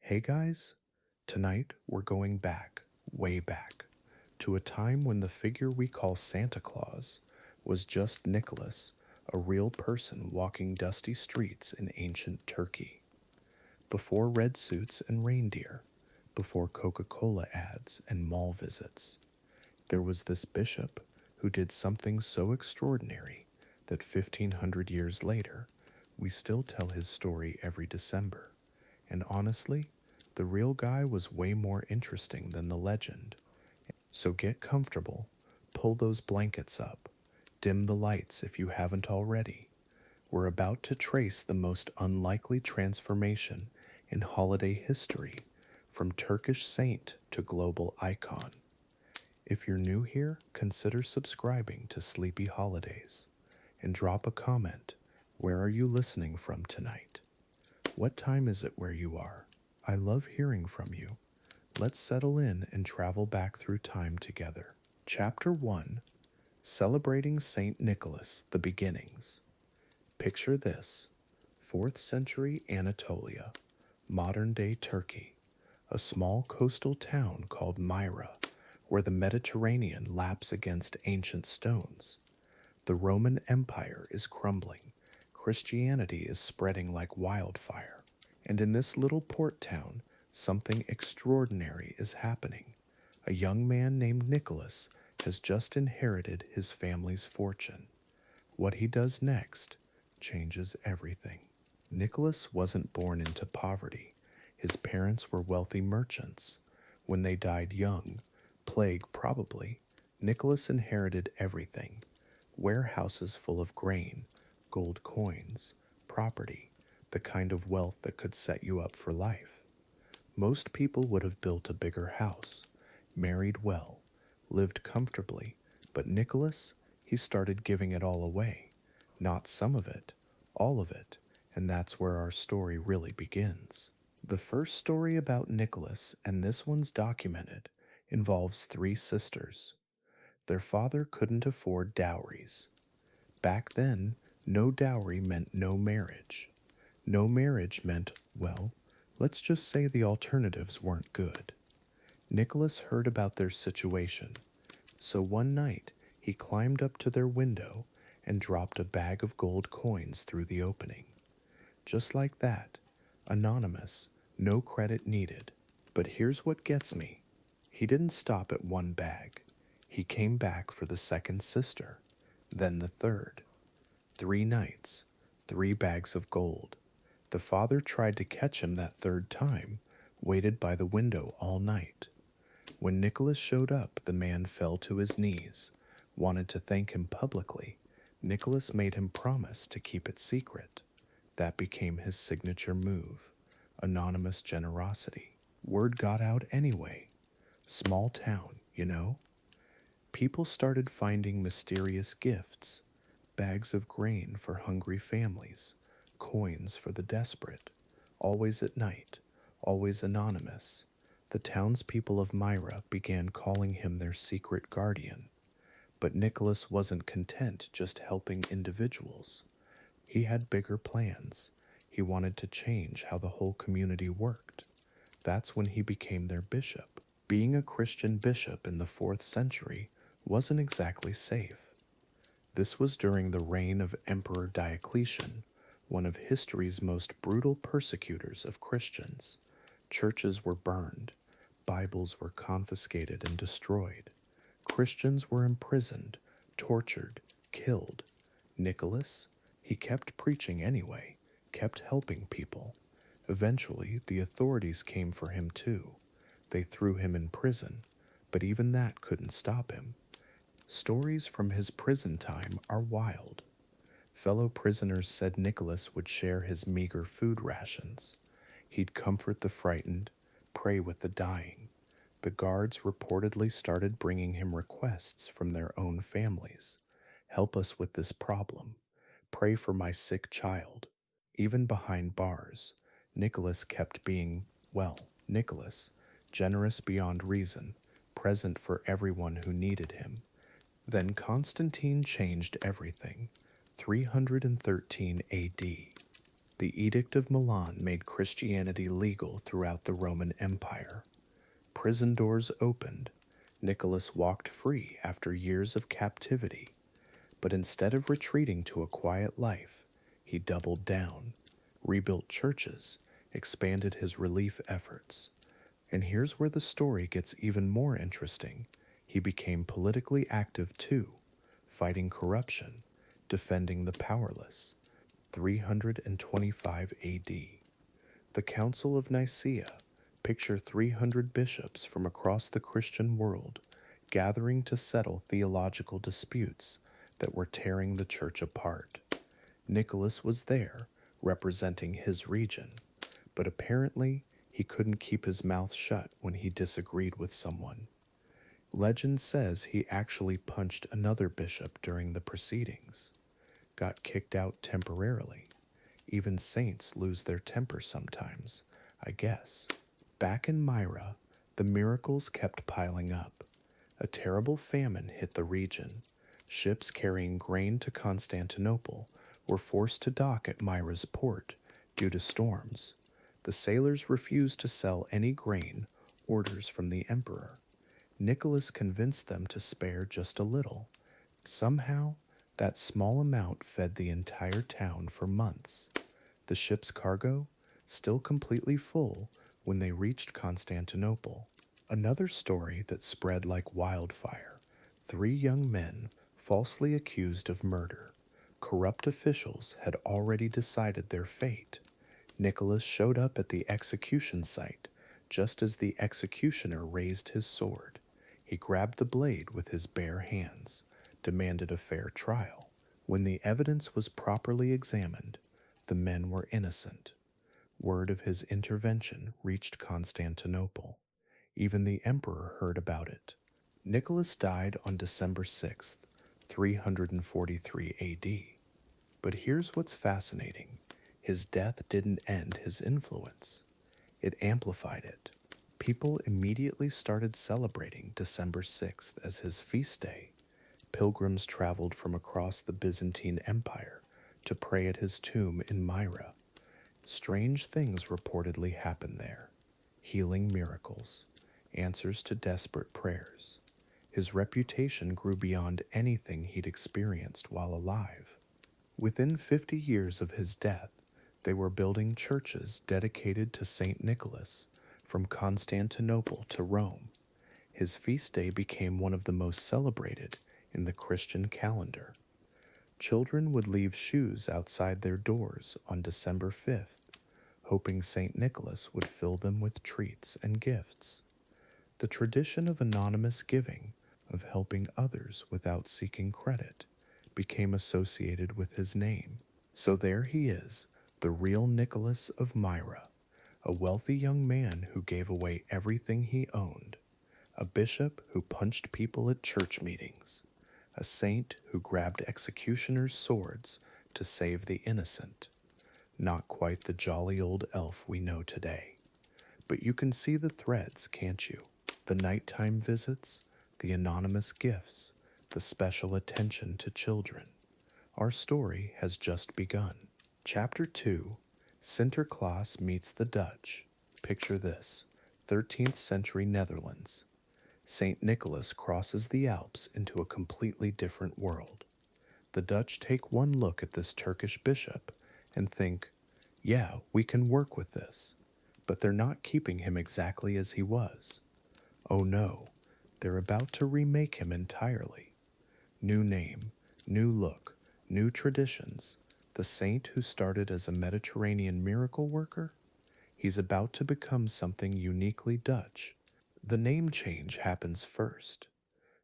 Hey guys, tonight we're going back, way back, to a time when the figure we call Santa Claus was just Nicholas, a real person walking dusty streets in ancient Turkey. Before red suits and reindeer, before Coca-Cola ads and mall visits, there was this bishop who did something so extraordinary that 1500 years later, we still tell his story every December. And honestly, the real guy was way more interesting than the legend. So get comfortable, pull those blankets up, dim the lights if you haven't already. We're about to trace the most unlikely transformation in holiday history, from Turkish saint to global icon. If you're new here, consider subscribing to Sleepy Holidays and drop a comment. Where are you listening from tonight? What time is it where you are? I love hearing from you. Let's settle in and travel back through time together. Chapter 1: Celebrating Saint Nicholas, the Beginnings. Picture this: 4th century Anatolia, modern day Turkey, a small coastal town called Myra, where the Mediterranean laps against ancient stones. The Roman Empire is crumbling, Christianity is spreading like wildfire, and in this little port town, something extraordinary is happening. A young man named Nicholas has just inherited his family's fortune. What he does next changes everything. Nicholas wasn't born into poverty. His parents were wealthy merchants. When they died young, plague probably, Nicholas inherited everything: warehouses full of grain, gold coins, property, the kind of wealth that could set you up for life. Most people would have built a bigger house, married well, lived comfortably, but Nicholas, he started giving it all away. Not some of it, all of it, and that's where our story really begins. The first story about Nicholas, and this one's documented, involves 3 sisters. Their father couldn't afford dowries. Back then, no dowry meant no marriage. No marriage meant, well, let's just say the alternatives weren't good. Nicholas heard about their situation, so one night he climbed up to their window and dropped a bag of gold coins through the opening. Just like that, anonymous, no credit needed. But here's what gets me. He didn't stop at one bag. He came back for the second sister, then the third. 3 nights, 3 bags of gold. The father tried to catch him that third time, waited by the window all night. When Nicholas showed up, the man fell to his knees, wanted to thank him publicly. Nicholas made him promise to keep it secret. That became his signature move: anonymous generosity. Word got out anyway. Small town, you know? People started finding mysterious gifts: bags of grain for hungry families, coins for the desperate, always at night, always anonymous. The townspeople of Myra began calling him their secret guardian. But Nicholas wasn't content just helping individuals. He had bigger plans. He wanted to change how the whole community worked. That's when he became their bishop. Being a Christian bishop in the 4th century wasn't exactly safe. This was during the reign of Emperor Diocletian, one of history's most brutal persecutors of Christians. Churches were burned, Bibles were confiscated and destroyed. Christians were imprisoned, tortured, killed. Nicholas, he kept preaching anyway, kept helping people. Eventually, the authorities came for him too. They threw him in prison, but even that couldn't stop him. Stories from his prison time are wild. Fellow prisoners said Nicholas would share his meager food rations. He'd comfort the frightened, pray with the dying. The guards reportedly started bringing him requests from their own families. Help us with this problem. Pray for my sick child. Even behind bars, Nicholas kept being, well, Nicholas, generous beyond reason, present for everyone who needed him. Then Constantine changed everything. 313 AD. The Edict of Milan made Christianity legal throughout the Roman Empire. Prison doors opened. Nicholas walked free after years of captivity. But instead of retreating to a quiet life, he doubled down, rebuilt churches, expanded his relief efforts. And here's where the story gets even more interesting. He became politically active too, fighting corruption, defending the powerless. 325 AD. The Council of Nicaea. Picture 300 bishops from across the Christian world gathering to settle theological disputes that were tearing the church apart. Nicholas was there, representing his region, but apparently he couldn't keep his mouth shut when he disagreed with someone. Legend says he actually punched another bishop during the proceedings, got kicked out temporarily. Even saints lose their temper sometimes, I guess. Back in Myra, the miracles kept piling up. A terrible famine hit the region. Ships carrying grain to Constantinople were forced to dock at Myra's port due to storms. The sailors refused to sell any grain, orders from the emperor. Nicholas convinced them to spare just a little. Somehow, that small amount fed the entire town for months. The ship's cargo, still completely full when they reached Constantinople. Another story that spread like wildfire. 3 young men falsely accused of murder. Corrupt officials had already decided their fate. Nicholas showed up at the execution site just as the executioner raised his sword. He grabbed the blade with his bare hands, demanded a fair trial. When the evidence was properly examined, the men were innocent. Word of his intervention reached Constantinople. Even the emperor heard about it. Nicholas died on December 6th, 343 AD. But here's what's fascinating. His death didn't end his influence. It amplified it. People immediately started celebrating December 6th as his feast day. Pilgrims traveled from across the Byzantine Empire to pray at his tomb in Myra. Strange things reportedly happened there. Healing miracles, answers to desperate prayers. His reputation grew beyond anything he'd experienced while alive. Within 50 years of his death, they were building churches dedicated to Saint Nicholas, from Constantinople to Rome. His feast day became one of the most celebrated in the Christian calendar. Children would leave shoes outside their doors on December 5th, hoping Saint Nicholas would fill them with treats and gifts. The tradition of anonymous giving, of helping others without seeking credit, became associated with his name. So there he is, the real Nicholas of Myra, a wealthy young man who gave away everything he owned, a bishop who punched people at church meetings, a saint who grabbed executioners' swords to save the innocent. Not quite the jolly old elf we know today. But you can see the threads, can't you? The nighttime visits, the anonymous gifts, the special attention to children. Our story has just begun. Chapter 2, Sinterklaas meets the Dutch. Picture this, 13th century Netherlands. Saint Nicholas crosses the Alps into a completely different world. The Dutch take one look at this Turkish bishop and think, yeah, we can work with this. But they're not keeping him exactly as he was. Oh no, they're about to remake him entirely. New name, new look, new traditions. The saint who started as a Mediterranean miracle worker? He's about to become something uniquely Dutch. The name change happens first.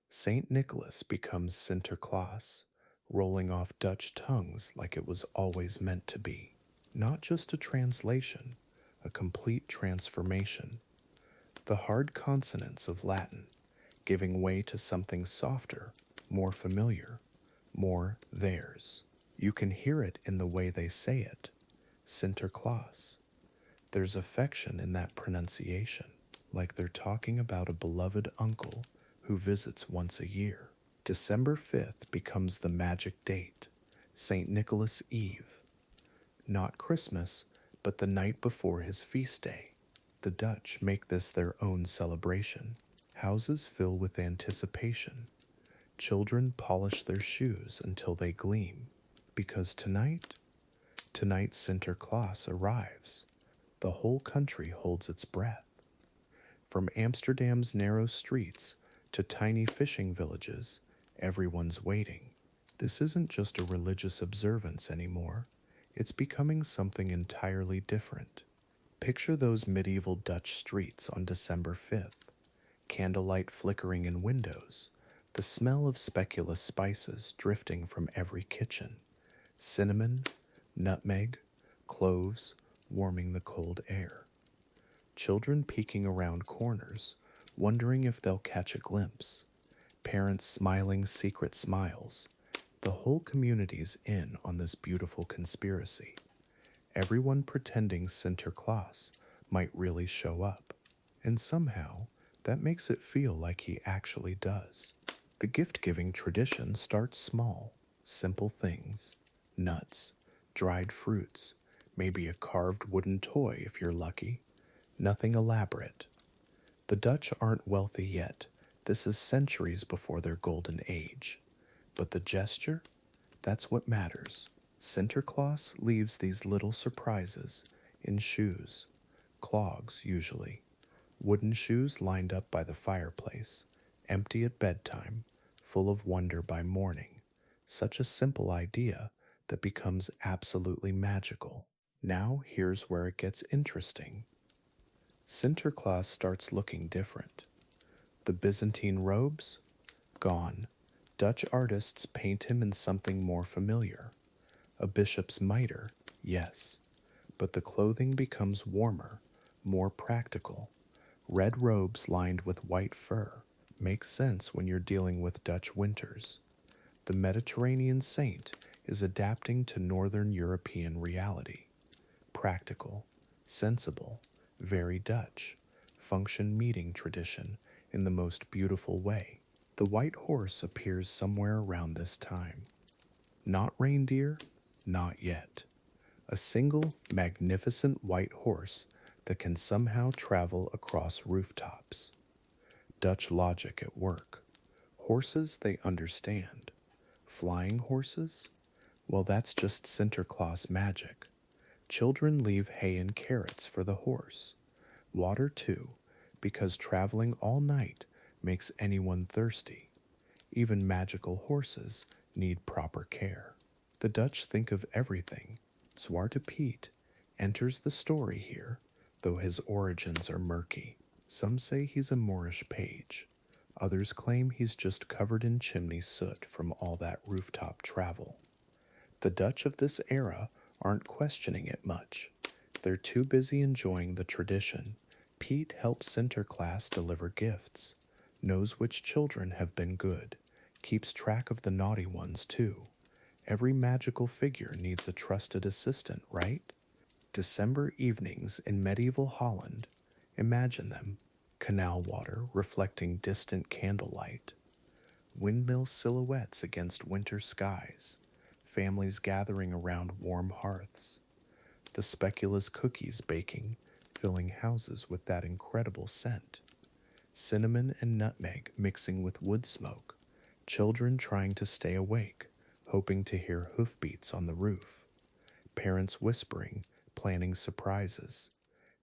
Saint Nicholas becomes Sinterklaas, rolling off Dutch tongues like it was always meant to be. Not just a translation, a complete transformation. The hard consonants of Latin giving way to something softer, more familiar, more theirs. You can hear it in the way they say it. Sinterklaas. There's affection in that pronunciation, like they're talking about a beloved uncle who visits once a year. December 5th becomes the magic date, St. Nicholas Eve. Not Christmas, but the night before his feast day. The Dutch make this their own celebration. Houses fill with anticipation. Children polish their shoes until they gleam. Because tonight Sinterklaas arrives. The whole country holds its breath. From Amsterdam's narrow streets to tiny fishing villages, everyone's waiting. This isn't just a religious observance anymore. It's becoming something entirely different. Picture those medieval Dutch streets on December 5th. Candlelight flickering in windows, the smell of speculous spices drifting from every kitchen. Cinnamon, nutmeg, cloves warming the cold air. Children peeking around corners, wondering if they'll catch a glimpse. Parents smiling secret smiles. The whole community's in on this beautiful conspiracy. Everyone pretending Sinterklaas might really show up. And somehow, that makes it feel like he actually does. The gift-giving tradition starts small, simple things. Nuts, dried fruits, maybe a carved wooden toy if you're lucky. Nothing elaborate. The Dutch aren't wealthy yet. This is centuries before their golden age. But the gesture? That's what matters. Sinterklaas leaves these little surprises in shoes, clogs usually, wooden shoes lined up by the fireplace, empty at bedtime, full of wonder by morning. Such a simple idea that becomes absolutely magical. Now here's where it gets interesting. Sinterklaas starts looking different. The Byzantine robes? Gone. Dutch artists paint him in something more familiar. A bishop's mitre, yes, but the clothing becomes warmer, more practical. Red robes lined with white fur make sense when you're dealing with Dutch winters. The Mediterranean saint is adapting to Northern European reality. Practical, sensible, very Dutch, function meeting tradition in the most beautiful way. The white horse appears somewhere around this time. Not reindeer, not yet. A single, magnificent white horse that can somehow travel across rooftops. Dutch logic at work. Horses they understand. Flying horses? Well, that's just Sinterklaas magic. Children leave hay and carrots for the horse. Water too, because traveling all night makes anyone thirsty. Even magical horses need proper care. The Dutch think of everything. Zwarte Piet enters the story here, though his origins are murky. Some say he's a Moorish page. Others claim he's just covered in chimney soot from all that rooftop travel. The Dutch of this era aren't questioning it much. They're too busy enjoying the tradition. Pete helps Sinterklaas deliver gifts, knows which children have been good, keeps track of the naughty ones too. Every magical figure needs a trusted assistant, right? December evenings in medieval Holland. Imagine them. Canal water reflecting distant candlelight. Windmill silhouettes against winter skies. Families gathering around warm hearths. The speculoos cookies baking, filling houses with that incredible scent. Cinnamon and nutmeg mixing with wood smoke. Children trying to stay awake, hoping to hear hoofbeats on the roof. Parents whispering, planning surprises.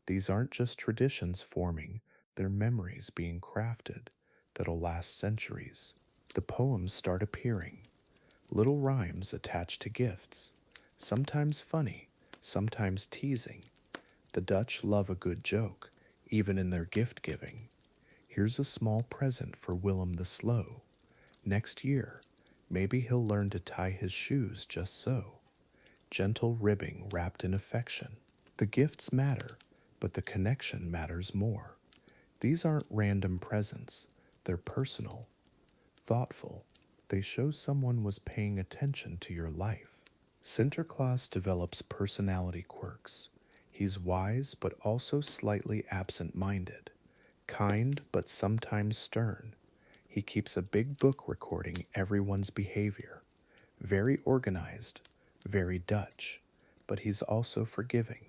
These aren't just traditions forming, they're memories being crafted that'll last centuries. The poems start appearing. Little rhymes attached to gifts. Sometimes funny, sometimes teasing. The Dutch love a good joke, even in their gift giving. Here's a small present for Willem the Slow. Next year, maybe he'll learn to tie his shoes just so. Gentle ribbing wrapped in affection. The gifts matter, but the connection matters more. These aren't random presents. They're personal, thoughtful. They show someone was paying attention to your life. Sinterklaas develops personality quirks. He's wise but also slightly absent-minded, kind but sometimes stern. He keeps a big book recording everyone's behavior. Very organized, very Dutch. but he's also forgiving.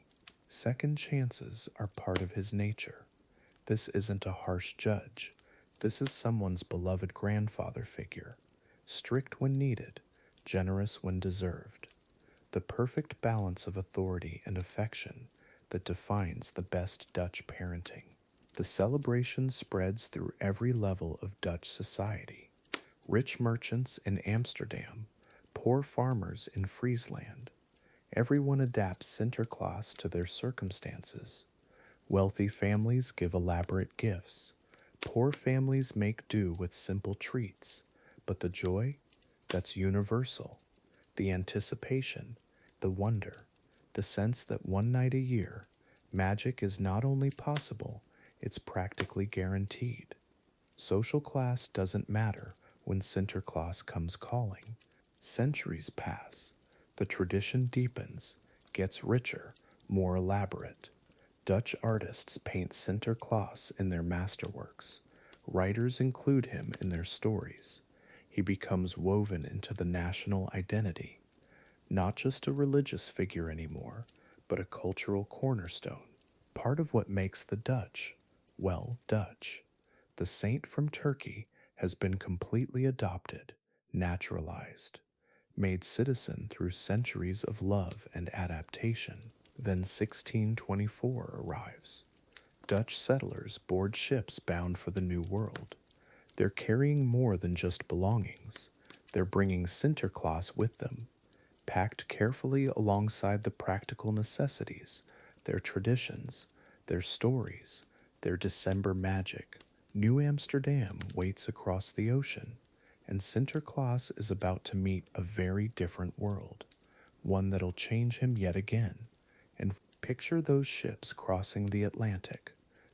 Second chances are part of his nature. This isn't a harsh judge. This is someone's beloved grandfather figure, strict when needed, generous when deserved. The perfect balance of authority and affection that defines the best Dutch parenting. The celebration spreads through every level of Dutch society. Rich merchants in Amsterdam, poor farmers in Friesland. Everyone adapts Sinterklaas to their circumstances. Wealthy families give elaborate gifts. Poor families make do with simple treats. But the joy? That's universal. The anticipation, the wonder, the sense that one night a year, magic is not only possible, it's practically guaranteed. Social class doesn't matter when Sinterklaas comes calling. Centuries pass. The tradition deepens, gets richer, more elaborate. Dutch artists paint Sinterklaas in their masterworks. Writers include him in their stories. He becomes woven into the national identity. Not just a religious figure anymore, but a cultural cornerstone. Part of what makes the Dutch, well, Dutch. The saint from Turkey has been completely adopted, naturalized, made citizen through centuries of love and adaptation. Then 1624 arrives. Dutch settlers board ships bound for the New World. They're carrying more than just belongings. They're bringing Sinterklaas with them, packed carefully alongside the practical necessities, their traditions, their stories, their December magic. New Amsterdam waits across the ocean, and Sinterklaas is about to meet a very different world, one that'll change him yet again. And picture those ships crossing the Atlantic,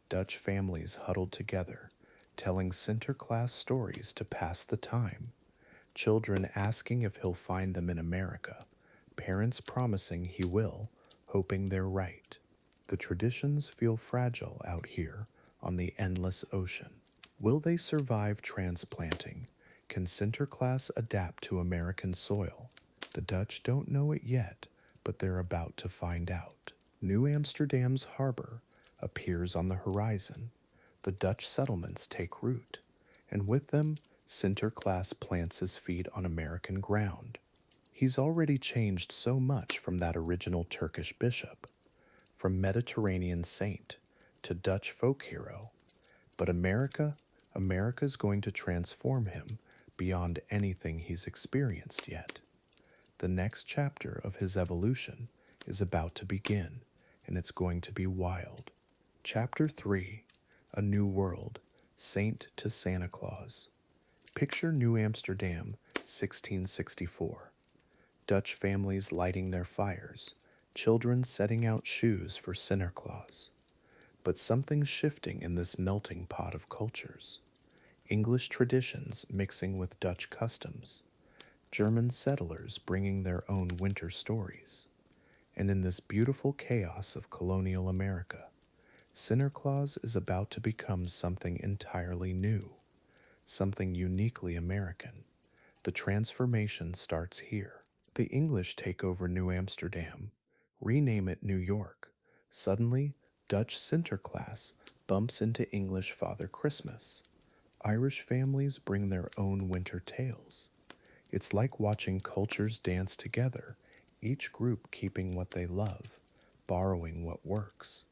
Dutch families huddled together, telling Sinterklaas stories to pass the time. Children asking if he'll find them in America, parents promising he will, hoping they're right. The traditions feel fragile out here on the endless ocean. Will they survive transplanting? Can Sinterklaas adapt to American soil? The Dutch don't know it yet, but they're about to find out. New Amsterdam's harbor appears on the horizon. The Dutch settlements take root, and with them, Sinterklaas plants his feet on American ground. He's already changed so much from that original Turkish bishop, from Mediterranean saint to Dutch folk hero. But America's going to transform him beyond anything he's experienced yet. The next chapter of his evolution is about to begin, and it's going to be wild. Chapter 3, A New World, Saint to Santa Claus. Picture New Amsterdam, 1664. Dutch families lighting their fires, children setting out shoes for Sinterklaas. But something's shifting in this melting pot of cultures. English traditions mixing with Dutch customs, German settlers bringing their own winter stories. And in this beautiful chaos of colonial America, Sinterklaas is about to become something entirely new, something uniquely American. The transformation starts here. The English take over New Amsterdam, rename it New York. Suddenly, Dutch Sinterklaas bumps into English Father Christmas. Irish families bring their own winter tales. It's like watching cultures dance together, each group keeping what they love, borrowing what works.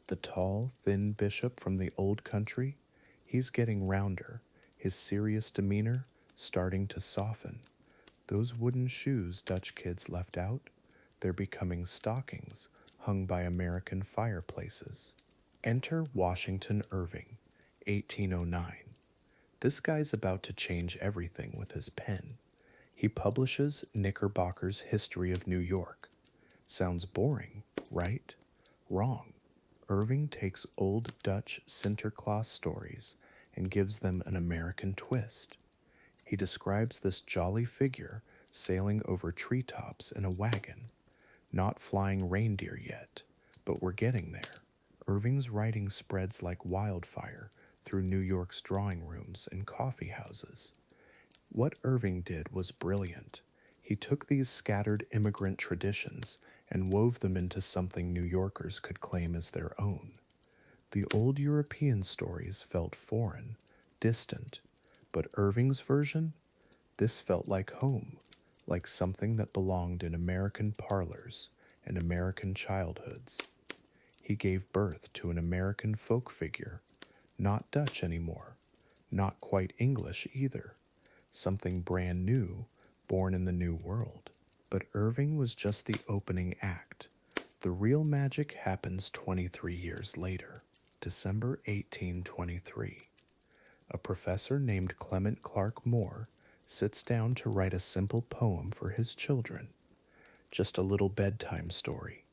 The tall, thin bishop from the old country, he's getting rounder, his serious demeanor starting to soften. Those wooden shoes Dutch kids left out, they're becoming stockings hung by American fireplaces. Enter Washington Irving, 1809. This guy's about to change everything with his pen. He publishes Knickerbocker's History of New York. Sounds boring, right? Wrong. Irving takes old Dutch Sinterklaas stories and gives them an American twist. He describes this jolly figure sailing over treetops in a wagon, not flying reindeer yet, but we're getting there. Irving's writing spreads like wildfire through New York's drawing rooms and coffee houses. What Irving did was brilliant. He took these scattered immigrant traditions and wove them into something New Yorkers could claim as their own. The old European stories felt foreign, distant, but Irving's version, this felt like home, like something that belonged in American parlors and American childhoods. He gave birth to an American folk figure, not Dutch anymore, not quite English either, something brand new, born in the New World. But Irving was just the opening act. The real magic happens 23 years later, December 1823. A professor named Clement Clark Moore sits down to write a simple poem for his children, just a little bedtime story.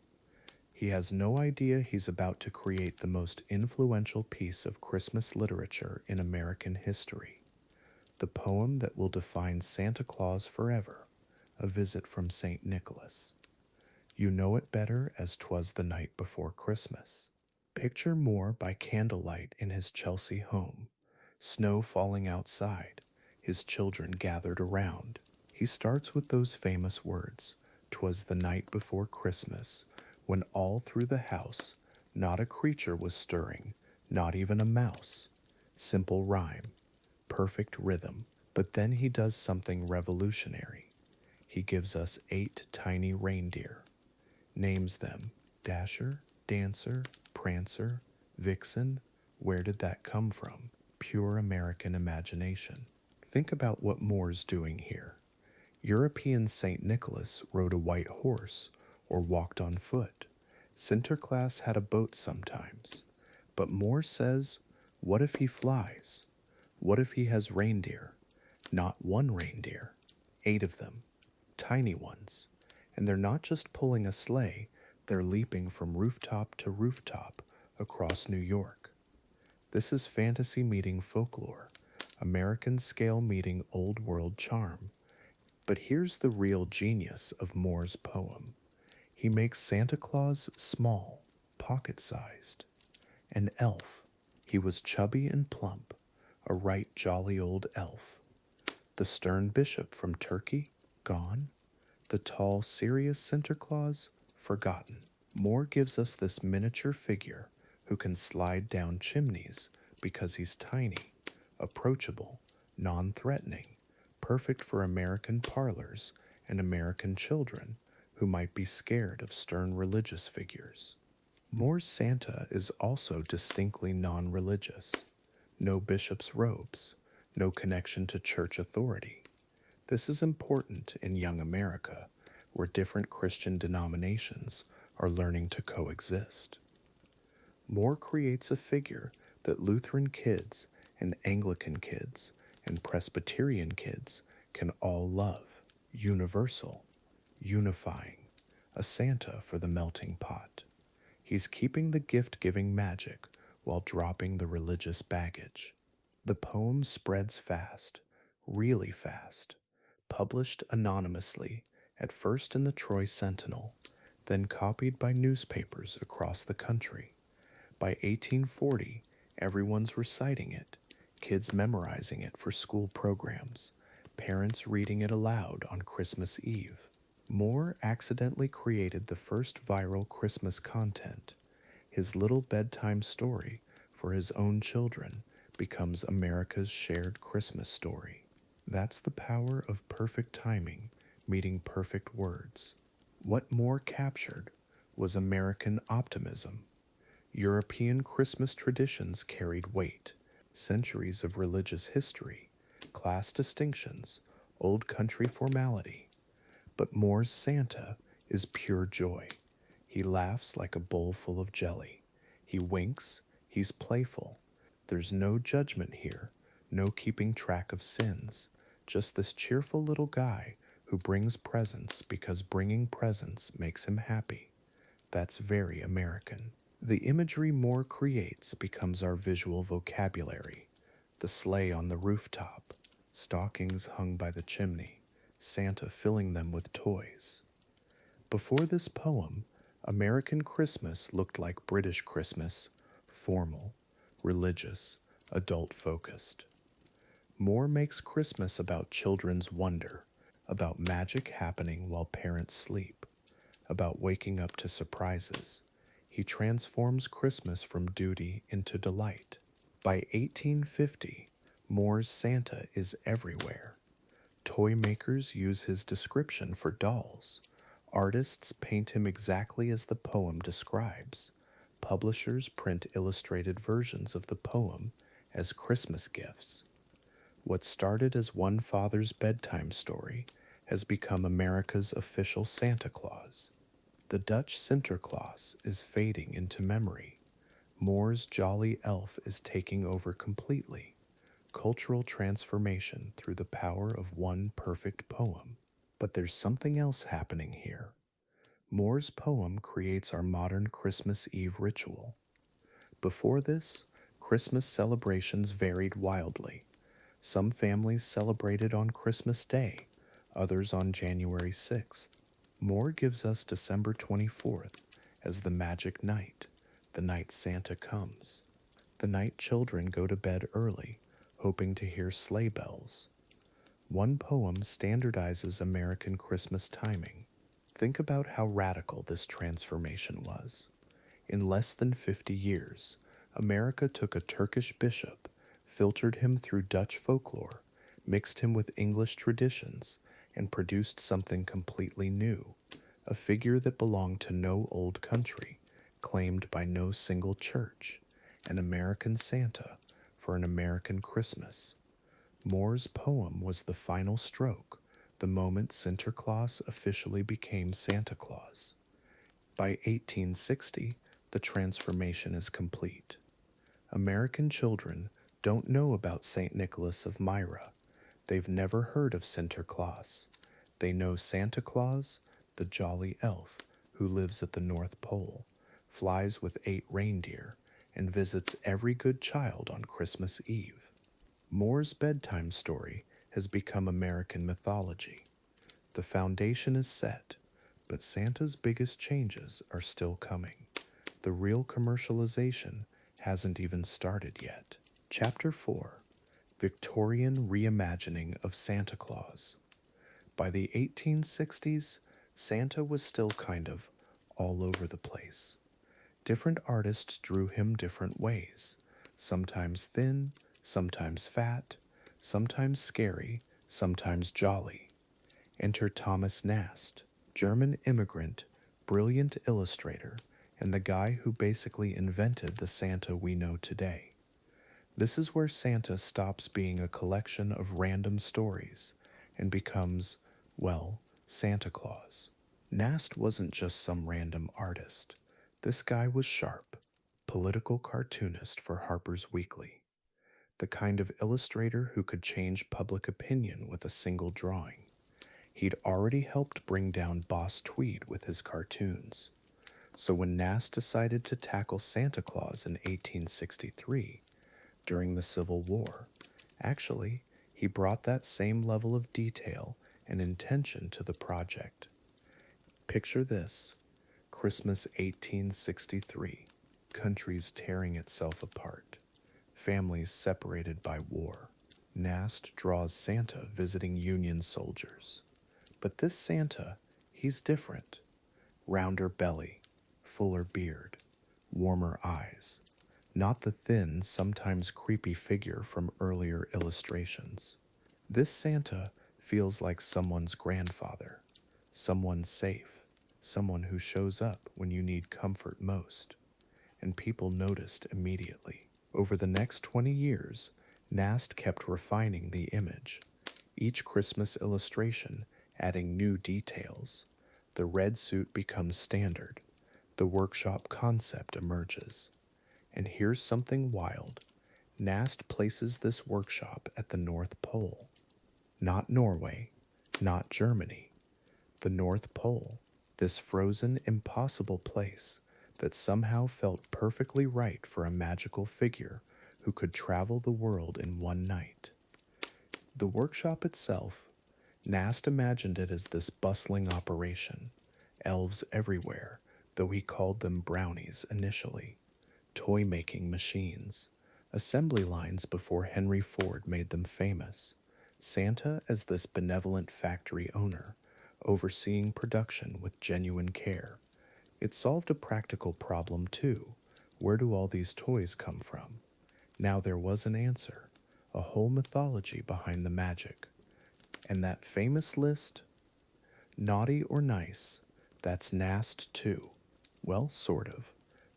He has no idea he's about to create the most influential piece of Christmas literature in American history. The poem that will define Santa Claus forever, A Visit from Saint Nicholas. You know it better as 'Twas the Night Before Christmas. Picture Moore by candlelight in his Chelsea home, snow falling outside, his children gathered around. He starts with those famous words, "'Twas the night before Christmas, when all through the house not a creature was stirring, not even a mouse." Simple rhyme, perfect rhythm, but then he does something revolutionary. He gives us 8 tiny reindeer, names them Dasher, Dancer, Prancer, Vixen. Where did that come from? Pure American imagination. Think about what Moore's doing here. European Saint Nicholas rode a white horse or walked on foot. Sinterklaas had a boat sometimes. But Moore says, what if he flies? What if he has reindeer? Not one reindeer, 8 of them, tiny ones. And they're not just pulling a sleigh, they're leaping from rooftop to rooftop across New York. This is fantasy meeting folklore, American scale meeting old world charm. But here's the real genius of Moore's poem. He makes Santa Claus small, pocket-sized. An elf. He was chubby and plump, a right jolly old elf. The stern bishop from Turkey, gone. The tall, serious Sinterklaas, forgotten. Moore gives us this miniature figure who can slide down chimneys because he's tiny, approachable, non-threatening, perfect for American parlors and American children who might be scared of stern religious figures. Moore's Santa is also distinctly non-religious. No bishop's robes, no connection to church authority. This is important in young America, where different Christian denominations are learning to coexist. Moore creates a figure that Lutheran kids and Anglican kids and Presbyterian kids can all love. Universal, unifying, a Santa for the melting pot. He's keeping the gift-giving magic while dropping the religious baggage. The poem spreads fast, really fast. Published anonymously, at first in the Troy Sentinel, then copied by newspapers across the country. By 1840, everyone's reciting it, kids memorizing it for school programs, parents reading it aloud on Christmas Eve. Moore accidentally created the first viral Christmas content. His little bedtime story for his own children becomes America's shared Christmas story. That's the power of perfect timing meeting perfect words. What Moore captured was American optimism. European Christmas traditions carried weight, centuries of religious history, class distinctions, old country formality. But Moore's Santa is pure joy. He laughs like a bowl full of jelly. He winks, he's playful. There's no judgment here, no keeping track of sins. Just this cheerful little guy who brings presents because bringing presents makes him happy. That's very American. The imagery Moore creates becomes our visual vocabulary. The sleigh on the rooftop, stockings hung by the chimney, Santa filling them with toys. Before this poem, American Christmas looked like British Christmas, formal, religious, adult-focused. Moore makes Christmas about children's wonder, about magic happening while parents sleep. about waking up to surprises. He transforms Christmas from duty into delight. By 1850, Moore's Santa is everywhere. Toy makers use his description for dolls. Artists paint him exactly as the poem describes. Publishers print illustrated versions of the poem as Christmas gifts. What started as one father's bedtime story has become America's official Santa Claus. The Dutch Sinterklaas is fading into memory. Moore's jolly elf is taking over completely. Cultural transformation through the power of one perfect poem. But there's something else happening here. Moore's poem creates our modern Christmas Eve ritual. Before this, Christmas celebrations varied wildly. Some families celebrated on Christmas Day, others on January 6th. Moore gives us December 24th as the magic night, the night Santa comes, the night children go to bed early, hoping to hear sleigh bells. One poem standardizes American Christmas timing. Think about how radical this transformation was. In less than 50 years, America took a Turkish bishop, filtered him through Dutch folklore, mixed him with English traditions, and produced something completely new, a figure that belonged to no old country, claimed by no single church, an American Santa for an American Christmas. Moore's poem was the final stroke, the moment Sinterklaas officially became Santa Claus. By 1860, the transformation is complete. American children don't know about Saint Nicholas of Myra. They've never heard of Sinterklaas. They know Santa Claus, the jolly elf who lives at the North Pole, flies with 8 reindeer, and visits every good child on Christmas Eve. Moore's bedtime story has become American mythology. The foundation is set, but Santa's biggest changes are still coming. The real commercialization hasn't even started yet. Chapter 4: Victorian Reimagining of Santa Claus. By the 1860s, Santa was still kind of all over the place. Different artists drew him different ways, sometimes thin, sometimes fat, sometimes scary, sometimes jolly. Enter Thomas Nast, German immigrant, brilliant illustrator, and the guy who basically invented the Santa we know today. This is where Santa stops being a collection of random stories and becomes, well, Santa Claus. Nast wasn't just some random artist. This guy was sharp, political cartoonist for Harper's Weekly, the kind of illustrator who could change public opinion with a single drawing. He'd already helped bring down Boss Tweed with his cartoons. So when Nast decided to tackle Santa Claus in 1863, during the Civil War, actually, he brought that same level of detail and intention to the project. Picture this: Christmas 1863, countries tearing itself apart, families separated by war. Nast draws Santa visiting Union soldiers. But this Santa, he's different. Rounder belly, fuller beard, warmer eyes. Not the thin, sometimes creepy figure from earlier illustrations. This Santa feels like someone's grandfather, someone safe, someone who shows up when you need comfort most. And people noticed immediately. Over the next 20 years, Nast kept refining the image, each Christmas illustration adding new details. The red suit becomes standard. The workshop concept emerges. And here's something wild. Nast places this workshop at the North Pole. Not Norway, not Germany. The North Pole, this frozen, impossible place that somehow felt perfectly right for a magical figure who could travel the world in one night. The workshop itself, Nast imagined it as this bustling operation, elves everywhere, though he called them brownies initially, toy-making machines, assembly lines before Henry Ford made them famous, Santa as this benevolent factory owner, overseeing production with genuine care. It solved a practical problem too. Where do all these toys come from? Now there was an answer, a whole mythology behind the magic. And that famous list, naughty or nice, that's Nast too. Well, sort of.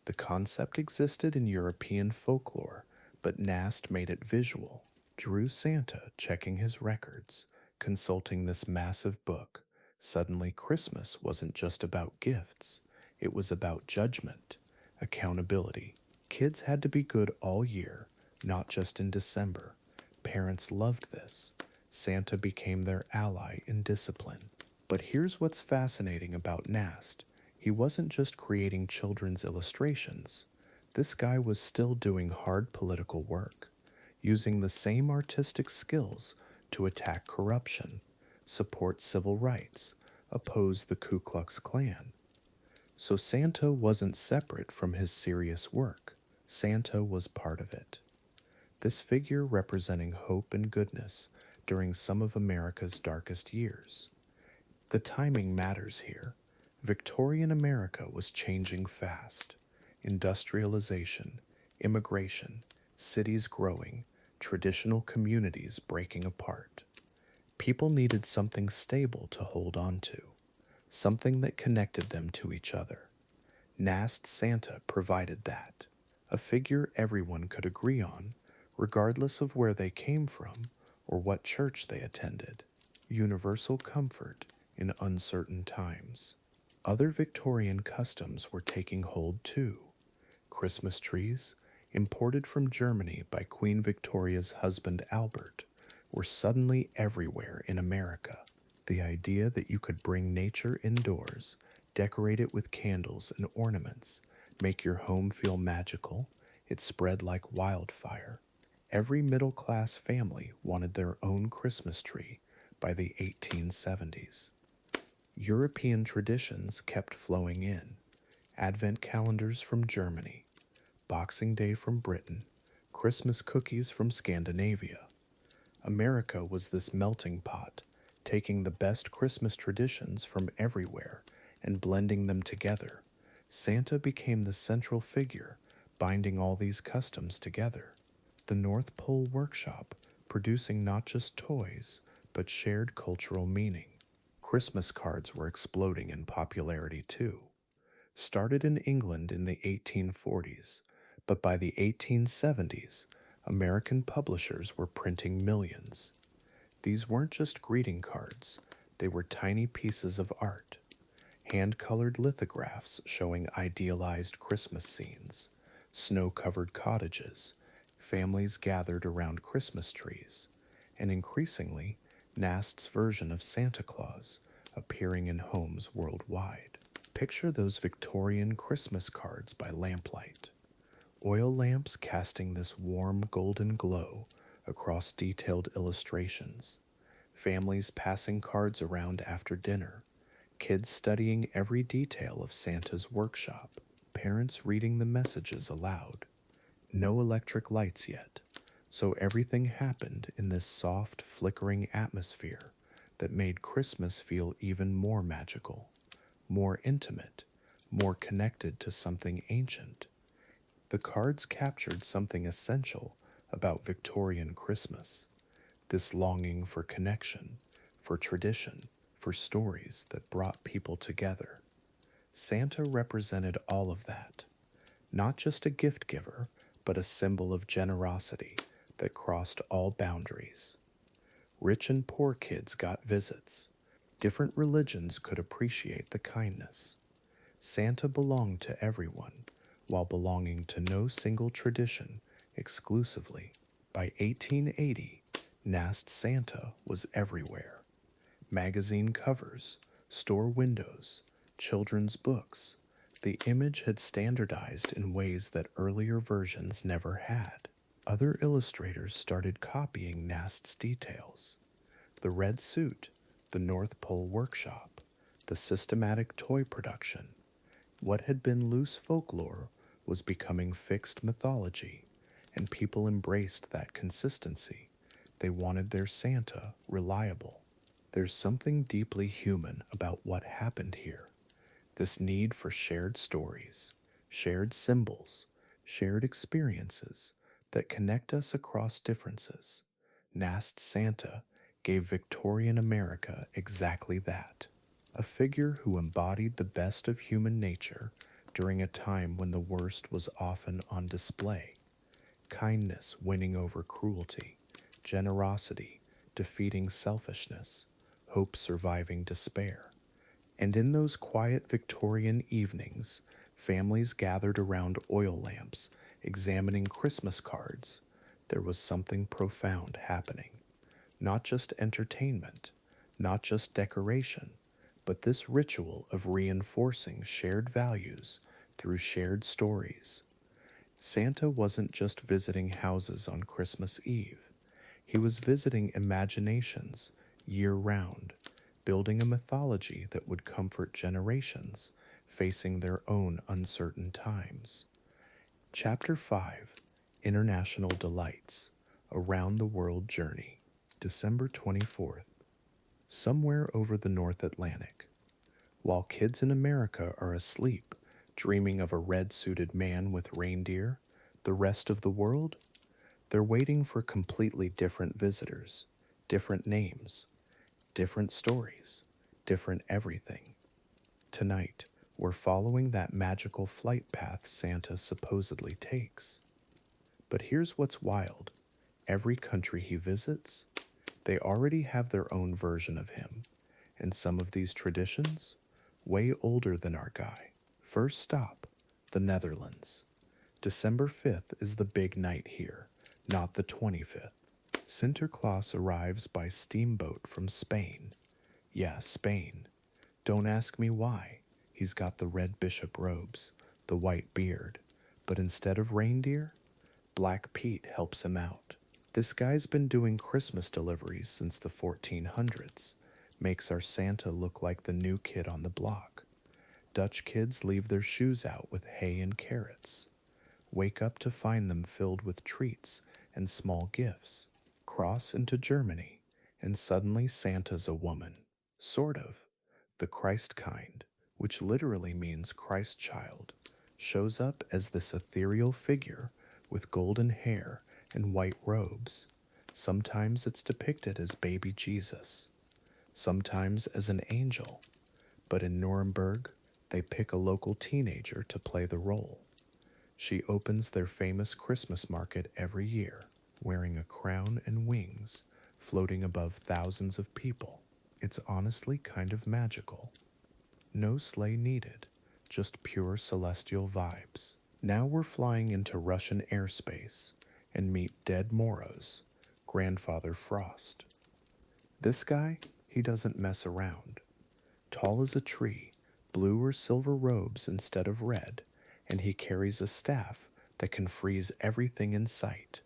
The concept existed in European folklore, but Nast made it visual. Drew Santa checking his records, consulting this massive book. Suddenly, Christmas wasn't just about gifts, it was about judgment, accountability. Kids had to be good all year, not just in December. Parents loved this. Santa became their ally in discipline. But here's what's fascinating about Nast. He wasn't just creating children's illustrations. This guy was still doing hard political work, using the same artistic skills to attack corruption, support civil rights, oppose the Ku Klux Klan. So Santa wasn't separate from his serious work. Santa was part of it. This figure representing hope and goodness during some of America's darkest years. The timing matters here. Victorian America was changing fast. Industrialization, immigration, cities growing, traditional communities breaking apart. People needed something stable to hold on to, something that connected them to each other. Nast Santa provided that, a figure everyone could agree on, regardless of where they came from or what church they attended. Universal comfort in uncertain times. Other Victorian customs were taking hold too. Christmas trees, imported from Germany by Queen Victoria's husband Albert, were suddenly everywhere in America. The idea that you could bring nature indoors, decorate it with candles and ornaments, make your home feel magical, it spread like wildfire. Every middle-class family wanted their own Christmas tree by the 1870s. European traditions kept flowing in. Advent calendars from Germany, Boxing Day from Britain, Christmas cookies from Scandinavia. America was this melting pot, taking the best Christmas traditions from everywhere and blending them together. Santa became the central figure, binding all these customs together. The North Pole Workshop, producing not just toys, but shared cultural meaning. Christmas cards were exploding in popularity too. Started in England in the 1840s, but by the 1870s, American publishers were printing millions. These weren't just greeting cards, they were tiny pieces of art, hand-colored lithographs showing idealized Christmas scenes, snow-covered cottages, families gathered around Christmas trees, and increasingly, Nast's version of Santa Claus appearing in homes worldwide. Picture those Victorian Christmas cards by lamplight. Oil lamps casting this warm golden glow across detailed illustrations. Families passing cards around after dinner. Kids studying every detail of Santa's workshop. Parents reading the messages aloud. No electric lights yet, so everything happened in this soft, flickering atmosphere that made Christmas feel even more magical, more intimate, more connected to something ancient. The cards captured something essential about Victorian Christmas, this longing for connection, for tradition, for stories that brought people together. Santa represented all of that, not just a gift giver, but a symbol of generosity that crossed all boundaries. Rich and poor kids got visits. Different religions could appreciate the kindness. Santa belonged to everyone, while belonging to no single tradition exclusively. By 1880, Nast Santa was everywhere. Magazine covers, store windows, children's books. The image had standardized in ways that earlier versions never had. Other illustrators started copying Nast's details. The red suit, the North Pole Workshop, the systematic toy production. What had been loose folklore was becoming fixed mythology, and people embraced that consistency. They wanted their Santa reliable, There's something deeply human about what happened here. This need for shared stories, shared symbols, shared experiences that connect us across differences. Nast Santa gave Victorian America exactly that. A figure who embodied the best of human nature during a time when the worst was often on display. Kindness winning over cruelty, generosity defeating selfishness, hope surviving despair. And in those quiet Victorian evenings, families gathered around oil lamps, examining Christmas cards. There was something profound happening. Not just entertainment, not just decoration, but this ritual of reinforcing shared values through shared stories. Santa wasn't just visiting houses on Christmas Eve. He was visiting imaginations year round, building a mythology that would comfort generations facing their own uncertain times. Chapter 5, International Delights, Around the World Journey, December 24th. Somewhere over the North Atlantic, while kids in America are asleep, dreaming of a red-suited man with reindeer, the rest of the world, they're waiting for completely different visitors, different names, different stories, different everything. Tonight, we're following that magical flight path Santa supposedly takes. But here's what's wild. Every country he visits, they already have their own version of him, and some of these traditions, way older than our guy. First stop, the Netherlands. December 5th is the big night here, not the 25th. Sinterklaas arrives by steamboat from Spain. Yeah, Spain. Don't ask me why. He's got the red bishop robes, the white beard, but instead of reindeer, Black Pete helps him out. This guy's been doing Christmas deliveries since the 1400s, makes our Santa look like the new kid on the block. Dutch kids leave their shoes out with hay and carrots. Wake up to find them filled with treats and small gifts. Cross into Germany, and suddenly Santa's a woman. Sort of. The Christ kind, which literally means Christ child, shows up as this ethereal figure with golden hair and white robes. Sometimes it's depicted as baby Jesus, sometimes as an angel, but in Nuremberg, they pick a local teenager to play the role. She opens their famous Christmas market every year, wearing a crown and wings, floating above thousands of people. It's honestly kind of magical. No sleigh needed, just pure celestial vibes. Now we're flying into Russian airspace and meet Dead Moros, Grandfather Frost. This guy, he doesn't mess around. Tall as a tree, blue or silver robes instead of red, and he carries a staff that can freeze everything in sight.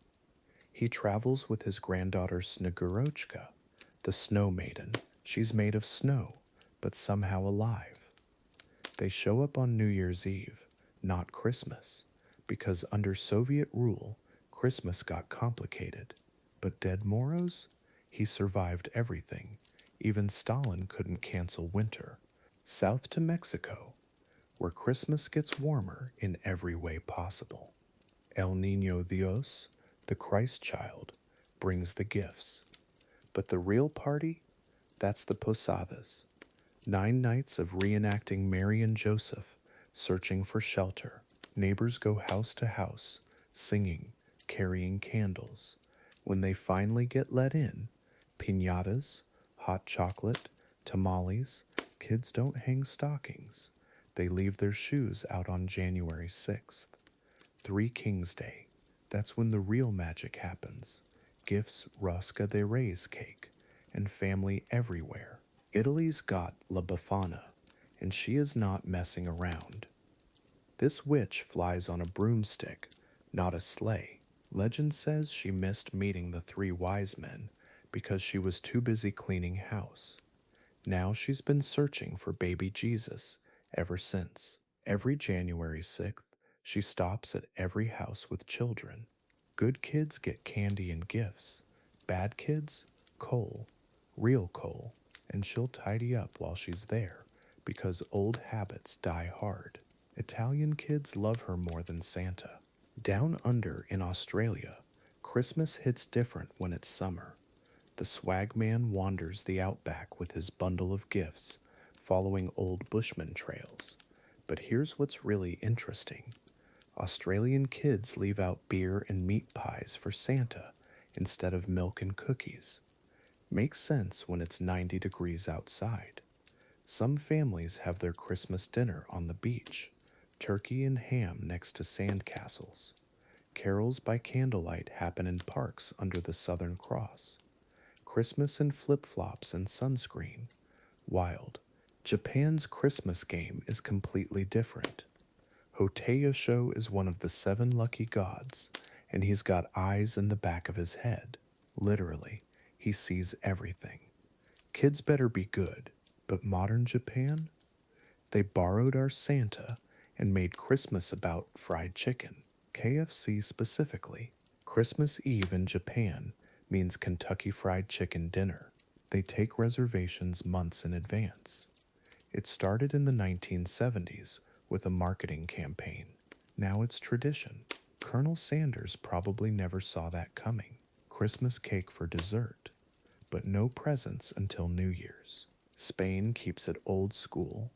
He travels with his granddaughter Snegurotchka, the snow maiden. She's made of snow, but somehow alive. They show up on New Year's Eve, not Christmas, because under Soviet rule, Christmas got complicated. But Dead Moros? He survived everything. Even Stalin couldn't cancel winter. South to Mexico, where Christmas gets warmer in every way possible. El Niño Dios, the Christ child, brings the gifts. But the real party? That's the Posadas. 9 nights of reenacting Mary and Joseph, searching for shelter. Neighbors go house to house, singing, carrying candles. When they finally get let in, piñatas, hot chocolate, tamales, kids don't hang stockings. They leave their shoes out on January 6th. Three Kings Day. That's when the real magic happens. Gifts Rosca de Reyes cake, and family everywhere. Italy's got La Befana, and she is not messing around. This witch flies on a broomstick, not a sleigh. Legend says she missed meeting the 3 wise men because she was too busy cleaning house. Now she's been searching for baby Jesus ever since. Every January 6th, she stops at every house with children. Good kids get candy and gifts. Bad kids, coal, real coal. and she'll tidy up while she's there because old habits die hard. Italian kids love her more than Santa. Down under in Australia, Christmas hits different when it's summer. The swagman wanders the outback with his bundle of gifts, following old bushman trails. But here's what's really interesting. Australian kids leave out beer and meat pies for Santa instead of milk and cookies. Makes sense when it's 90 degrees outside. Some families have their Christmas dinner on the beach, turkey and ham next to sandcastles. Carols by candlelight happen in parks under the Southern Cross. Christmas in flip-flops and sunscreen. Wild. Japan's Christmas game is completely different. Hotei is one of the 7 lucky gods, and he's got eyes in the back of his head. Literally, he sees everything. Kids better be good, but modern Japan? They borrowed our Santa and made Christmas about fried chicken. KFC specifically. Christmas Eve in Japan means Kentucky Fried Chicken dinner. They take reservations months in advance. It started in the 1970s with a marketing campaign. Now it's tradition. Colonel Sanders probably never saw that coming. Christmas cake for dessert, but no presents until New Year's. Spain keeps it old school.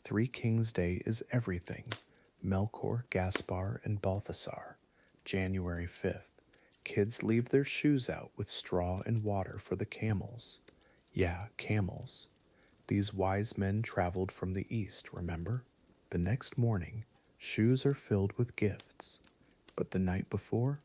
Three Kings Day is everything. Melchior, Gaspar, and Balthasar. January 5th. Kids leave their shoes out with straw and water for the camels. Yeah, camels. These wise men traveled from the east, remember? The next morning, shoes are filled with gifts. But the night before,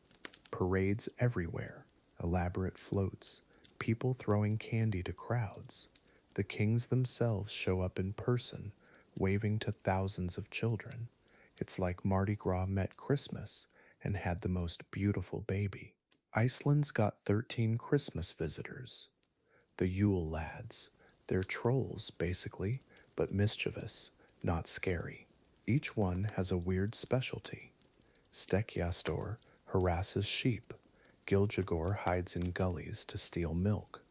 parades everywhere, elaborate floats, people throwing candy to crowds. The kings themselves show up in person, waving to thousands of children. It's like Mardi Gras met Christmas and had the most beautiful baby. Iceland's got 13 Christmas visitors. The Yule lads. They're trolls, basically, but mischievous, not scary. Each one has a weird specialty. Stekkjastor harasses sheep. Giljagor hides in gullies to steal milk.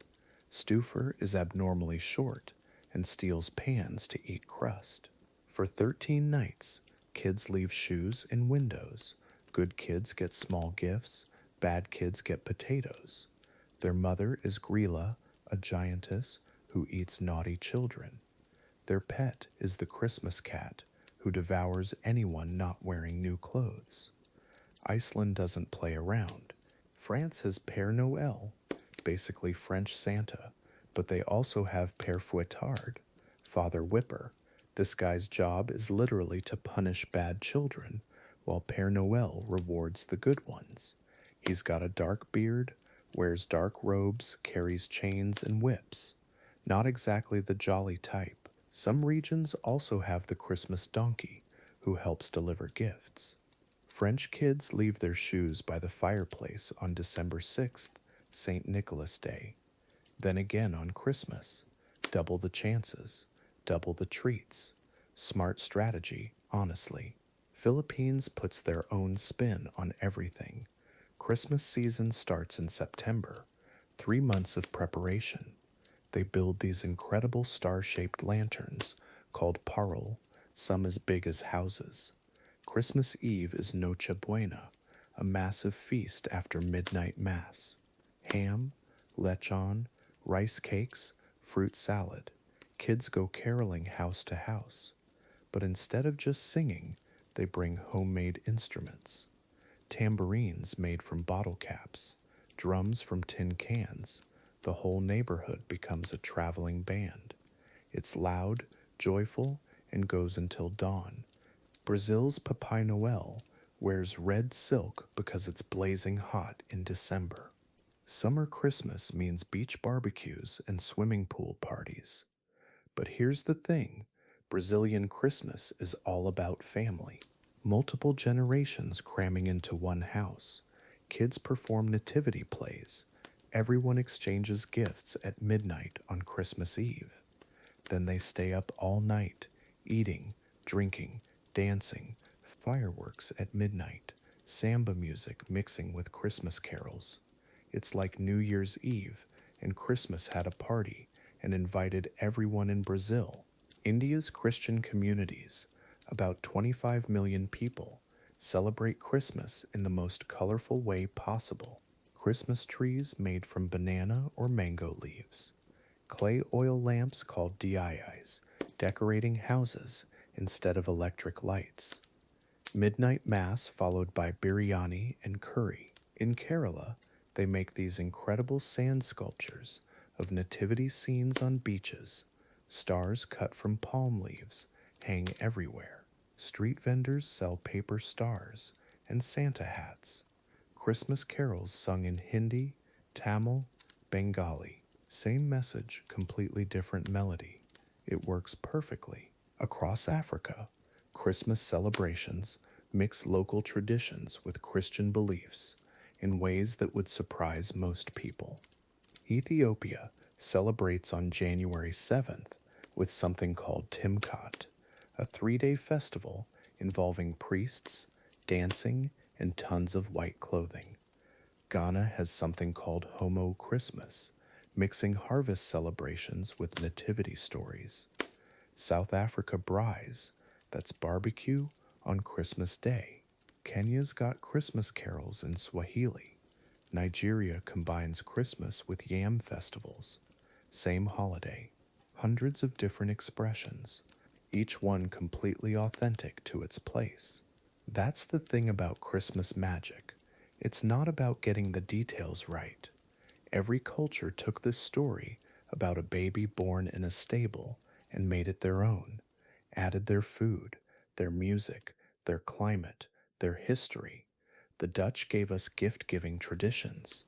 Stufur is abnormally short and steals pans to eat crust. For 13 nights, kids leave shoes in windows. Good kids get small gifts. Bad kids get potatoes. Their mother is Grilla, a giantess who eats naughty children. Their pet is the Christmas cat, who devours anyone not wearing new clothes. Iceland doesn't play around. France has Père Noël, basically French Santa, but they also have Père Fouettard, Father Whipper. This guy's job is literally to punish bad children, while Père Noël rewards the good ones. He's got a dark beard, wears dark robes, carries chains and whips. Not exactly the jolly type. Some regions also have the Christmas donkey, who helps deliver gifts. French kids leave their shoes by the fireplace on December 6th, Saint Nicholas Day. Then again on Christmas. Double the chances, double the treats. Smart strategy, honestly. Philippines puts their own spin on everything. Christmas season starts in September, 3 months of preparation. They build these incredible star-shaped lanterns called parol, some as big as houses. Christmas Eve is Noche Buena, a massive feast after midnight mass. Ham, lechon, rice cakes, fruit salad. Kids go caroling house to house. But instead of just singing, they bring homemade instruments. Tambourines made from bottle caps, drums from tin cans. The whole neighborhood becomes a traveling band. It's loud, joyful, and goes until dawn. Brazil's Papai Noel wears red silk because it's blazing hot in December. Summer Christmas means beach barbecues and swimming pool parties. But here's the thing, Brazilian Christmas is all about family. Multiple generations cramming into one house. Kids perform nativity plays. Everyone exchanges gifts at midnight on Christmas Eve. Then they stay up all night, eating, drinking, dancing, fireworks at midnight, samba music mixing with Christmas carols. It's like New Year's Eve, and Christmas had a party, and invited everyone in Brazil. India's Christian communities, about 25 million people, celebrate Christmas in the most colorful way possible. Christmas trees made from banana or mango leaves. Clay oil lamps called DIIs, decorating houses instead of electric lights. Midnight Mass followed by biryani and curry. In Kerala, they make these incredible sand sculptures of nativity scenes on beaches. Stars cut from palm leaves hang everywhere. Street vendors sell paper stars and Santa hats. Christmas carols sung in Hindi, Tamil, Bengali. Same message, completely different melody. It works perfectly. Across Africa, Christmas celebrations mix local traditions with Christian beliefs in ways that would surprise most people. Ethiopia celebrates on January 7th with something called Timkat, a 3-day festival involving priests, dancing, and tons of white clothing. Ghana has something called Homo Christmas, mixing harvest celebrations with nativity stories. South Africa Braais, that's barbecue on Christmas Day. Kenya's got Christmas carols in Swahili. Nigeria combines Christmas with yam festivals. Same holiday, hundreds of different expressions, each one completely authentic to its place. That's the thing about Christmas magic. It's not about getting the details right. Every culture took this story about a baby born in a stable and made it their own, added their food, their music, their climate, their history. The Dutch gave us gift-giving traditions.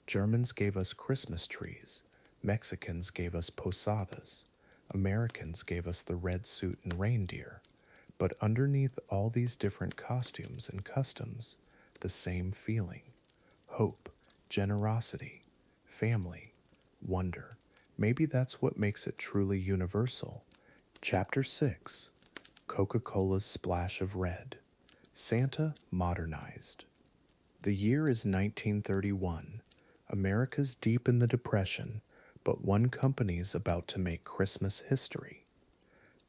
Germans gave us Christmas trees. Mexicans gave us posadas. Americans gave us the red suit and reindeer. But underneath all these different costumes and customs, the same feeling: hope, generosity, family, wonder. Maybe that's what makes it truly universal. Chapter 6: Coca-Cola's Splash of Red. Santa modernized. The year is 1931. America's deep in the Depression, but one company's about to make Christmas history.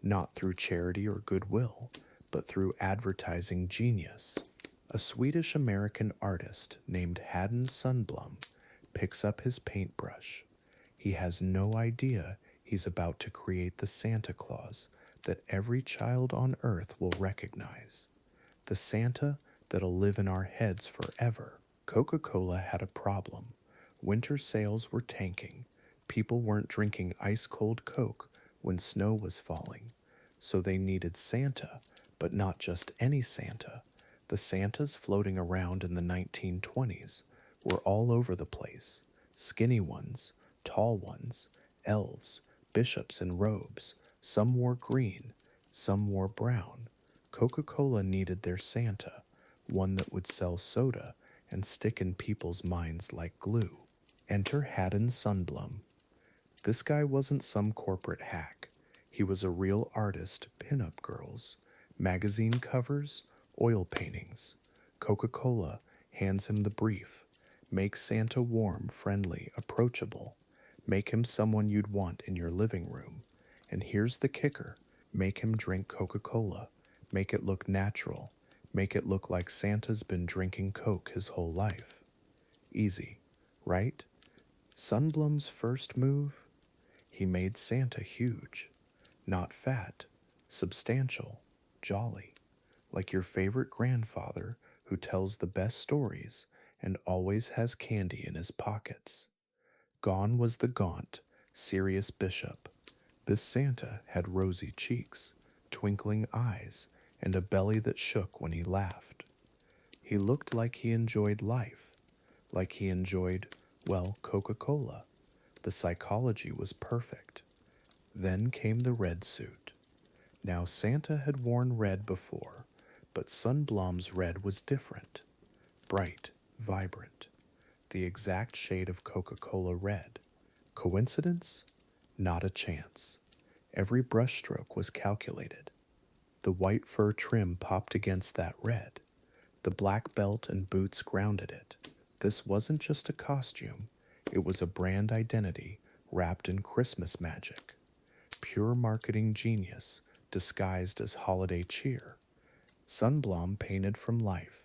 Not through charity or goodwill, but through advertising genius. A Swedish-American artist named Haddon Sundblom picks up his paintbrush. He has no idea he's about to create the Santa Claus that every child on Earth will recognize. The Santa that'll live in our heads forever. Coca-Cola had a problem. Winter sales were tanking. People weren't drinking ice-cold Coke when snow was falling. So they needed Santa, but not just any Santa. The Santas floating around in the 1920s were all over the place. Skinny ones, tall ones, elves, bishops in robes. Some wore green, some wore brown. Coca-Cola needed their Santa, one that would sell soda and stick in people's minds like glue. Enter Haddon Sundblom. This guy wasn't some corporate hack. He was a real artist, pin-up girls, magazine covers, oil paintings. Coca-Cola hands him the brief. Make Santa warm, friendly, approachable. Make him someone you'd want in your living room. And here's the kicker. Make him drink Coca-Cola. Make it look natural. Make it look like Santa's been drinking Coke his whole life. Easy, right? Sundblom's first move? He made Santa huge. Not fat, substantial, jolly. Like your favorite grandfather who tells the best stories and always has candy in his pockets. Gone was the gaunt, serious bishop. This Santa had rosy cheeks, twinkling eyes, and a belly that shook when he laughed. He looked like he enjoyed life, like he enjoyed, well, Coca-Cola. The psychology was perfect. Then came the red suit. Now Santa had worn red before, but Sundblom's red was different. Bright, vibrant. The exact shade of Coca-Cola red. Coincidence? Not a chance. Every brushstroke was calculated. The white fur trim popped against that red. The black belt and boots grounded it. This wasn't just a costume. It was a brand identity wrapped in Christmas magic. Pure marketing genius disguised as holiday cheer. Sunblom painted from life.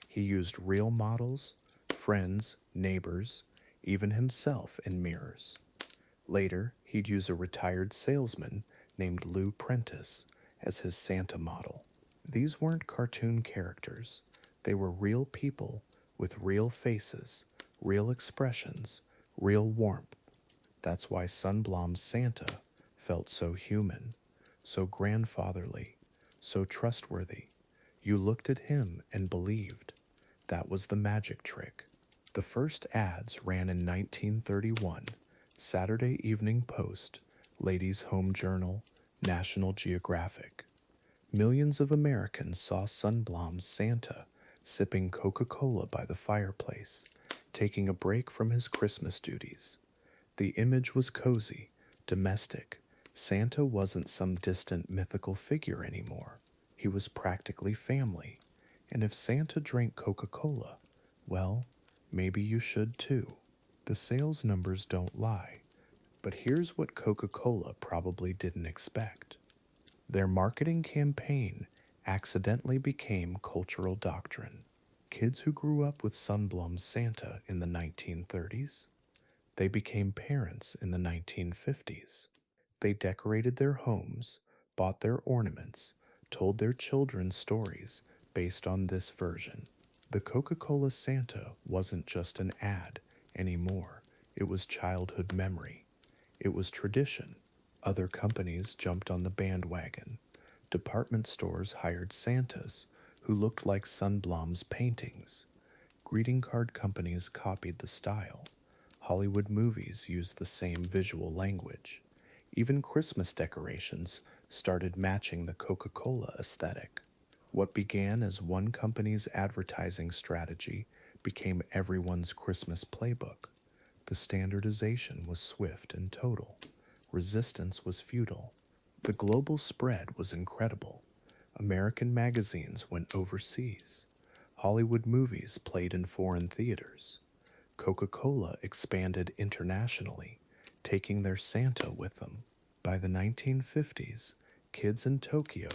He used real models, friends, neighbors, even himself in mirrors. Later, he'd use a retired salesman named Lou Prentice as his Santa model. These weren't cartoon characters. They were real people with real faces, real expressions, real warmth. That's why Sunblom's Santa felt so human, so grandfatherly, so trustworthy. You looked at him and believed. That was the magic trick. The first ads ran in 1931, Saturday Evening Post, Ladies' Home Journal, National Geographic. Millions of Americans saw Sunblom's Santa sipping Coca-Cola by the fireplace, taking a break from his Christmas duties. The image was cozy, domestic. Santa wasn't some distant mythical figure anymore. He was practically family. And if Santa drank Coca-Cola, well, maybe you should too. The sales numbers don't lie. But here's what Coca-Cola probably didn't expect. Their marketing campaign accidentally became cultural doctrine. Kids who grew up with Sunblom's Santa in the 1930s, they became parents in the 1950s. They decorated their homes, bought their ornaments, told their children stories based on this version. The Coca-Cola Santa wasn't just an ad anymore. It was childhood memory. It was tradition. Other companies jumped on the bandwagon. Department stores hired Santas who looked like Sunblom's paintings. Greeting card companies copied the style. Hollywood movies used the same visual language. Even Christmas decorations started matching the Coca-Cola aesthetic. What began as one company's advertising strategy became everyone's Christmas playbook. The standardization was swift and total. Resistance was futile. The global spread was incredible. American magazines went overseas. Hollywood movies played in foreign theaters. Coca-Cola expanded internationally, taking their Santa with them. By the 1950s, kids in Tokyo,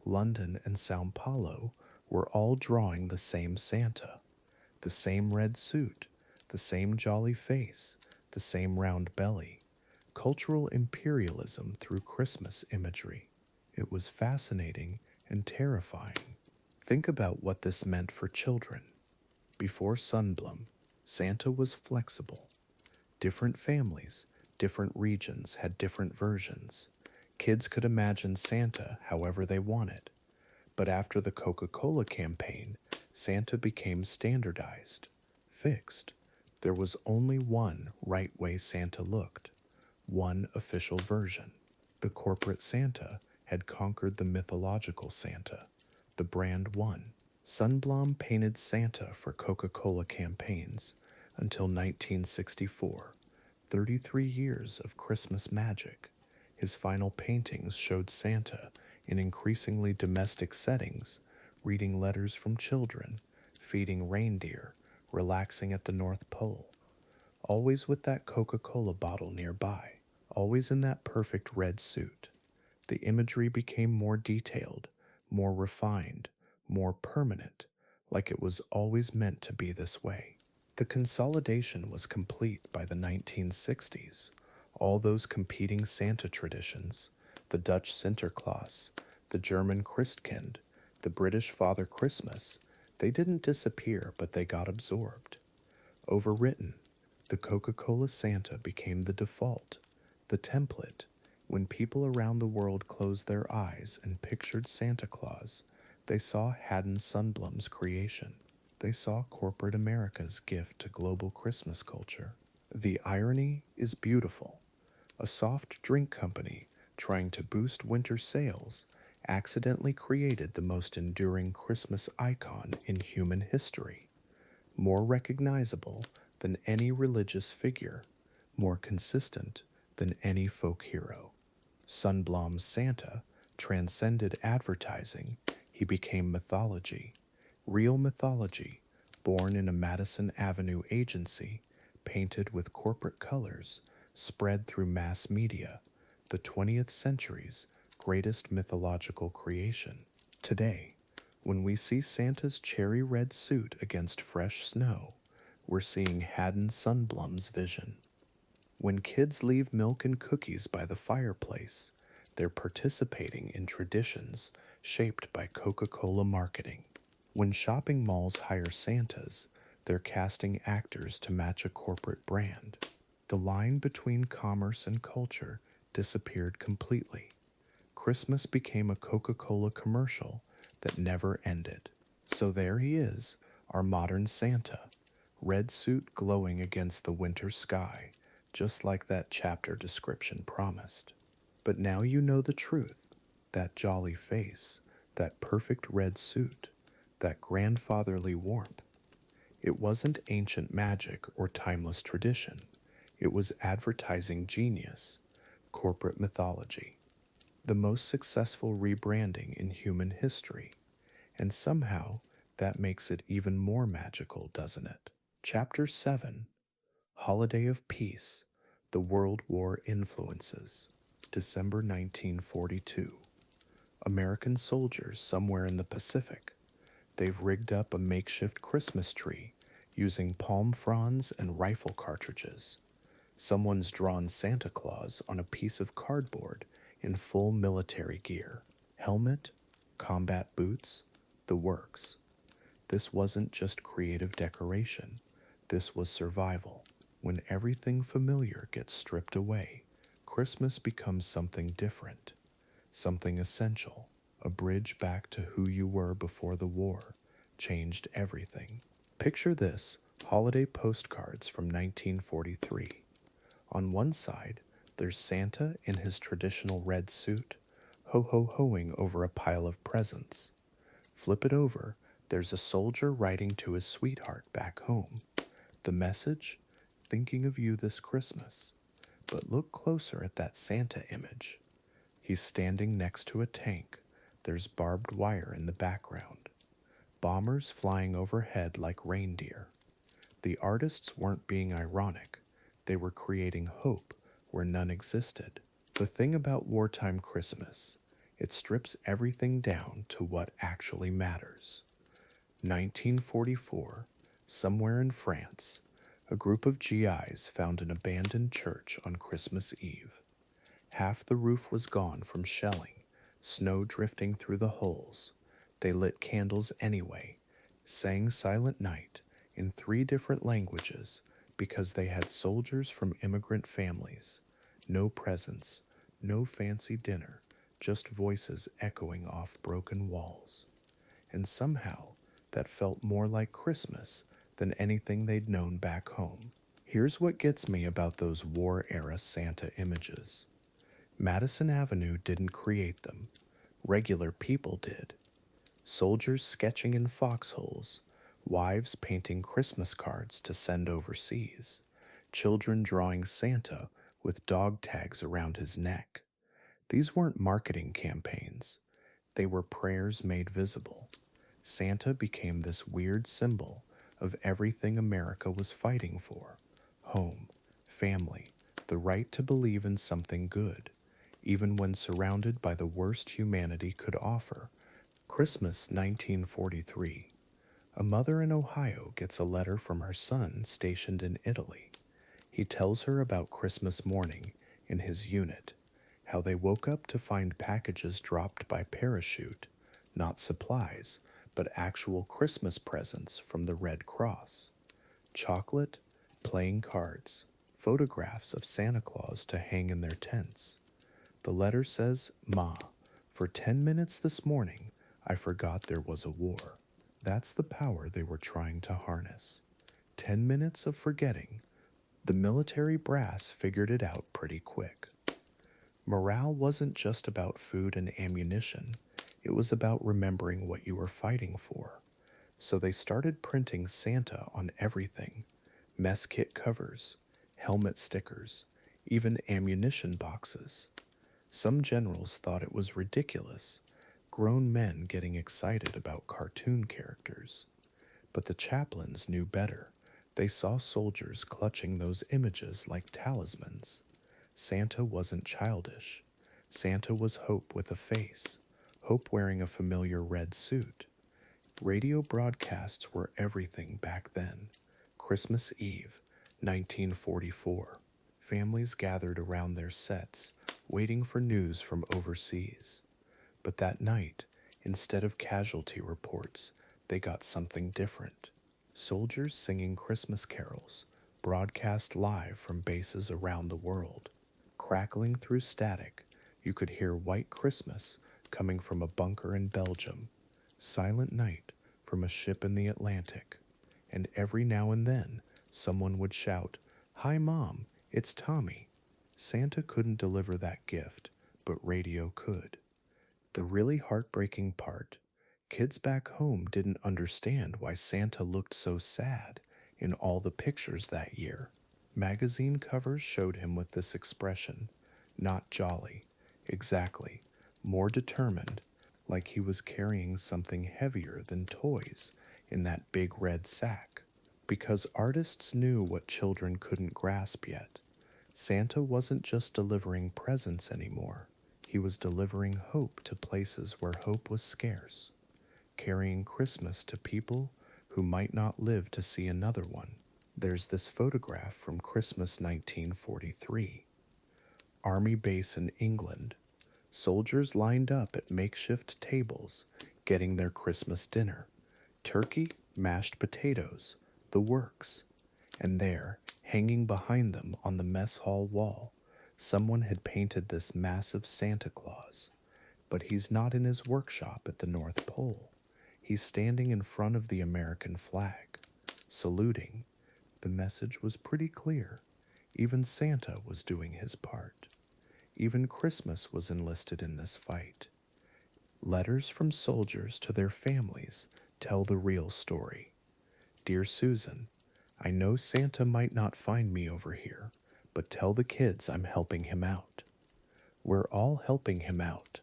London, and Sao Paulo were all drawing the same Santa. The same red suit, the same jolly face, the same round belly. Cultural imperialism through Christmas imagery. It was fascinating and terrifying. Think about what this meant for children. Before Sunblom, Santa was flexible. Different families, different regions had different versions. Kids could imagine Santa however they wanted. But after the Coca-Cola campaign, Santa became standardized, fixed. There was only one right way Santa looked, one official version. The corporate Santa had conquered the mythological Santa. The brand won. Sunblom painted Santa for Coca-Cola campaigns until 1964, 33 years of Christmas magic. His final paintings showed Santa in increasingly domestic settings, reading letters from children, feeding reindeer, relaxing at the North Pole. Always with that Coca-Cola bottle nearby, always in that perfect red suit. The imagery became more detailed, more refined, more permanent, like it was always meant to be this way. The consolidation was complete by the 1960s. All those competing Santa traditions, the Dutch Sinterklaas, the German Christkind, the British Father Christmas, they didn't disappear, but they got absorbed. Overwritten, the Coca-Cola Santa became the default, the template. When people around the world closed their eyes and pictured Santa Claus, they saw Haddon Sundblom's creation. They saw corporate America's gift to global Christmas culture. The irony is beautiful. A soft drink company trying to boost winter sales accidentally created the most enduring Christmas icon in human history. More recognizable than any religious figure, more consistent than any folk hero. Sunblom's Santa transcended advertising. He became mythology, real mythology, born in a Madison Avenue agency, painted with corporate colors, spread through mass media, the 20th century's greatest mythological creation. Today, when we see Santa's cherry red suit against fresh snow, we're seeing Haddon Sundblom's vision. When kids leave milk and cookies by the fireplace, they're participating in traditions shaped by Coca-Cola marketing. When shopping malls hire Santas, they're casting actors to match a corporate brand. The line between commerce and culture disappeared completely. Christmas became a Coca-Cola commercial that never ended. So there he is, our modern Santa, red suit glowing against the winter sky, just like that chapter description promised. But now you know the truth. That jolly face, that perfect red suit, that grandfatherly warmth. It wasn't ancient magic or timeless tradition. It was advertising genius, corporate mythology, the most successful rebranding in human history. And somehow, that makes it even more magical, doesn't it? Chapter 7, Holiday of Peace, The World War Influences, December 1942. American soldiers somewhere in the Pacific. They've rigged up a makeshift Christmas tree using palm fronds and rifle cartridges. Someone's drawn Santa Claus on a piece of cardboard in full military gear. Helmet, combat boots, the works. This wasn't just creative decoration. This was survival. When everything familiar gets stripped away, Christmas becomes something different, something essential. A bridge back to who you were before the war changed everything. Picture this, holiday postcards from 1943. On one side, there's Santa in his traditional red suit, ho-ho-hoing over a pile of presents. Flip it over, there's a soldier writing to his sweetheart back home. The message? Thinking of you this Christmas. But look closer at that Santa image. He's standing next to a tank. There's barbed wire in the background. Bombers flying overhead like reindeer. The artists weren't being ironic. They were creating hope where none existed. The thing about wartime Christmas, it strips everything down to what actually matters. 1944, somewhere in France, a group of GIs found an abandoned church on Christmas Eve. Half the roof was gone from shelling, snow drifting through the holes. They lit candles anyway, sang Silent Night in 3 different languages because they had soldiers from immigrant families. No presents, no fancy dinner, just voices echoing off broken walls. And somehow, that felt more like Christmas than anything they'd known back home. Here's what gets me about those war-era Santa images. Madison Avenue didn't create them. Regular people did. Soldiers sketching in foxholes, wives painting Christmas cards to send overseas, children drawing Santa with dog tags around his neck. These weren't marketing campaigns. They were prayers made visible. Santa became this weird symbol of everything America was fighting for: home, family, the right to believe in something good, even when surrounded by the worst humanity could offer. Christmas 1943. A mother in Ohio gets a letter from her son stationed in Italy. He tells her about Christmas morning in his unit, how they woke up to find packages dropped by parachute, not supplies, but actual Christmas presents from the Red Cross. Chocolate, playing cards, photographs of Santa Claus to hang in their tents. The letter says, "Ma, for 10 minutes this morning, I forgot there was a war." That's the power they were trying to harness. 10 minutes of forgetting. The military brass figured it out pretty quick. Morale wasn't just about food and ammunition. It was about remembering what you were fighting for. So they started printing Santa on everything. Mess kit covers, helmet stickers, even ammunition boxes. Some generals thought it was ridiculous, grown men getting excited about cartoon characters. But the chaplains knew better. They saw soldiers clutching those images like talismans. Santa wasn't childish. Santa was hope with a face, hope wearing a familiar red suit. Radio broadcasts were everything back then. Christmas Eve, 1944. Families gathered around their sets, waiting for news from overseas. But that night, instead of casualty reports, they got something different. Soldiers singing Christmas carols, broadcast live from bases around the world. Crackling through static, you could hear White Christmas coming from a bunker in Belgium, Silent Night from a ship in the Atlantic, and every now and then someone would shout, "Hi Mom, it's Tommy." Santa couldn't deliver that gift, but radio could. The really heartbreaking part, kids back home didn't understand why Santa looked so sad in all the pictures that year. Magazine covers showed him with this expression, not jolly, exactly, more determined, like he was carrying something heavier than toys in that big red sack. Because artists knew what children couldn't grasp yet. Santa wasn't just delivering presents anymore. He was delivering hope to places where hope was scarce, carrying Christmas to people who might not live to see another one. There's this photograph from Christmas 1943. Army base in England. Soldiers lined up at makeshift tables, getting their Christmas dinner. Turkey, mashed potatoes, the works. And there, hanging behind them on the mess hall wall, someone had painted this massive Santa Claus. But he's not in his workshop at the North Pole. He's standing in front of the American flag, saluting. The message was pretty clear. Even Santa was doing his part. Even Christmas was enlisted in this fight. Letters from soldiers to their families tell the real story. Dear Susan, I know Santa might not find me over here, but tell the kids I'm helping him out. We're all helping him out.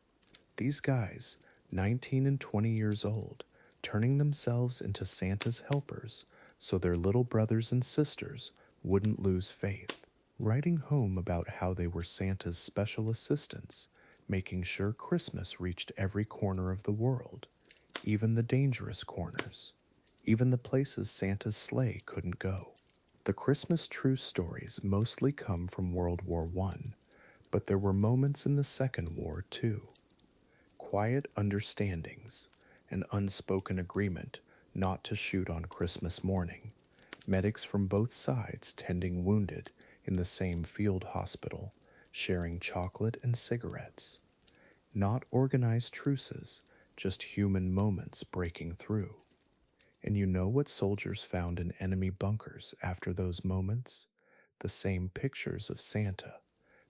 These guys, 19 and 20 years old, turning themselves into Santa's helpers so their little brothers and sisters wouldn't lose faith. Writing home about how they were Santa's special assistants, making sure Christmas reached every corner of the world, even the dangerous corners, even the places Santa's sleigh couldn't go. The Christmas true stories mostly come from World War I, but there were moments in the Second War too. Quiet understandings, an unspoken agreement not to shoot on Christmas morning, medics from both sides tending wounded in the same field hospital, sharing chocolate and cigarettes. Not organized truces, just human moments breaking through. And you know what soldiers found in enemy bunkers after those moments? The same pictures of Santa,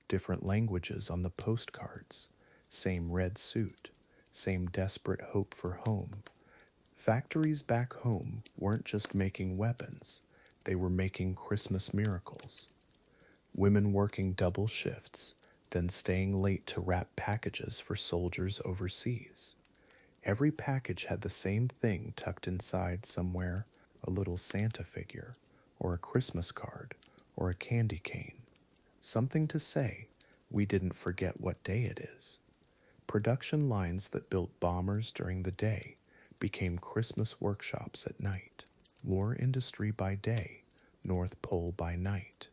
different languages on the postcards, same red suit, same desperate hope for home. Factories back home weren't just making weapons, they were making Christmas miracles. Women working double shifts, then staying late to wrap packages for soldiers overseas. Every package had the same thing tucked inside somewhere, a little Santa figure, or a Christmas card, or a candy cane. Something to say, we didn't forget what day it is. Production lines that built bombers during the day became Christmas workshops at night. War industry by day, North Pole by night.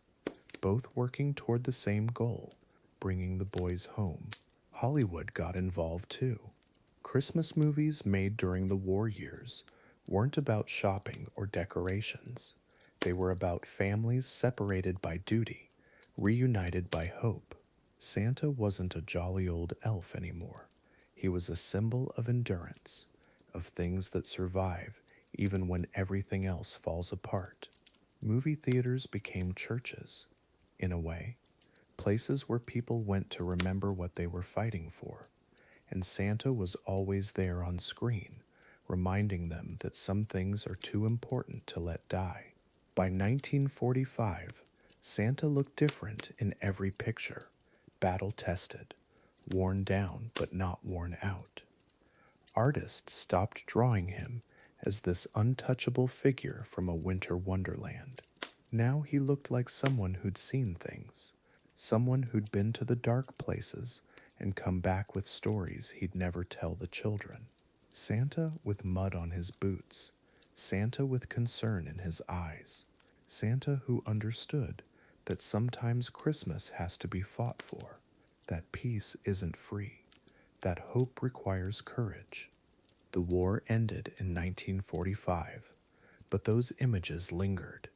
Both working toward the same goal, bringing the boys home. Hollywood got involved too. Christmas movies made during the war years weren't about shopping or decorations. They were about families separated by duty, reunited by hope. Santa wasn't a jolly old elf anymore. He was a symbol of endurance, of things that survive even when everything else falls apart. Movie theaters became churches, in a way, places where people went to remember what they were fighting for. And Santa was always there on screen, reminding them that some things are too important to let die. By 1945, Santa looked different in every picture, battle-tested, worn down but not worn out. Artists stopped drawing him as this untouchable figure from a winter wonderland. Now he looked like someone who'd seen things, someone who'd been to the dark places and come back with stories he'd never tell the children. Santa with mud on his boots, Santa with concern in his eyes, Santa who understood that sometimes Christmas has to be fought for, that peace isn't free, that hope requires courage. The war ended in 1945, but those images lingered.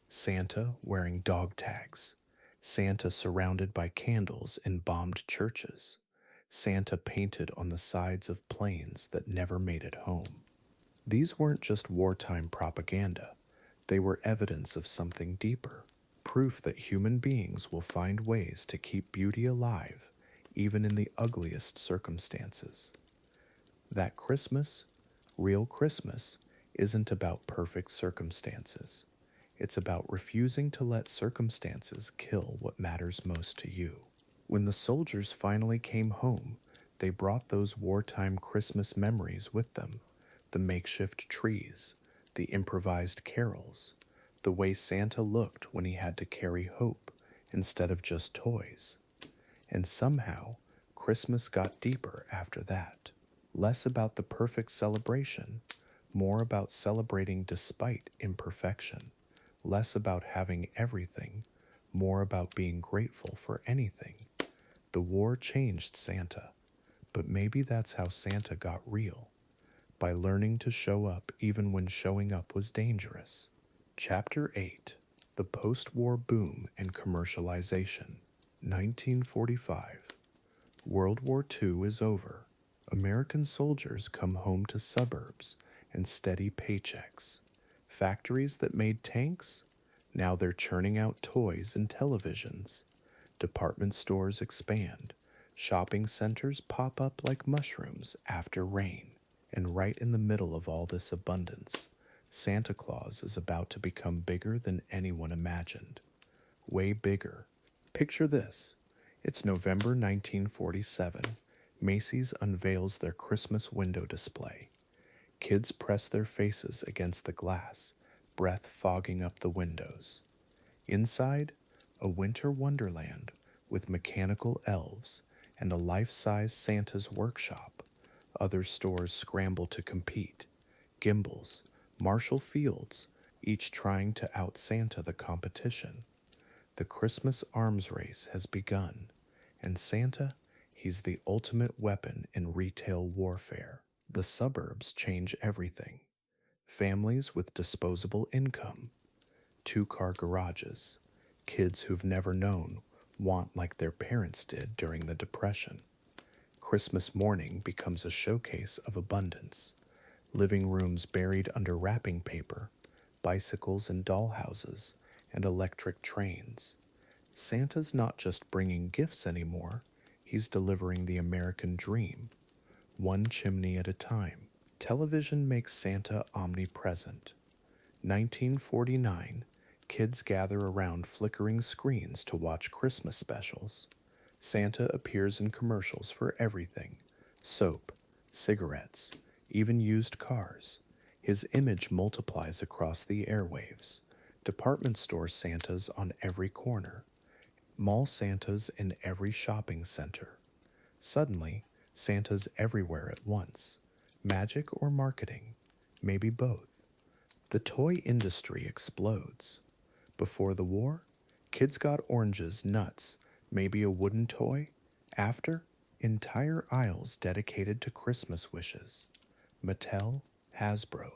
Santa wearing dog tags, Santa surrounded by candles in bombed churches, Santa painted on the sides of planes that never made it home. These weren't just wartime propaganda, they were evidence of something deeper, proof that human beings will find ways to keep beauty alive, even in the ugliest circumstances. That Christmas, real Christmas, isn't about perfect circumstances. It's about refusing to let circumstances kill what matters most to you. When the soldiers finally came home, they brought those wartime Christmas memories with them, the makeshift trees, the improvised carols, the way Santa looked when he had to carry hope instead of just toys. And somehow, Christmas got deeper after that. Less about the perfect celebration, more about celebrating despite imperfection. Less about having everything, more about being grateful for anything. The war changed Santa, but maybe that's how Santa got real, by learning to show up even when showing up was dangerous. Chapter 8: The Post-War Boom and Commercialization. 1945. World War II is over. American soldiers come home to suburbs and steady paychecks. Factories that made tanks? Now they're churning out toys and televisions. Department stores expand. Shopping centers pop up like mushrooms after rain. And right in the middle of all this abundance, Santa Claus is about to become bigger than anyone imagined. Way bigger. Picture this. It's November 1947. Macy's unveils their Christmas window display. Kids press their faces against the glass, breath fogging up the windows. Inside, a winter wonderland with mechanical elves and a life-size Santa's workshop. Other stores scramble to compete. Gimbals, Marshall Fields, each trying to out-Santa the competition. The Christmas arms race has begun, and Santa, he's the ultimate weapon in retail warfare. The suburbs change everything. Families with disposable income, two-car garages, kids who've never known want like their parents did during the Depression. Christmas morning becomes a showcase of abundance. Living rooms buried under wrapping paper, bicycles and dollhouses, and electric trains. Santa's not just bringing gifts anymore, he's delivering the American dream, one chimney at a time. Television makes Santa omnipresent. 1949, kids gather around flickering screens to watch Christmas specials. Santa appears in commercials for everything: soap, cigarettes, even used cars. His image multiplies across the airwaves. Department store Santas on every corner. Mall Santas in every shopping center. Suddenly, Santa's everywhere at once. Magic or marketing? Maybe both. The toy industry explodes. Before the war, kids got oranges, nuts, maybe a wooden toy. After, entire aisles dedicated to Christmas wishes. Mattel, Hasbro,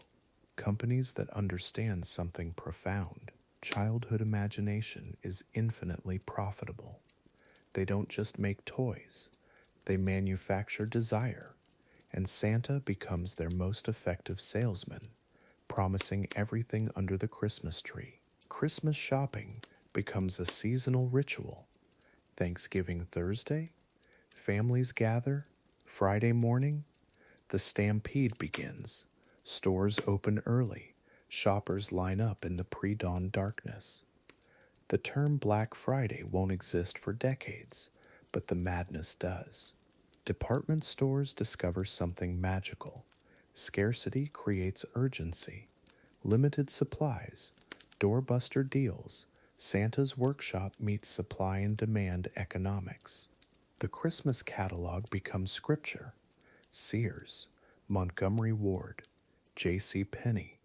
companies that understand something profound. Childhood imagination is infinitely profitable. They don't just make toys, they manufacture desire, and Santa becomes their most effective salesman, promising everything under the Christmas tree. Christmas shopping becomes a seasonal ritual. Thanksgiving Thursday, families gather. Friday morning, the stampede begins. Stores open early. Shoppers line up in the pre-dawn darkness. The term Black Friday won't exist for decades, but the madness does. Department stores discover something magical. Scarcity creates urgency. Limited supplies, doorbuster deals, Santa's workshop meets supply and demand economics. The Christmas catalog becomes scripture. Sears, Montgomery Ward, J.C. Penney,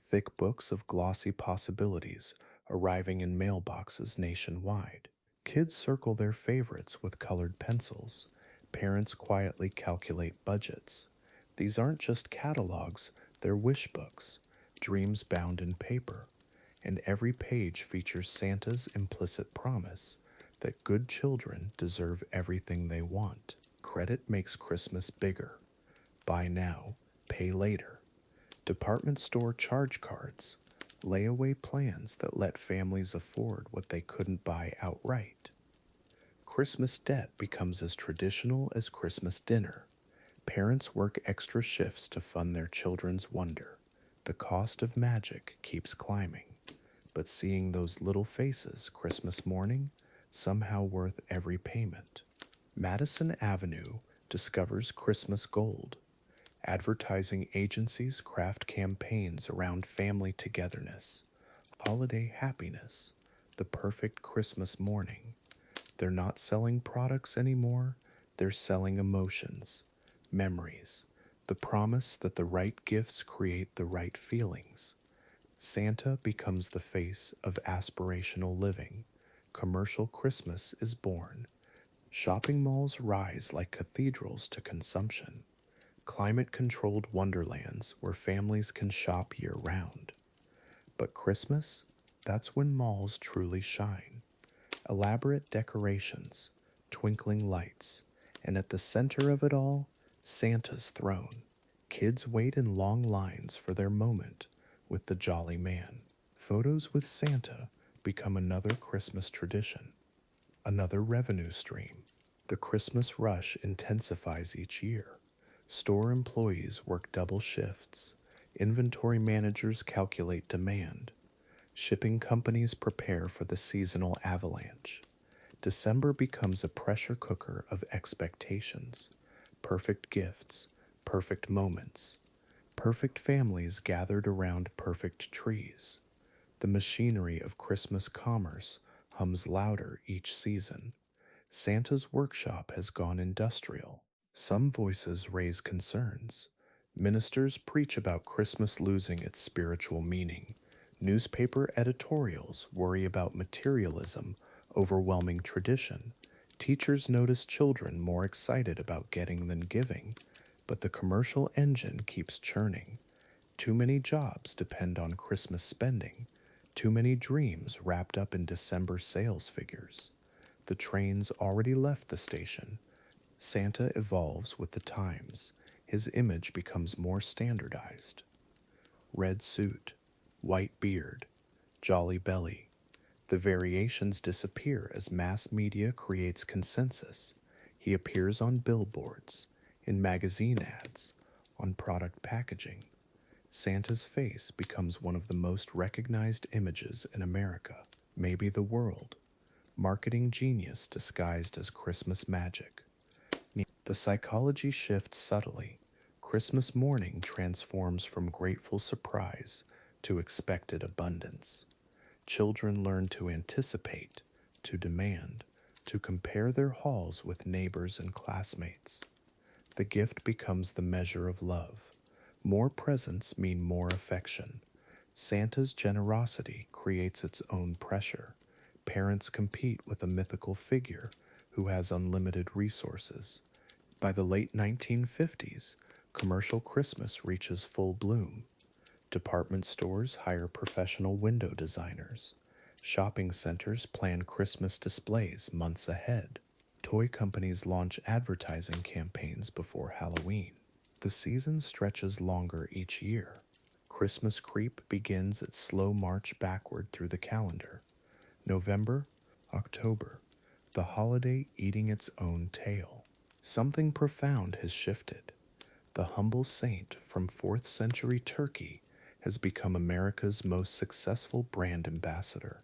thick books of glossy possibilities arriving in mailboxes nationwide. Kids circle their favorites with colored pencils. Parents quietly calculate budgets. These aren't just catalogs, they're wish books, dreams bound in paper, and every page features Santa's implicit promise that good children deserve everything they want. Credit makes Christmas bigger. Buy now, pay later. Department store charge cards, layaway plans that let families afford what they couldn't buy outright. Christmas debt becomes as traditional as Christmas dinner. Parents work extra shifts to fund their children's wonder. The cost of magic keeps climbing, but seeing those little faces Christmas morning, somehow worth every payment. Madison Avenue discovers Christmas gold. Advertising agencies craft campaigns around family togetherness, holiday happiness, the perfect Christmas morning. They're not selling products anymore, they're selling emotions, memories, the promise that the right gifts create the right feelings. Santa becomes the face of aspirational living. Commercial Christmas is born. Shopping malls rise like cathedrals to consumption. Climate-controlled wonderlands where families can shop year-round. But Christmas, that's when malls truly shine. Elaborate decorations, twinkling lights, and at the center of it all, Santa's throne. Kids wait in long lines for their moment with the jolly man. Photos with Santa become another Christmas tradition, another revenue stream. The Christmas rush intensifies each year. Store employees work double shifts. Inventory managers calculate demand. Shipping companies prepare for the seasonal avalanche. December becomes a pressure cooker of expectations. Perfect gifts, perfect moments, perfect families gathered around perfect trees. The machinery of Christmas commerce hums louder each season. Santa's workshop has gone industrial. Some voices raise concerns. Ministers preach about Christmas losing its spiritual meaning. Newspaper editorials worry about materialism overwhelming tradition. Teachers notice children more excited about getting than giving, but the commercial engine keeps churning. Too many jobs depend on Christmas spending. Too many dreams wrapped up in December sales figures. The train's already left the station. Santa evolves with the times. His image becomes more standardized. Red suit, white beard, jolly belly. The variations disappear as mass media creates consensus. He appears on billboards, in magazine ads, on product packaging. Santa's face becomes one of the most recognized images in America, maybe the world. Marketing genius disguised as Christmas magic. The psychology shifts subtly. Christmas morning transforms from grateful surprise to expected abundance. Children learn to anticipate, to demand, to compare their hauls with neighbors and classmates. The gift becomes the measure of love. More presents mean more affection. Santa's generosity creates its own pressure. Parents compete with a mythical figure who has unlimited resources. By the late 1950s, commercial Christmas reaches full bloom. Department stores hire professional window designers. Shopping centers plan Christmas displays months ahead. Toy companies launch advertising campaigns before Halloween. The season stretches longer each year. Christmas creep begins its slow march backward through the calendar. November, October, the holiday eating its own tail. Something profound has shifted. The humble saint from 4th century Turkey has become America's most successful brand ambassador.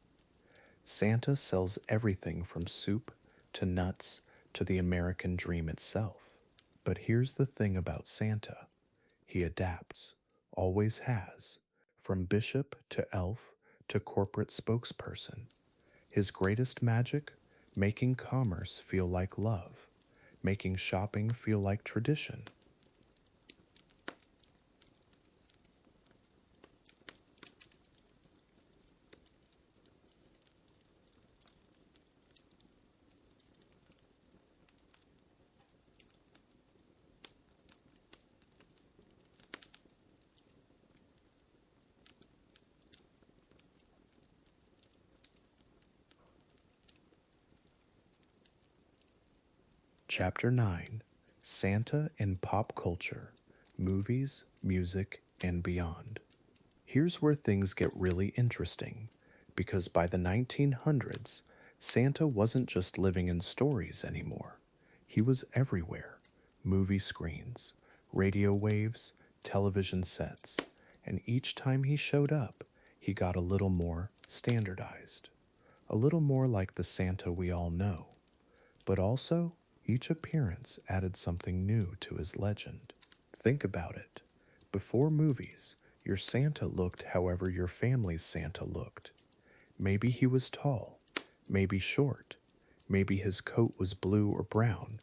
Santa sells everything from soup to nuts to the American dream itself. But here's the thing about Santa. He adapts, always has, from bishop to elf to corporate spokesperson. His greatest magic? Making commerce feel like love, making shopping feel like tradition. Chapter 9: Santa in Pop Culture, Movies, Music, and Beyond. Here's where things get really interesting, because by the 1900s, Santa wasn't just living in stories anymore. He was everywhere: movie screens, radio waves, television sets, and each time he showed up, he got a little more standardized, a little more like the Santa we all know. But also, each appearance added something new to his legend. Think about it. Before movies, your Santa looked however your family's Santa looked. Maybe he was tall, maybe short, maybe his coat was blue or brown,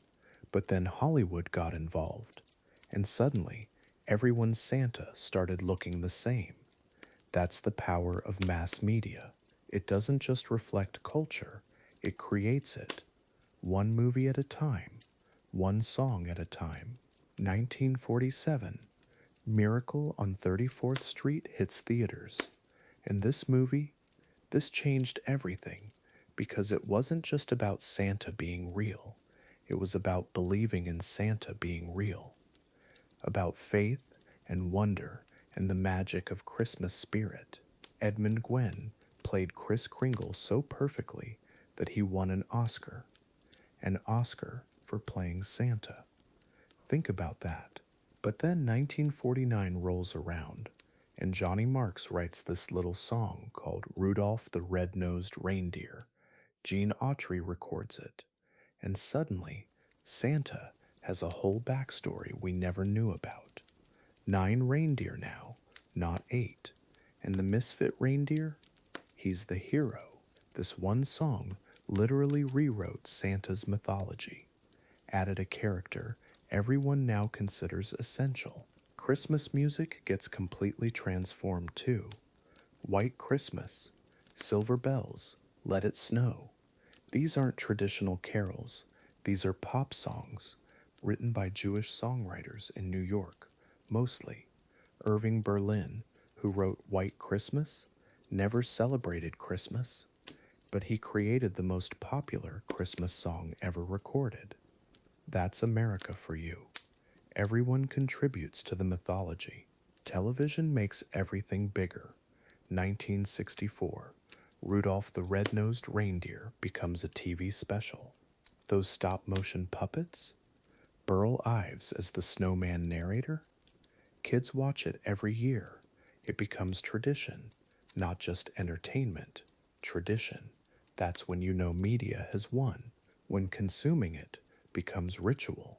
but then Hollywood got involved, and suddenly everyone's Santa started looking the same. That's the power of mass media. It doesn't just reflect culture, it creates it. One movie at a time, one song at a time. 1947, Miracle on 34th Street hits theaters. And this movie, this changed everything because it wasn't just about Santa being real. It was about believing in Santa being real, about faith and wonder and the magic of Christmas spirit. Edmund Gwenn played Kris Kringle so perfectly that he won an Oscar for playing Santa. Think about that. But then 1949 rolls around, and Johnny Marks writes this little song called Rudolph the Red-Nosed Reindeer. Gene Autry records it, and suddenly, Santa has a whole backstory we never knew about. 9 reindeer now, not 8. And the misfit reindeer? He's the hero. This one song literally rewrote Santa's mythology, added a character everyone now considers essential. Christmas music gets completely transformed too. White Christmas, Silver Bells, Let It Snow. These aren't traditional carols, these are pop songs written by Jewish songwriters in New York, mostly. Irving Berlin, who wrote White Christmas, never celebrated Christmas, but he created the most popular Christmas song ever recorded. That's America for you. Everyone contributes to the mythology. Television makes everything bigger. 1964, Rudolph the Red-Nosed Reindeer becomes a TV special. Those stop-motion puppets? Burl Ives as the snowman narrator? Kids watch it every year. It becomes tradition, not just entertainment. Tradition. That's when you know media has won. When consuming it becomes ritual.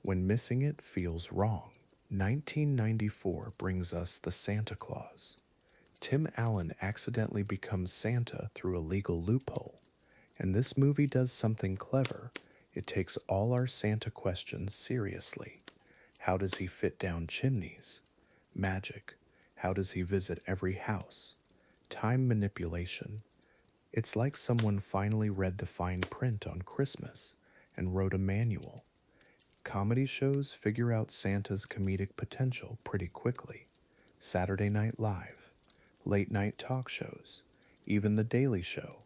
When missing it feels wrong. 1994 brings us the Santa Claus. Tim Allen accidentally becomes Santa through a legal loophole. And this movie does something clever. It takes all our Santa questions seriously. How does he fit down chimneys? Magic. How does he visit every house? Time manipulation. It's like someone finally read the fine print on Christmas and wrote a manual. Comedy shows figure out Santa's comedic potential pretty quickly. Saturday Night Live, late night talk shows, even The Daily Show.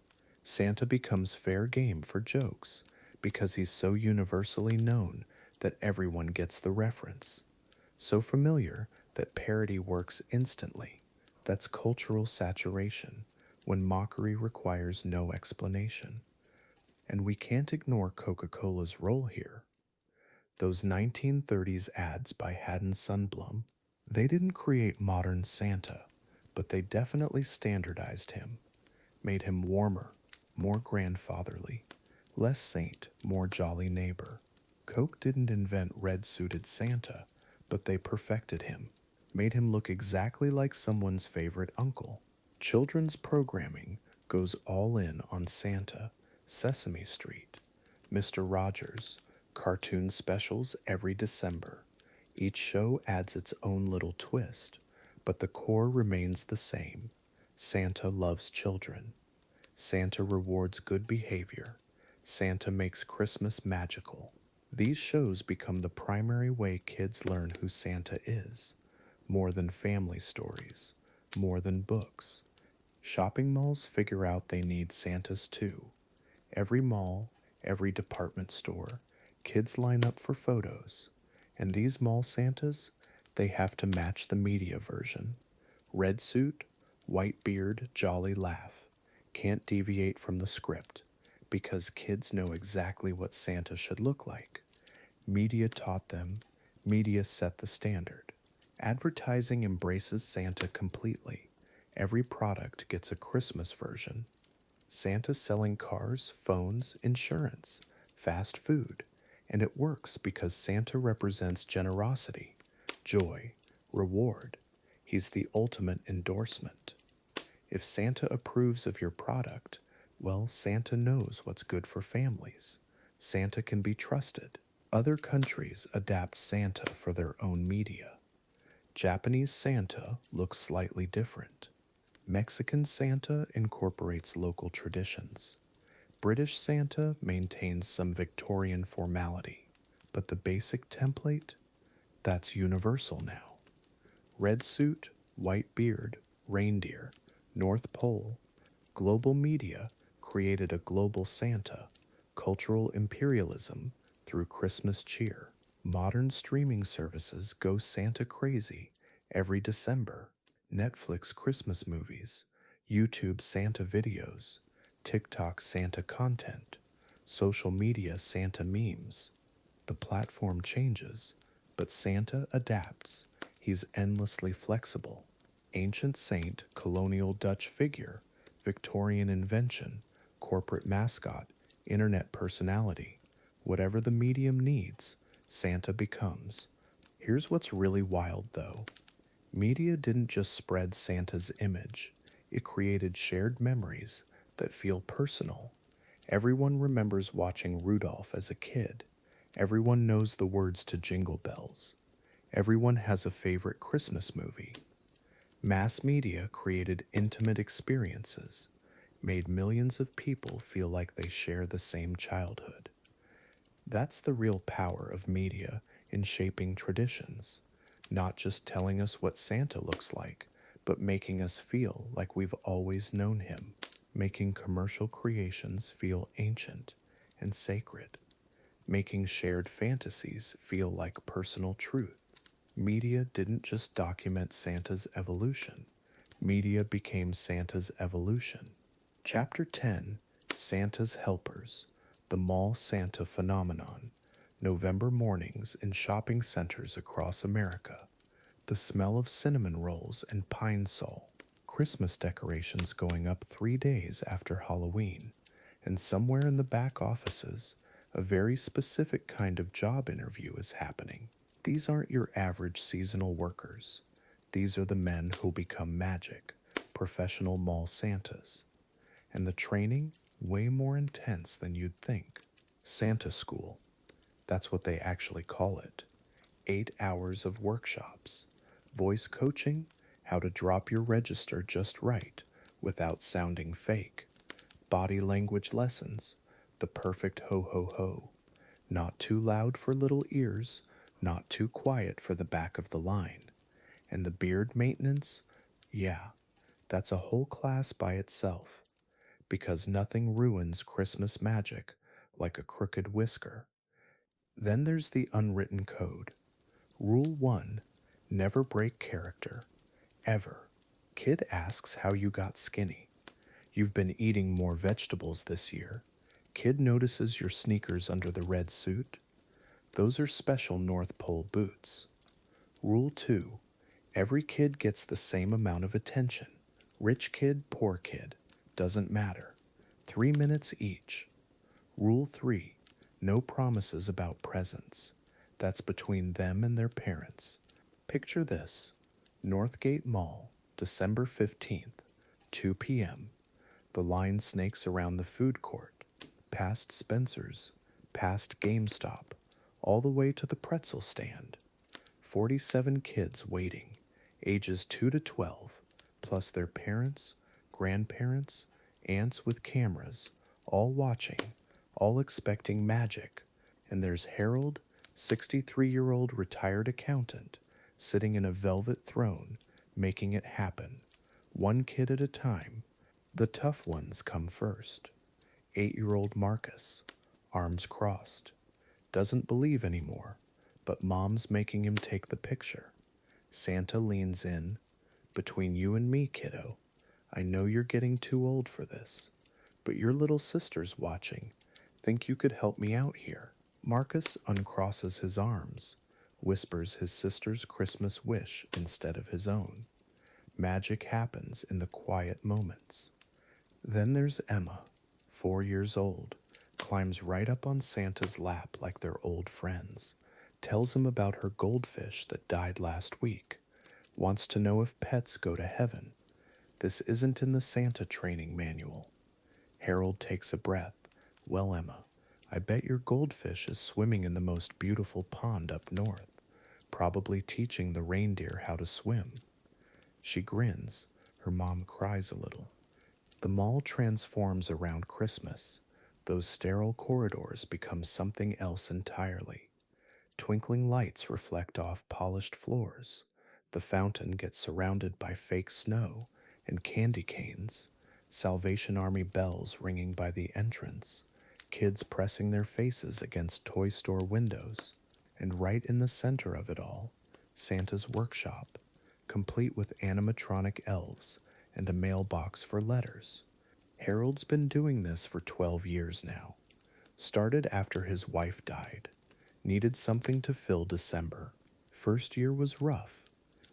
Santa becomes fair game for jokes because he's so universally known that everyone gets the reference. So familiar that parody works instantly. That's cultural saturation, when mockery requires no explanation. And we can't ignore Coca-Cola's role here. Those 1930s ads by Haddon Sundblom, they didn't create modern Santa, but they definitely standardized him, made him warmer, more grandfatherly, less saint, more jolly neighbor. Coke didn't invent red-suited Santa, but they perfected him, made him look exactly like someone's favorite uncle. Children's programming goes all in on Santa, Sesame Street, Mr. Rogers, cartoon specials every December. Each show adds its own little twist, but the core remains the same. Santa loves children. Santa rewards good behavior. Santa makes Christmas magical. These shows become the primary way kids learn who Santa is, more than family stories, more than books. Shopping malls figure out they need Santas too. Every mall, every department store, kids line up for photos. And these mall Santas, they have to match the media version. Red suit, white beard, jolly laugh. Can't deviate from the script, because kids know exactly what Santa should look like. Media taught them, media set the standard. Advertising embraces Santa completely. Every product gets a Christmas version. Santa's selling cars, phones, insurance, fast food, and it works because Santa represents generosity, joy, reward. He's the ultimate endorsement. If Santa approves of your product, well, Santa knows what's good for families. Santa can be trusted. Other countries adapt Santa for their own media. Japanese Santa looks slightly different. Mexican Santa incorporates local traditions. British Santa maintains some Victorian formality, but the basic template, that's universal now. Red suit, white beard, reindeer, North Pole. Global media created a global Santa, cultural imperialism through Christmas cheer. Modern streaming services go Santa crazy every December. Netflix Christmas movies, YouTube Santa videos, TikTok Santa content, social media Santa memes. The platform changes, but Santa adapts. He's endlessly flexible. Ancient saint, colonial Dutch figure, Victorian invention, corporate mascot, internet personality. Whatever the medium needs, Santa becomes. Here's what's really wild though. Media didn't just spread Santa's image, it created shared memories that feel personal. Everyone remembers watching Rudolph as a kid. Everyone knows the words to Jingle Bells. Everyone has a favorite Christmas movie. Mass media created intimate experiences, made millions of people feel like they share the same childhood. That's the real power of media in shaping traditions, not just telling us what Santa looks like, but making us feel like we've always known him, making commercial creations feel ancient and sacred, making shared fantasies feel like personal truth. Media didn't just document Santa's evolution, media became Santa's evolution. Chapter 10, Santa's Helpers, the Mall Santa Phenomenon. November mornings in shopping centers across America. The smell of cinnamon rolls and pine sol. Christmas decorations going up 3 days after Halloween. And somewhere in the back offices, a very specific kind of job interview is happening. These aren't your average seasonal workers. These are the men who'll become magic, professional mall Santas. And the training, way more intense than you'd think. Santa School. That's what they actually call it. 8 hours of workshops. Voice coaching, how to drop your register just right without sounding fake. Body language lessons, the perfect ho-ho-ho. Not too loud for little ears, not too quiet for the back of the line. And the beard maintenance, yeah, that's a whole class by itself. Because nothing ruins Christmas magic like a crooked whisker. Then there's the unwritten code. Rule 1, never break character. Ever. Kid asks how you got skinny. You've been eating more vegetables this year. Kid notices your sneakers under the red suit. Those are special North Pole boots. Rule 2, every kid gets the same amount of attention. Rich kid, poor kid, doesn't matter. 3 minutes each. Rule 3, no promises about presents. That's between them and their parents. Picture this: Northgate Mall, December 15th, 2 p.m. The line snakes around the food court, past Spencer's, past GameStop, all the way to the pretzel stand. 47 kids waiting, ages 2 to 12, plus their parents, grandparents, aunts with cameras, all watching, all expecting magic. And there's Harold, 63-year-old retired accountant, sitting in a velvet throne, making it happen, one kid at a time. The tough ones come first. 8-year-old Marcus, arms crossed, doesn't believe anymore, but mom's making him take the picture. Santa leans in. Between you and me, kiddo, I know you're getting too old for this, but your little sister's watching. Think you could help me out here? Marcus uncrosses his arms, whispers his sister's Christmas wish instead of his own. Magic happens in the quiet moments. Then there's Emma, 4 years old, climbs right up on Santa's lap like they're old friends, tells him about her goldfish that died last week, wants to know if pets go to heaven. This isn't in the Santa training manual. Harold takes a breath. Well, Emma, I bet your goldfish is swimming in the most beautiful pond up north, probably teaching the reindeer how to swim. She grins. Her mom cries a little. The mall transforms around Christmas. Those sterile corridors become something else entirely. Twinkling lights reflect off polished floors. The fountain gets surrounded by fake snow and candy canes. Salvation Army bells ringing by the entrance. Kids pressing their faces against toy store windows. And right in the center of it all, Santa's workshop, complete with animatronic elves and a mailbox for letters. Harold's been doing this for 12 years now. Started after his wife died. Needed something to fill December. First year was rough.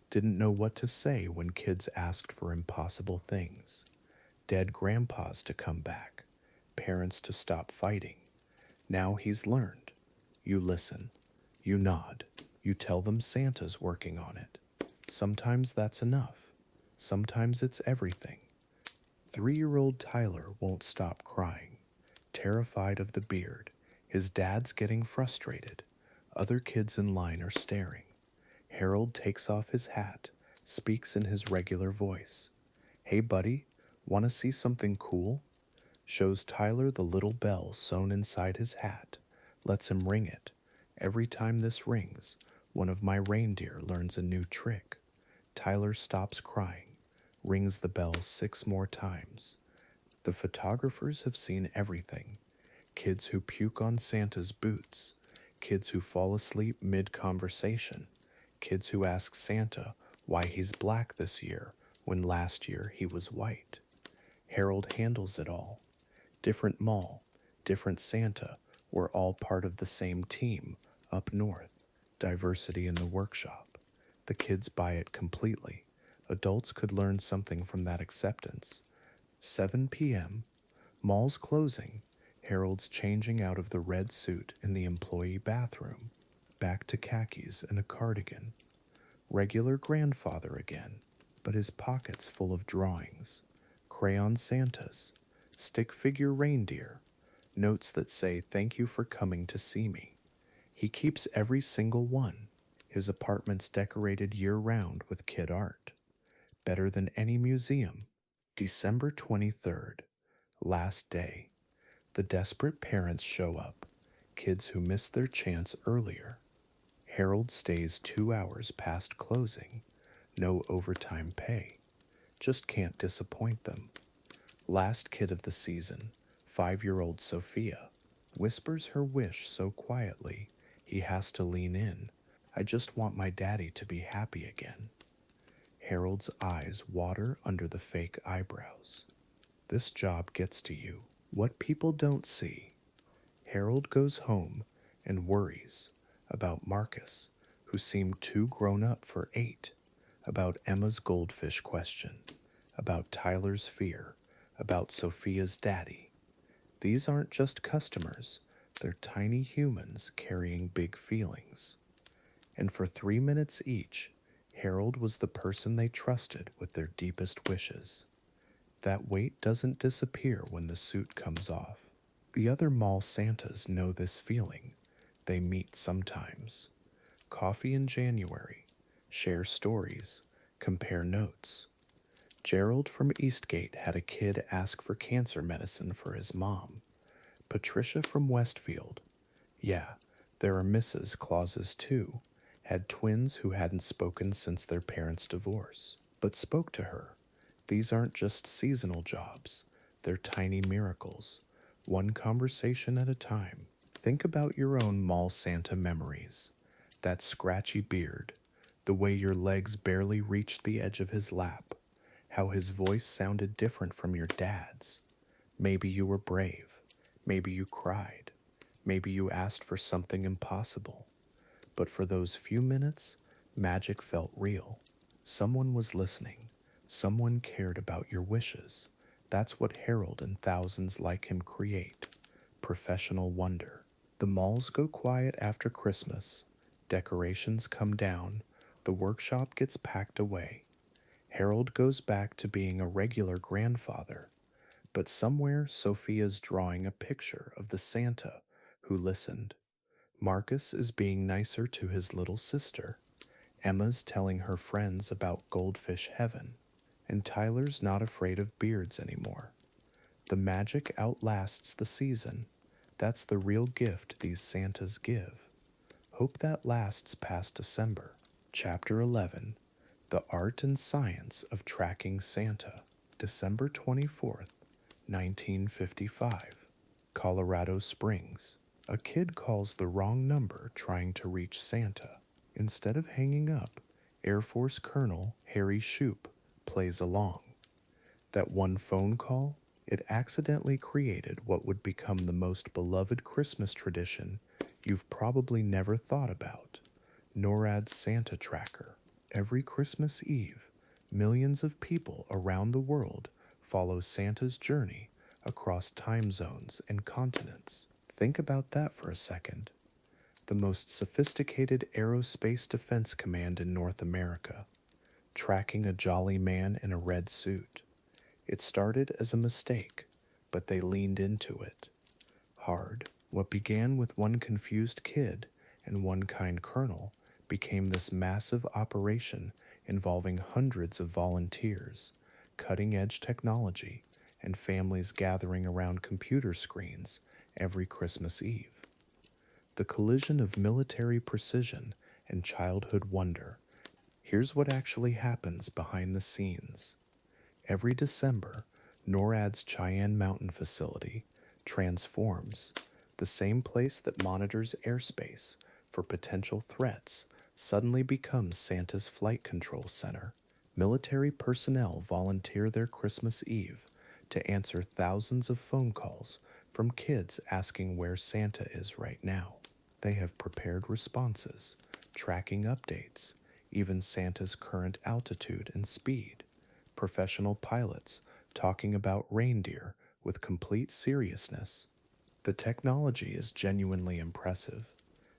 Didn't know what to say when kids asked for impossible things. Dead grandpas to come back. Parents to stop fighting. Now he's learned. You listen. You nod. You tell them Santa's working on it. Sometimes that's enough. Sometimes it's everything. 3-year-old Tyler won't stop crying, terrified of the beard. His dad's getting frustrated. Other kids in line are staring. Harold takes off his hat, speaks in his regular voice. Hey buddy, want to see something cool? Shows Tyler the little bell sewn inside his hat, lets him ring it. Every time this rings, one of my reindeer learns a new trick. Tyler stops crying, rings the bell 6 more times. The photographers have seen everything. Kids who puke on Santa's boots, kids who fall asleep mid-conversation, kids who ask Santa why he's black this year when last year he was white. Harold handles it all. Different mall, different Santa, we're all part of the same team, up north. Diversity in the workshop. The kids buy it completely. Adults could learn something from that acceptance. 7 p.m., mall's closing. Harold's changing out of the red suit in the employee bathroom, back to khakis and a cardigan. Regular grandfather again, but his pockets full of drawings, crayon Santas, stick figure reindeer, notes that say thank you for coming to see me. He keeps every single one. His apartment's decorated year-round with kid art. Better than any museum. December 23rd, last day. The desperate parents show up, kids who missed their chance earlier. Harold stays 2 hours past closing. No overtime pay. Just can't disappoint them. Last kid of the season, 5-year-old Sophia, whispers her wish so quietly he has to lean in. I just want my daddy to be happy again. Harold's eyes water under the fake eyebrows. This job gets to you. What people don't see. Harold goes home and worries about Marcus, who seemed too grown up for 8, about Emma's goldfish question, about Tyler's fear, about Sophia's daddy. These aren't just customers, they're tiny humans carrying big feelings. And for 3 minutes each, Harold was the person they trusted with their deepest wishes. That weight doesn't disappear when the suit comes off. The other mall Santas know this feeling. They meet sometimes. Coffee in January, share stories, compare notes. Gerald from Eastgate had a kid ask for cancer medicine for his mom. Patricia from Westfield, yeah, there are Mrs. Clauses too, had twins who hadn't spoken since their parents' divorce, but spoke to her. These aren't just seasonal jobs, they're tiny miracles, one conversation at a time. Think about your own mall Santa memories. That scratchy beard, the way your legs barely reached the edge of his lap, how his voice sounded different from your dad's. Maybe you were brave, maybe you cried, maybe you asked for something impossible. But for those few minutes, magic felt real. Someone was listening. Someone cared about your wishes. That's what Harold and thousands like him create. Professional wonder. The malls go quiet after Christmas. Decorations come down. The workshop gets packed away. Harold goes back to being a regular grandfather. But somewhere, Sophia's drawing a picture of the Santa who listened. Marcus is being nicer to his little sister. Emma's telling her friends about goldfish heaven. And Tyler's not afraid of beards anymore. The magic outlasts the season. That's the real gift these Santas give. Hope that lasts past December. Chapter 11, The Art and Science of Tracking Santa. December 24th, 1955. Colorado Springs. A kid calls the wrong number trying to reach Santa. Instead of hanging up, Air Force Colonel Harry Shoup plays along. That one phone call, it accidentally created what would become the most beloved Christmas tradition you've probably never thought about. NORAD's Santa Tracker. Every Christmas Eve, millions of people around the world follow Santa's journey across time zones and continents. Think about that for a second. The most sophisticated aerospace defense command in North America, tracking a jolly man in a red suit. It started as a mistake, but they leaned into it. Hard. What began with one confused kid and one kind colonel became this massive operation involving hundreds of volunteers, cutting-edge technology, and families gathering around computer screens every Christmas Eve. The collision of military precision and childhood wonder. Here's what actually happens behind the scenes. Every December, NORAD's Cheyenne Mountain facility transforms. The same place that monitors airspace for potential threats suddenly becomes Santa's flight control center. Military personnel volunteer their Christmas Eve to answer thousands of phone calls from kids asking where Santa is right now. They have prepared responses, tracking updates, even Santa's current altitude and speed. Professional pilots talking about reindeer with complete seriousness. The technology is genuinely impressive.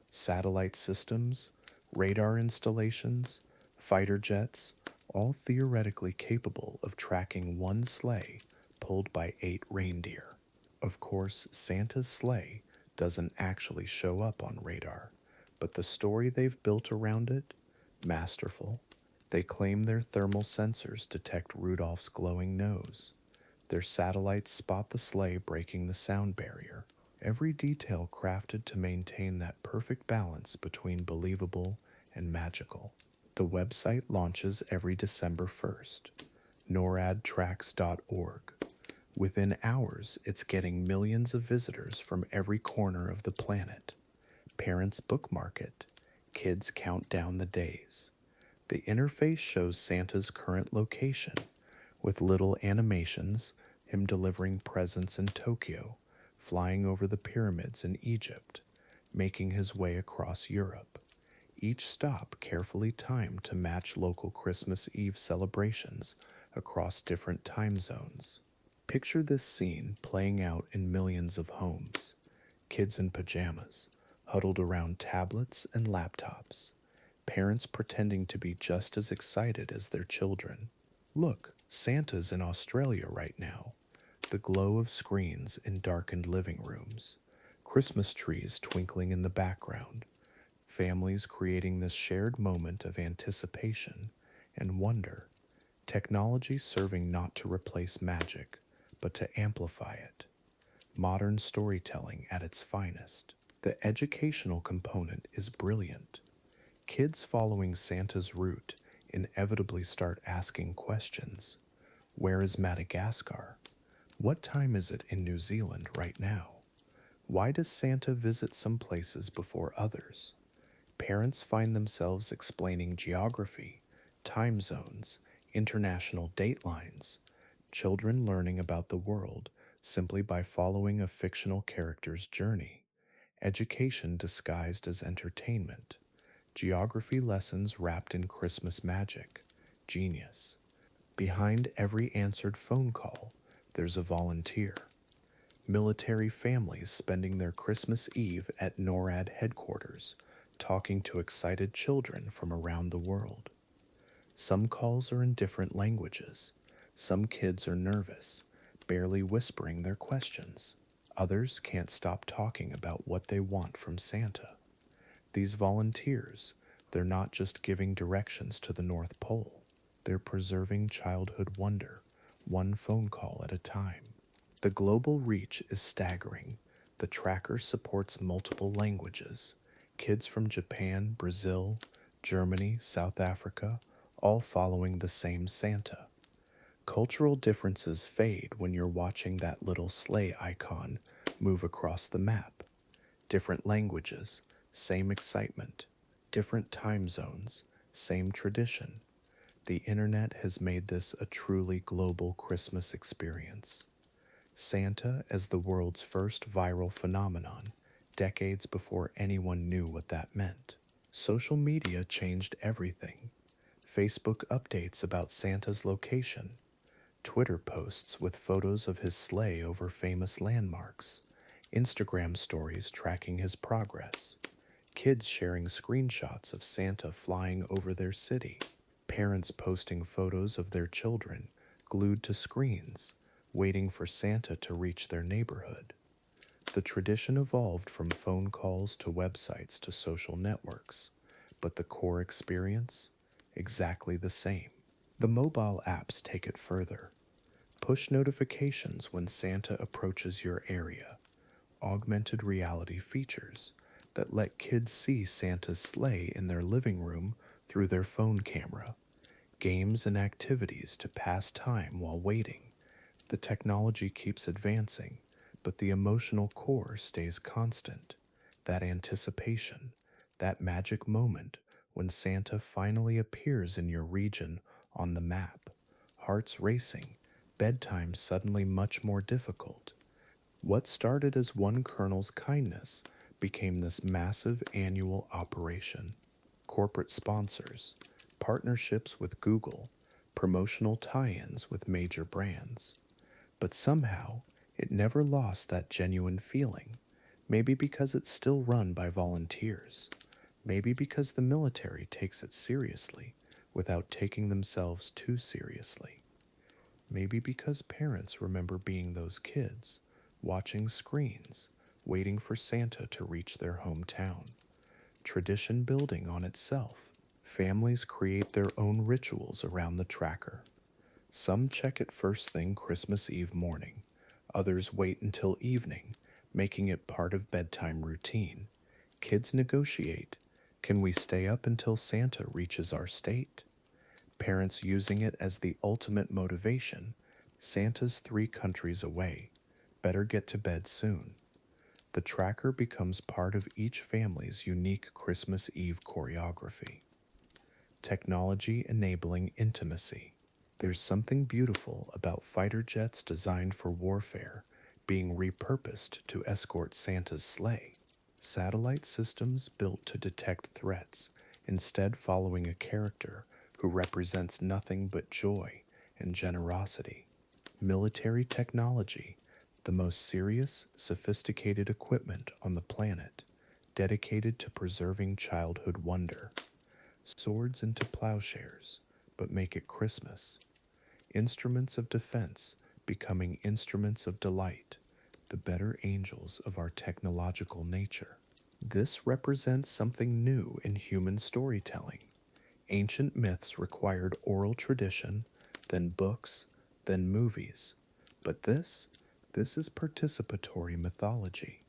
Satellite systems, radar installations, fighter jets, all theoretically capable of tracking one sleigh pulled by 8 reindeer. Of course, Santa's sleigh doesn't actually show up on radar, but the story they've built around it, masterful. They claim their thermal sensors detect Rudolph's glowing nose. Their satellites spot the sleigh breaking the sound barrier. Every detail crafted to maintain that perfect balance between believable and magical. The website launches every December 1st, noradtracks.org. Within hours, it's getting millions of visitors from every corner of the planet. Parents bookmark it. Kids count down the days. The interface shows Santa's current location, with little animations, him delivering presents in Tokyo, flying over the pyramids in Egypt, making his way across Europe. Each stop carefully timed to match local Christmas Eve celebrations across different time zones. Picture this scene playing out in millions of homes. Kids in pajamas, huddled around tablets and laptops. parents pretending to be just as excited as their children. Look, Santa's in Australia right now. The glow of screens in darkened living rooms, Christmas trees twinkling in the background, families creating this shared moment of anticipation and wonder, technology serving not to replace magic, but to amplify it. Modern storytelling at its finest. The educational component is brilliant. Kids following Santa's route inevitably start asking questions. Where is Madagascar? What time is it in New Zealand right now? Why does Santa visit some places before others? Parents find themselves explaining geography, time zones, international datelines, children learning about the world simply by following a fictional character's journey, education disguised as entertainment, geography lessons wrapped in Christmas magic, genius. Behind every answered phone call, there's a volunteer. Military families spending their Christmas Eve at NORAD headquarters, talking to excited children from around the world. Some calls are in different languages. Some kids are nervous, barely whispering their questions. Others can't stop talking about what they want from Santa. These volunteers, they're not just giving directions to the North Pole. They're preserving childhood wonder, one phone call at a time. The global reach is staggering. The tracker supports multiple languages. Kids from Japan, Brazil, Germany, South Africa, all following the same Santa. Cultural differences fade when you're watching that little sleigh icon move across the map. Different languages, same excitement. Different time zones, same tradition. The internet has made this a truly global Christmas experience. Santa as the world's first viral phenomenon, decades before anyone knew what that meant. Social media changed everything. Facebook updates about Santa's location, Twitter posts with photos of his sleigh over famous landmarks, Instagram stories tracking his progress, kids sharing screenshots of Santa flying over their city, parents posting photos of their children glued to screens, waiting for Santa to reach their neighborhood. The tradition evolved from phone calls to websites to social networks, but the core experience, exactly the same. The mobile apps take it further. Push notifications when Santa approaches your area, augmented reality features that let kids see Santa's sleigh in their living room through their phone camera, games and activities to pass time while waiting. The technology keeps advancing, but the emotional core stays constant. That anticipation, that magic moment when Santa finally appears in your region on the map, hearts racing, bedtime suddenly much more difficult. What started as one colonel's kindness became this massive annual operation. Corporate sponsors, partnerships with Google, promotional tie-ins with major brands. But somehow, it never lost that genuine feeling. Maybe because it's still run by volunteers. Maybe because the military takes it seriously without taking themselves too seriously. Maybe because parents remember being those kids, watching screens, waiting for Santa to reach their hometown. Tradition building on itself. Families create their own rituals around the tracker. Some check it first thing Christmas Eve morning. Others wait until evening, making it part of bedtime routine. Kids negotiate. Can we stay up until Santa reaches our state? Parents using it as the ultimate motivation. Santa's 3 countries away. Better get to bed soon. The tracker becomes part of each family's unique Christmas Eve choreography. Technology enabling intimacy. There's something beautiful about fighter jets designed for warfare being repurposed to escort Santa's sleigh. Satellite systems built to detect threats, instead following a character who represents nothing but joy and generosity. Military technology, the most serious, sophisticated equipment on the planet, dedicated to preserving childhood wonder. swords into plowshares, but make it Christmas, instruments of defense becoming instruments of delight, the better angels of our technological nature. This represents something new in human storytelling. Ancient myths required oral tradition, then books, then movies. But this is participatory mythology.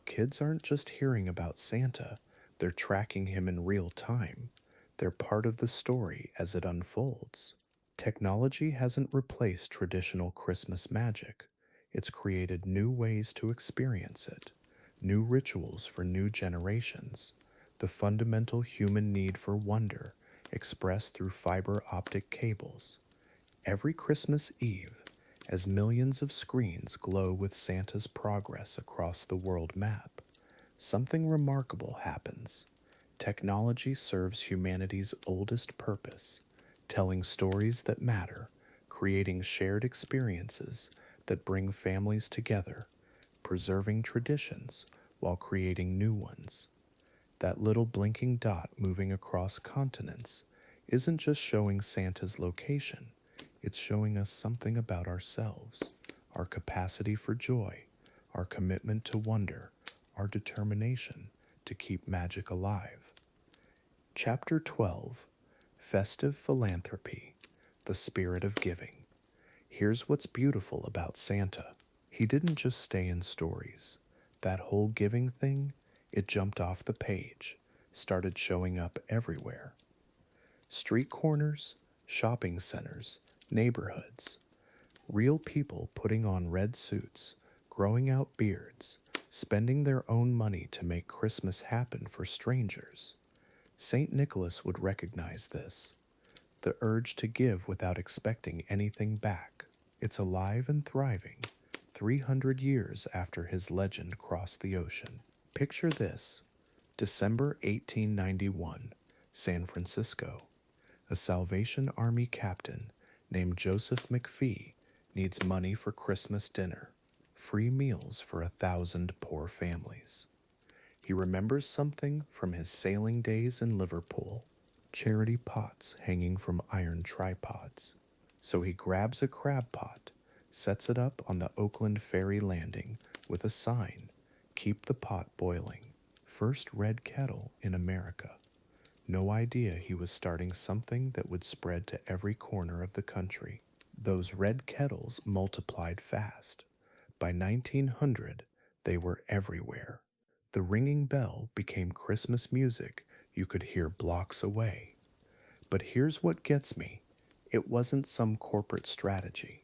Kids aren't just hearing about Santa, they're tracking him in real time. They're part of the story as it unfolds. Technology hasn't replaced traditional Christmas magic. It's created new ways to experience it, new rituals for new generations, the fundamental human need for wonder expressed through fiber optic cables. Every Christmas Eve, as millions of screens glow with Santa's progress across the world map, something remarkable happens. Technology serves humanity's oldest purpose, telling stories that matter, creating shared experiences that bring families together, preserving traditions while creating new ones. That little blinking dot moving across continents isn't just showing Santa's location, it's showing us something about ourselves, our capacity for joy, our commitment to wonder, our determination to keep magic alive. Chapter 12, Festive Philanthropy, the Spirit of Giving. Here's what's beautiful about Santa. He didn't just stay in stories. That whole giving thing, it jumped off the page, started showing up everywhere. Street corners, shopping centers, neighborhoods. Real people putting on red suits, growing out beards, spending their own money to make Christmas happen for strangers. Saint Nicholas would recognize this. The urge to give without expecting anything back. It's alive and thriving, 300 years after his legend crossed the ocean. Picture this: December 1891, San Francisco. A Salvation Army captain named Joseph McPhee needs money for Christmas dinner, free meals for 1,000 poor families. He remembers something from his sailing days in Liverpool: charity pots hanging from iron tripods. So he grabs a crab pot, sets it up on the Oakland ferry landing with a sign, "Keep the pot boiling. First red kettle in America." No idea he was starting something that would spread to every corner of the country. Those red kettles multiplied fast. By 1900, they were everywhere. The ringing bell became Christmas music you could hear blocks away. But here's what gets me: it wasn't some corporate strategy.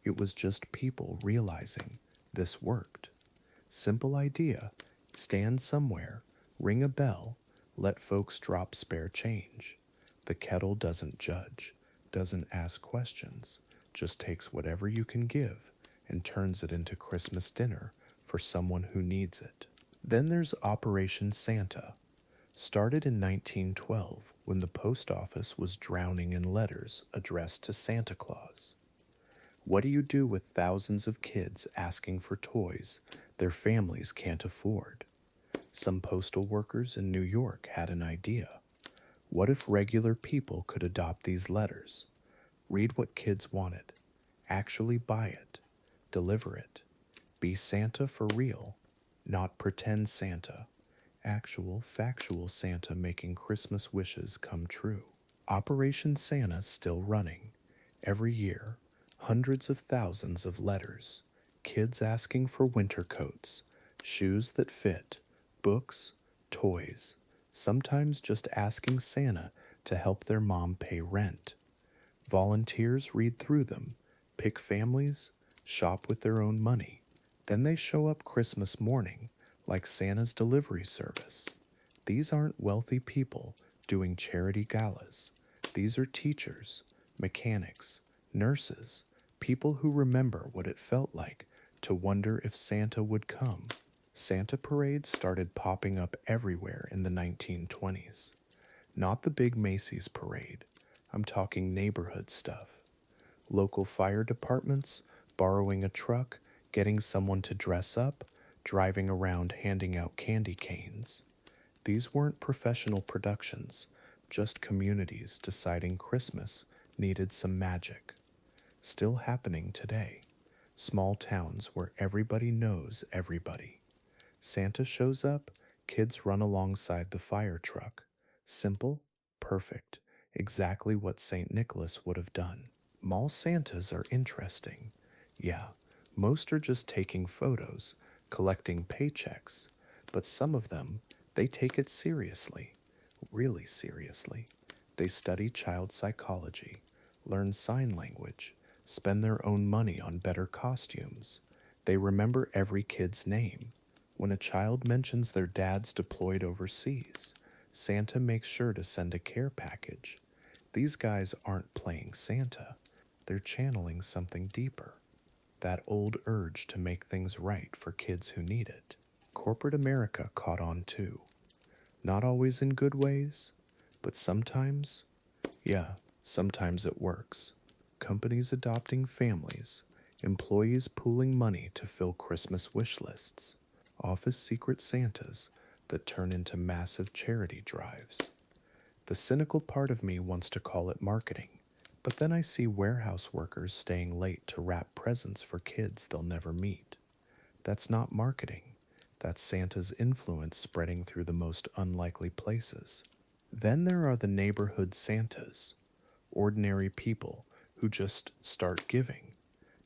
It was just people realizing this worked. Simple idea: stand somewhere, ring a bell, let folks drop spare change. The kettle doesn't judge, doesn't ask questions, just takes whatever you can give and turns it into Christmas dinner for someone who needs it. Then there's Operation Santa. Started in 1912 when the post office was drowning in letters addressed to Santa Claus. What do you do with thousands of kids asking for toys their families can't afford? Some postal workers in New York had an idea. What if regular people could adopt these letters, read what kids wanted, actually buy it, deliver it, be Santa for real, not pretend Santa, actual, factual Santa making Christmas wishes come true? Operation Santa's still running. Every year, hundreds of thousands of letters, kids asking for winter coats, shoes that fit, books, toys, sometimes just asking Santa to help their mom pay rent. Volunteers read through them, pick families, shop with their own money. Then they show up Christmas morning like Santa's delivery service. These aren't wealthy people doing charity galas. These are teachers, mechanics, nurses, people who remember what it felt like to wonder if Santa would come. Santa parades started popping up everywhere in the 1920s. Not the big Macy's parade. I'm talking neighborhood stuff. Local fire departments borrowing a truck, getting someone to dress up, driving around handing out candy canes. These weren't professional productions, just communities deciding Christmas needed some magic. Still happening today. Small towns where everybody knows everybody. Santa shows up, kids run alongside the fire truck. Simple, perfect, exactly what Saint Nicholas would have done. Mall Santas are interesting. Yeah, most are just taking photos, collecting paychecks, but some of them, they take it seriously, really seriously. They study child psychology, learn sign language, spend their own money on better costumes. They remember every kid's name. When a child mentions their dad's deployed overseas, Santa makes sure to send a care package. These guys aren't playing Santa, they're channeling something deeper. That old urge to make things right for kids who need it. Corporate America caught on too. Not always in good ways, but sometimes, yeah, sometimes it works. Companies adopting families, employees pooling money to fill Christmas wish lists, office secret Santas that turn into massive charity drives. The cynical part of me wants to call it marketing, but then I see warehouse workers staying late to wrap presents for kids they'll never meet. That's not marketing. That's Santa's influence spreading through the most unlikely places. Then there are the neighborhood Santas, ordinary people who just start giving.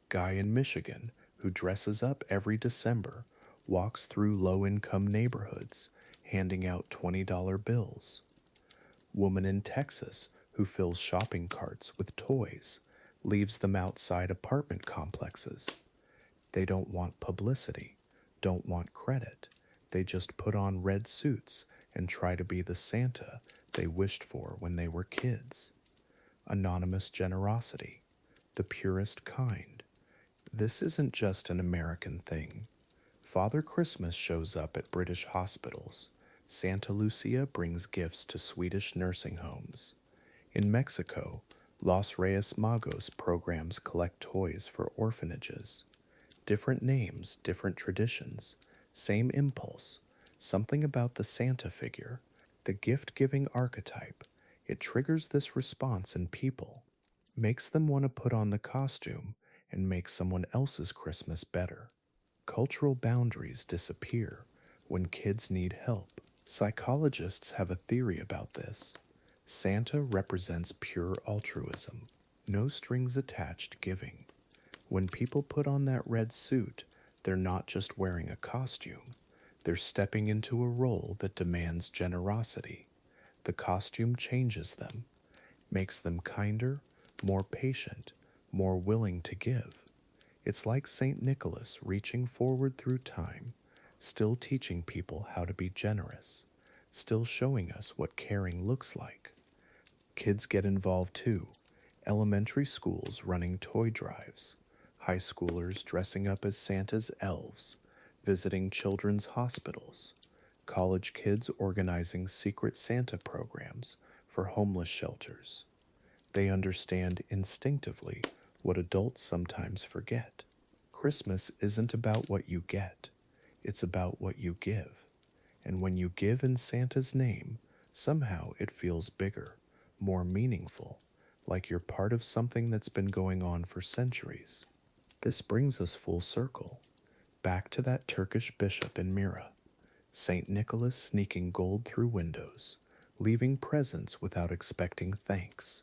Guy in Michigan who dresses up every December, walks through low-income neighborhoods, handing out $20 bills. Woman in Texas who fills shopping carts with toys, leaves them outside apartment complexes. They don't want publicity, don't want credit. They just put on red suits and try to be the Santa they wished for when they were kids. Anonymous generosity, the purest kind. This isn't just an American thing. Father Christmas shows up at British hospitals. Santa Lucia brings gifts to Swedish nursing homes. In Mexico, Los Reyes Magos programs collect toys for orphanages. Different names, different traditions, same impulse. Something about the Santa figure, the gift-giving archetype, it triggers this response in people, makes them want to put on the costume and make someone else's Christmas better. Cultural boundaries disappear when kids need help. Psychologists have a theory about this. Santa represents pure altruism, no strings attached giving. When people put on that red suit, they're not just wearing a costume, they're stepping into a role that demands generosity. The costume changes them, makes them kinder, more patient, more willing to give. It's like Saint Nicholas reaching forward through time, still teaching people how to be generous, still showing us what caring looks like. Kids get involved too. Elementary schools running toy drives, high schoolers dressing up as Santa's elves, visiting children's hospitals, college kids organizing secret Santa programs for homeless shelters. They understand instinctively what adults sometimes forget. Christmas isn't about what you get, it's about what you give. And when you give in Santa's name, somehow it feels bigger, more meaningful, like you're part of something that's been going on for centuries. This brings us full circle, back to that Turkish bishop in Myra, Saint Nicholas sneaking gold through windows, leaving presents without expecting thanks.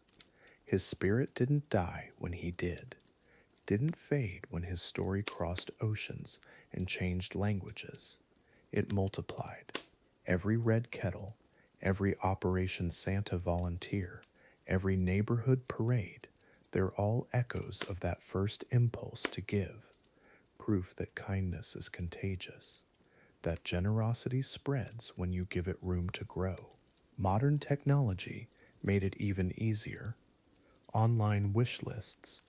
His spirit didn't die when he didn't fade when his story crossed oceans and changed languages. It multiplied. Every red kettle, every Operation Santa volunteer, every neighborhood parade, they're all echoes of that first impulse to give, proof that kindness is contagious, that generosity spreads when you give it room to grow. Modern technology made it even easier. Online wish lists,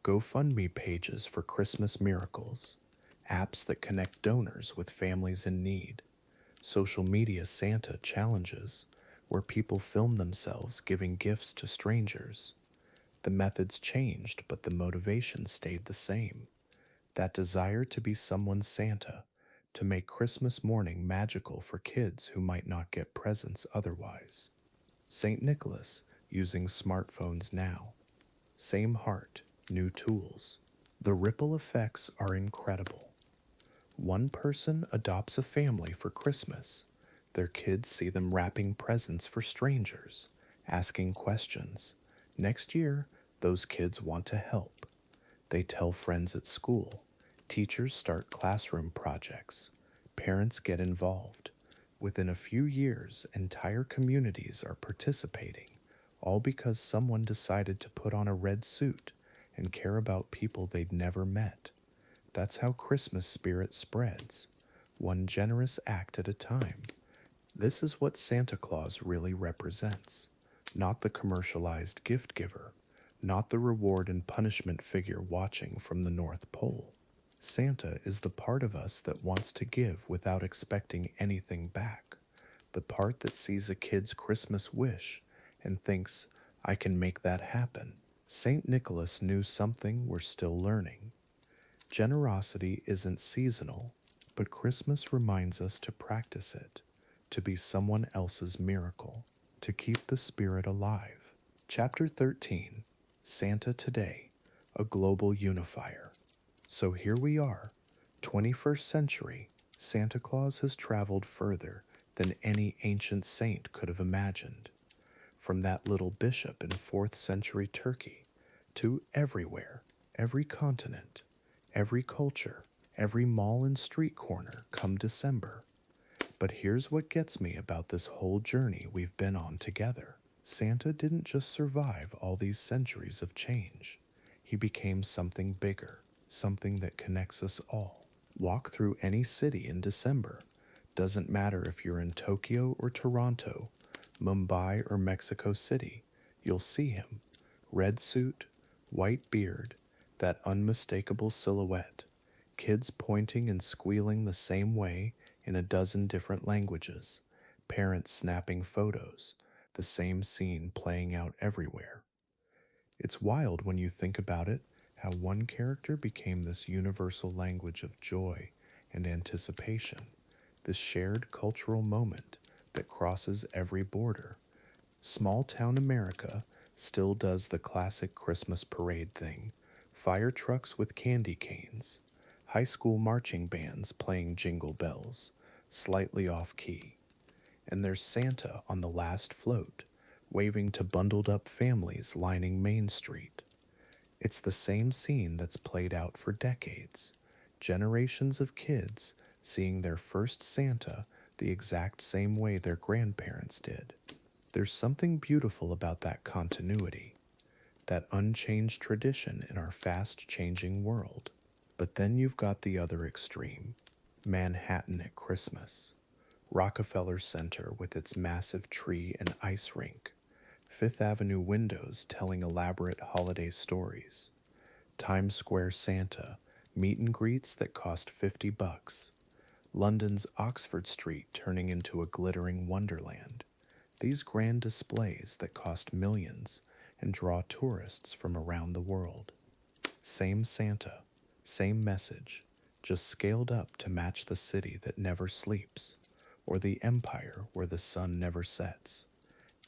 GoFundMe pages for Christmas miracles, apps that connect donors with families in need, social media Santa challenges where people film themselves giving gifts to strangers. The methods changed, but the motivation stayed the same. That desire to be someone's Santa, to make Christmas morning magical for kids who might not get presents otherwise. Saint Nicholas using smartphones now. Same heart, new tools. The ripple effects are incredible. One person adopts a family for Christmas. Their kids see them wrapping presents for strangers, asking questions. Next year, those kids want to help. They tell friends at school. Teachers start classroom projects. Parents get involved. Within a few years, entire communities are participating, all because someone decided to put on a red suit and care about people they'd never met. That's how Christmas spirit spreads, one generous act at a time. This is what Santa Claus really represents, not the commercialized gift giver, not the reward and punishment figure watching from the North Pole. Santa is the part of us that wants to give without expecting anything back, the part that sees a kid's Christmas wish and thinks, I can make that happen. Saint Nicholas knew something we're still learning. Generosity isn't seasonal, but Christmas reminds us to practice it, to be someone else's miracle, to keep the spirit alive. Chapter 13, Santa Today, a Global Unifier. So here we are, 21st century. Santa Claus has traveled further than any ancient saint could have imagined. From that little bishop in 4th century Turkey to everywhere, every continent, every culture, every mall and street corner come December. But here's what gets me about this whole journey we've been on together. Santa didn't just survive all these centuries of change. He became something bigger, something that connects us all. Walk through any city in December. Doesn't matter if you're in Tokyo or Toronto, Mumbai or Mexico City, you'll see him. Red suit, white beard, that unmistakable silhouette. Kids pointing and squealing the same way in a dozen different languages. Parents snapping photos, the same scene playing out everywhere. It's wild when you think about it, how one character became this universal language of joy and anticipation, this shared cultural moment that crosses every border. Small town America still does the classic Christmas parade thing, fire trucks with candy canes, high school marching bands playing jingle bells, slightly off key. And there's Santa on the last float, waving to bundled up families lining Main Street. It's the same scene that's played out for decades. Generations of kids seeing their first Santa the exact same way their grandparents did. There's something beautiful about that continuity, that unchanged tradition in our fast-changing world. But then you've got the other extreme, Manhattan at Christmas. Rockefeller Center with its massive tree and ice rink, Fifth Avenue windows telling elaborate holiday stories, Times Square Santa, meet and greets that cost $50, London's Oxford Street turning into a glittering wonderland. These grand displays that cost millions and draw tourists from around the world. Same Santa, same message, just scaled up to match the city that never sleeps, or the empire where the sun never sets.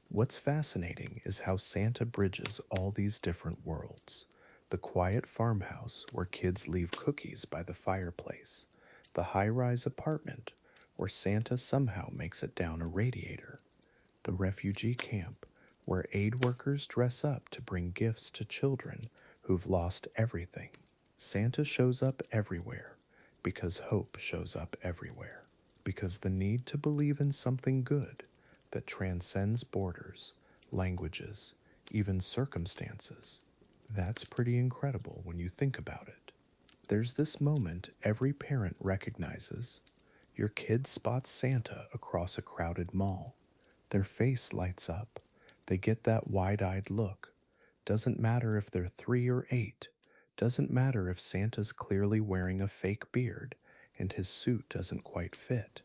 What's fascinating is how Santa bridges all these different worlds. The quiet farmhouse where kids leave cookies by the fireplace, the high-rise apartment where Santa somehow makes it down a radiator, the refugee camp where aid workers dress up to bring gifts to children who've lost everything. Santa shows up everywhere because hope shows up everywhere, because the need to believe in something good that transcends borders, languages, even circumstances. That's pretty incredible when you think about it. There's this moment every parent recognizes. Your kid spots Santa across a crowded mall. Their face lights up. They get that wide-eyed look. Doesn't matter if they're 3 or 8. Doesn't matter if Santa's clearly wearing a fake beard and his suit doesn't quite fit.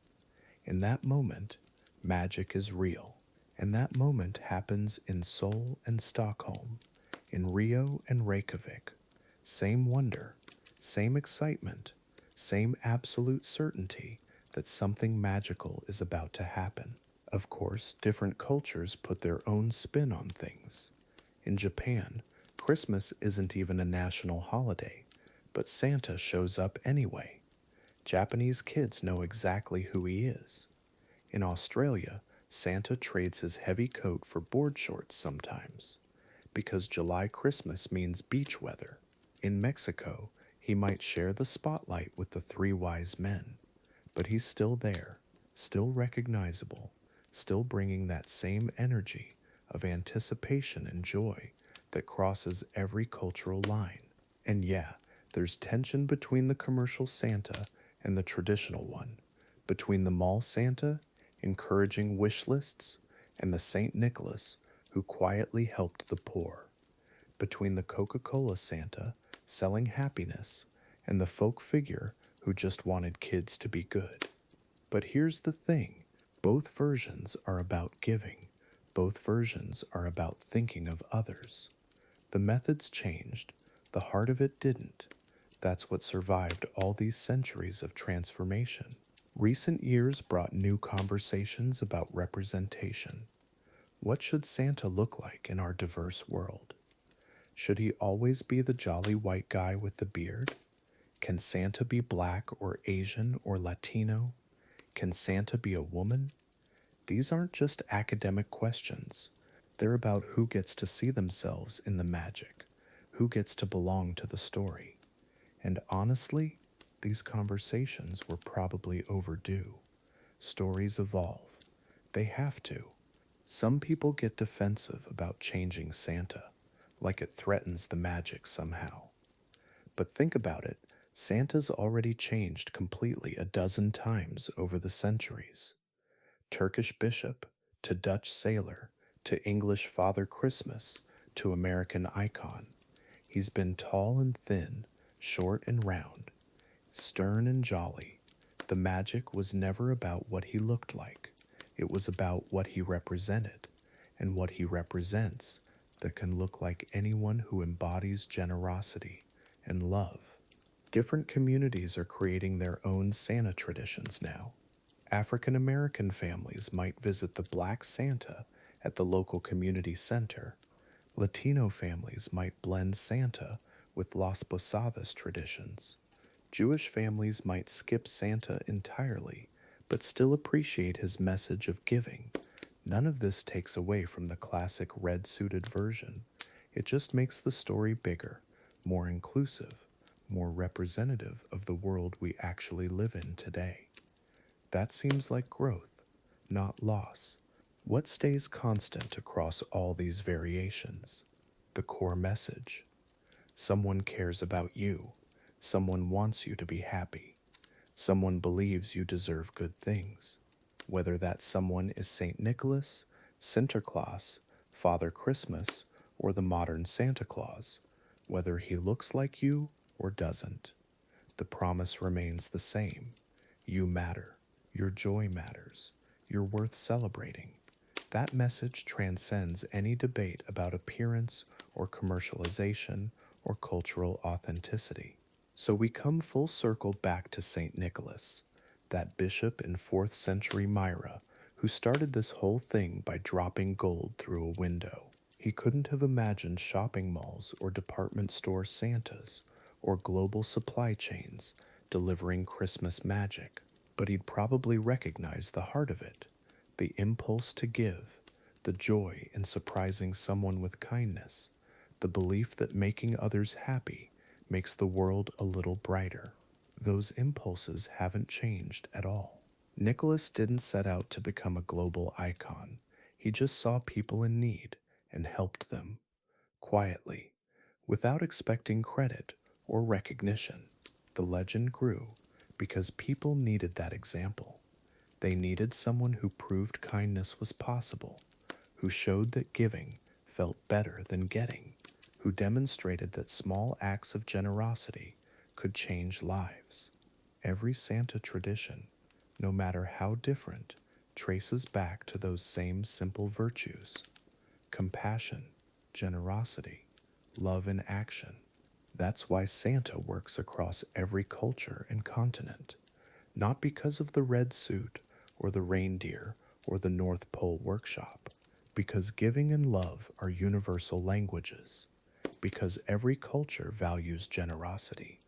In that moment, magic is real. And that moment happens in Seoul and Stockholm, in Rio and Reykjavik. Same wonder, same excitement, same absolute certainty that something magical is about to happen. Of course, different cultures put their own spin on things. In Japan, Christmas isn't even a national holiday, but Santa shows up anyway. Japanese kids know exactly who he is. In Australia, Santa trades his heavy coat for board shorts sometimes, because July Christmas means beach weather. In Mexico, he might share the spotlight with the three wise men, but he's still there, still recognizable, still bringing that same energy of anticipation and joy that crosses every cultural line. And yeah, there's tension between the commercial Santa and the traditional one, between the mall Santa, encouraging wish lists, and the Saint Nicholas, who quietly helped the poor, between the Coca-Cola Santa, selling happiness, and the folk figure who just wanted kids to be good. But here's the thing, both versions are about giving, both versions are about thinking of others. The methods changed, the heart of it didn't. That's what survived all these centuries of transformation. Recent years brought new conversations about representation. What should Santa look like in our diverse world? Should he always be the jolly white guy with the beard? Can Santa be black or Asian or Latino? Can Santa be a woman? These aren't just academic questions. They're about who gets to see themselves in the magic, who gets to belong to the story. And honestly, these conversations were probably overdue. Stories evolve. They have to. Some people get defensive about changing Santa, like it threatens the magic somehow. But think about it, Santa's already changed completely a dozen times over the centuries. Turkish bishop, to Dutch sailor, to English Father Christmas, to American icon. He's been tall and thin, short and round, stern and jolly. The magic was never about what he looked like. It was about what he represented, and what he represents that can look like anyone who embodies generosity and love. Different communities are creating their own Santa traditions now. African American families might visit the Black Santa at the local community center. Latino families might blend Santa with Las Posadas traditions. Jewish families might skip Santa entirely, but still appreciate his message of giving. None of this takes away from the classic red suited version. It just makes the story bigger, more inclusive, more representative of the world we actually live in today. That seems like growth, not loss. What stays constant across all these variations? The core message. Someone cares about you. Someone wants you to be happy. Someone believes you deserve good things. Whether that someone is Saint Nicholas, Sinterklaas, Father Christmas, or the modern Santa Claus, whether he looks like you or doesn't, the promise remains the same. You matter. Your joy matters. You're worth celebrating. That message transcends any debate about appearance or commercialization or cultural authenticity. So we come full circle back to St. Nicholas, that bishop in 4th century Myra who started this whole thing by dropping gold through a window. He couldn't have imagined shopping malls or department store Santas or global supply chains delivering Christmas magic, but he'd probably recognize the heart of it, the impulse to give, the joy in surprising someone with kindness, the belief that making others happy makes the world a little brighter. Those impulses haven't changed at all. Nicholas didn't set out to become a global icon. He just saw people in need and helped them, quietly, without expecting credit or recognition. The legend grew because people needed that example. They needed someone who proved kindness was possible, who showed that giving felt better than getting, who demonstrated that small acts of generosity could change lives. Every Santa tradition, no matter how different, traces back to those same simple virtues: compassion, generosity, love in action. That's why Santa works across every culture and continent, not because of the red suit or the reindeer or the North Pole workshop, because giving and love are universal languages, because every culture values generosity,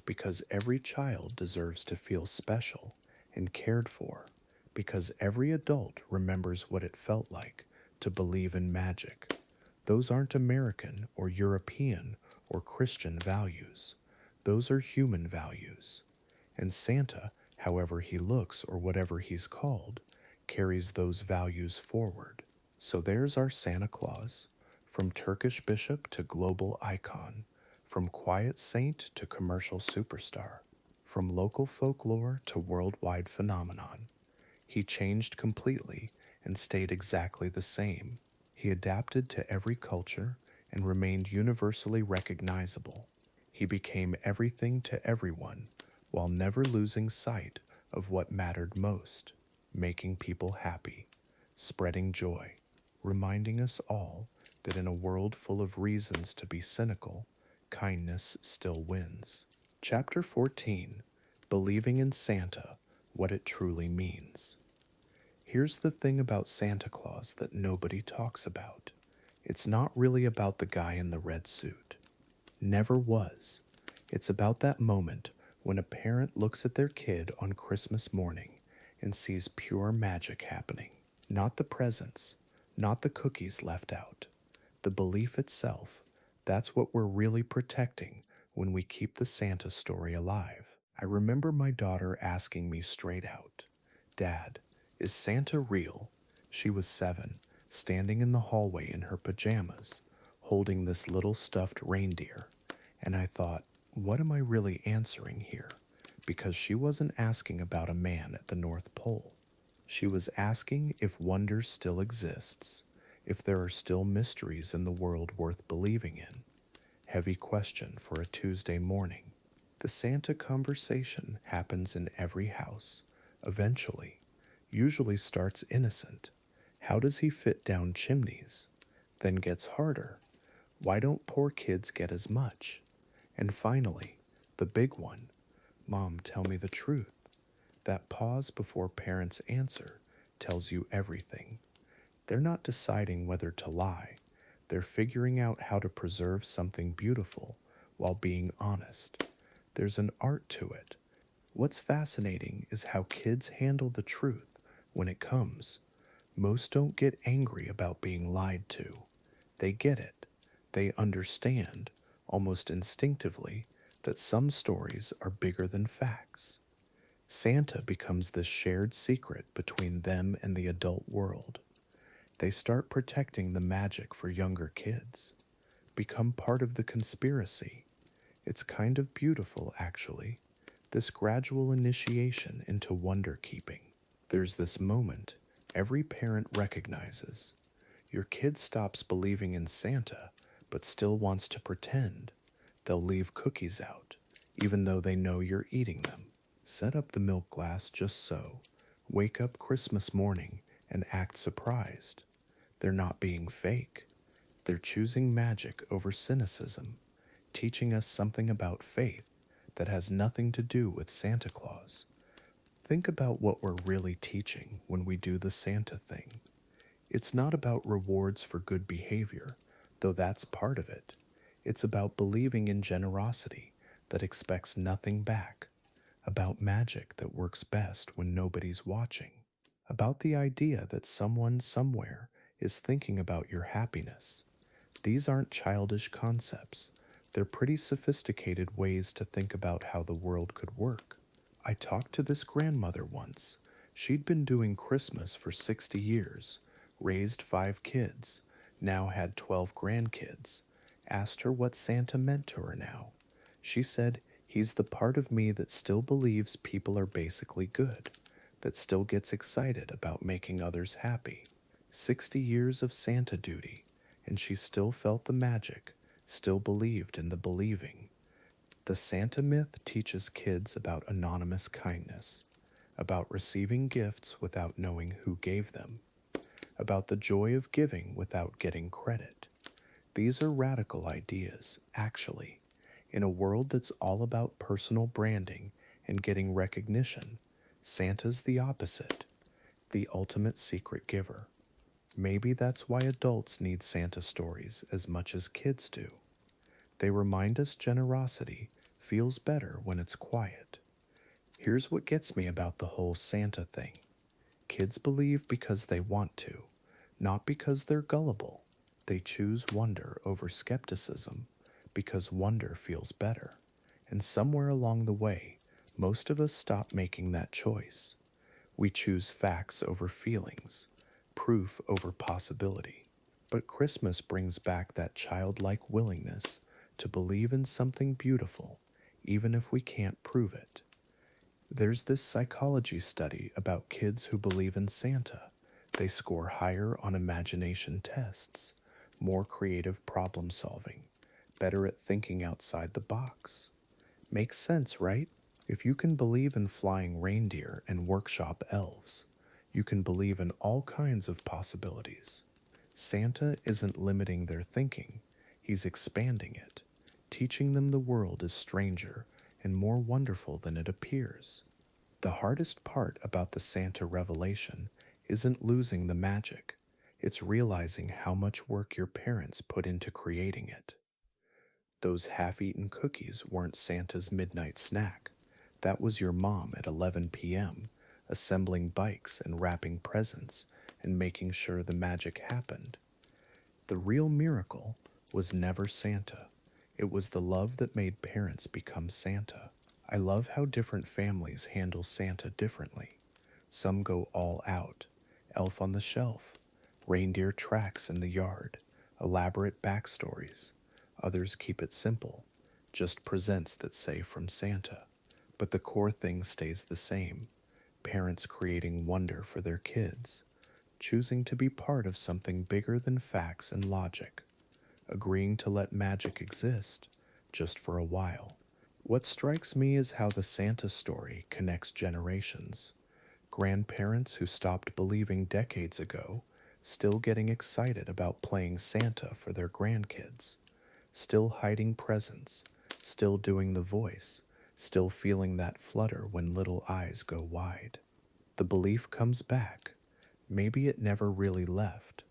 because every child deserves to feel special and cared for, because every adult remembers what it felt like to believe in magic. Those aren't American or European or Christian values. Those are human values. And Santa, however he looks or whatever he's called, carries those values forward. So there's our Santa Claus, from Turkish bishop to global icon, from quiet saint to commercial superstar, from local folklore to worldwide phenomenon. He changed completely and stayed exactly the same. He adapted to every culture and remained universally recognizable. He became everything to everyone while never losing sight of what mattered most, making people happy, spreading joy, reminding us all that in a world full of reasons to be cynical, kindness still wins. Chapter 14: Believing in Santa, What It Truly Means. Here's the thing about Santa Claus that nobody talks about. It's not really about the guy in the red suit. Never was. It's about that moment when a parent looks at their kid on Christmas morning and sees pure magic happening. Not the presents, not the cookies left out. The belief itself, that's what we're really protecting when we keep the Santa story alive. I remember my daughter asking me straight out, "Dad, is Santa real?" She was 7, standing in the hallway in her pajamas, holding this little stuffed reindeer. And I thought, what am I really answering here? Because she wasn't asking about a man at the North Pole. She was asking if wonder still exists, if there are still mysteries in the world worth believing in. Heavy question for a Tuesday morning. The Santa conversation happens in every house, eventually. Usually starts innocent. How does he fit down chimneys? Then gets harder. Why don't poor kids get as much? And finally, the big one. Mom, tell me the truth. That pause before parents answer tells you everything. They're not deciding whether to lie. They're figuring out how to preserve something beautiful while being honest. There's an art to it. What's fascinating is how kids handle the truth when it comes. Most don't get angry about being lied to. They get it. They understand, almost instinctively, that some stories are bigger than facts. Santa becomes this shared secret between them and the adult world. They start protecting the magic for younger kids, become part of the conspiracy. It's kind of beautiful, actually, this gradual initiation into wonder keeping. There's this moment every parent recognizes. Your kid stops believing in Santa, but still wants to pretend. They'll leave cookies out, even though they know you're eating them. Set up the milk glass just so. Wake up Christmas morning and act surprised. They're not being fake. They're choosing magic over cynicism, teaching us something about faith that has nothing to do with Santa Claus. Think about what we're really teaching when we do the Santa thing. It's not about rewards for good behavior, though that's part of it. It's about believing in generosity that expects nothing back, about magic that works best when nobody's watching, about the idea that someone somewhere is thinking about your happiness. These aren't childish concepts. They're pretty sophisticated ways to think about how the world could work. I talked to this grandmother once. She'd been doing Christmas for 60 years, raised 5 kids, now had 12 grandkids. Asked her what Santa meant to her now. She said, "He's the part of me that still believes people are basically good, that still gets excited about making others happy." 60 years of Santa duty, and she still felt the magic, still believed in the believing. The Santa myth teaches kids about anonymous kindness, about receiving gifts without knowing who gave them, about the joy of giving without getting credit. These are radical ideas, actually. In a world that's all about personal branding and getting recognition, Santa's the opposite. The ultimate secret giver. Maybe that's why adults need Santa stories as much as kids do. They remind us generosity feels better when it's quiet. Here's what gets me about the whole Santa thing. Kids believe because they want to, not because they're gullible. They choose wonder over skepticism because wonder feels better. And somewhere along the way, most of us stop making that choice. We choose facts over feelings, proof over possibility. But Christmas brings back that childlike willingness to believe in something beautiful, even if we can't prove it. There's this psychology study about kids who believe in Santa. They score higher on imagination tests, more creative problem solving, better at thinking outside the box. Makes sense, right? If you can believe in flying reindeer and workshop elves, you can believe in all kinds of possibilities. Santa isn't limiting their thinking, he's expanding it, teaching them the world is stranger and more wonderful than it appears. The hardest part about the Santa revelation isn't losing the magic, it's realizing how much work your parents put into creating it. Those half-eaten cookies weren't Santa's midnight snack. That was your mom at 11 p.m., assembling bikes and wrapping presents and making sure the magic happened. The real miracle was never Santa. It was the love that made parents become Santa. I love how different families handle Santa differently. Some go all out, elf on the shelf, reindeer tracks in the yard, elaborate backstories. Others keep it simple, just presents that say from Santa. But the core thing stays the same. Parents creating wonder for their kids, choosing to be part of something bigger than facts and logic, agreeing to let magic exist just for a while. What strikes me is how the Santa story connects generations. Grandparents who stopped believing decades ago, still getting excited about playing Santa for their grandkids, still hiding presents, still doing the voice, still feeling that flutter when little eyes go wide. The belief comes back. Maybe it never really left.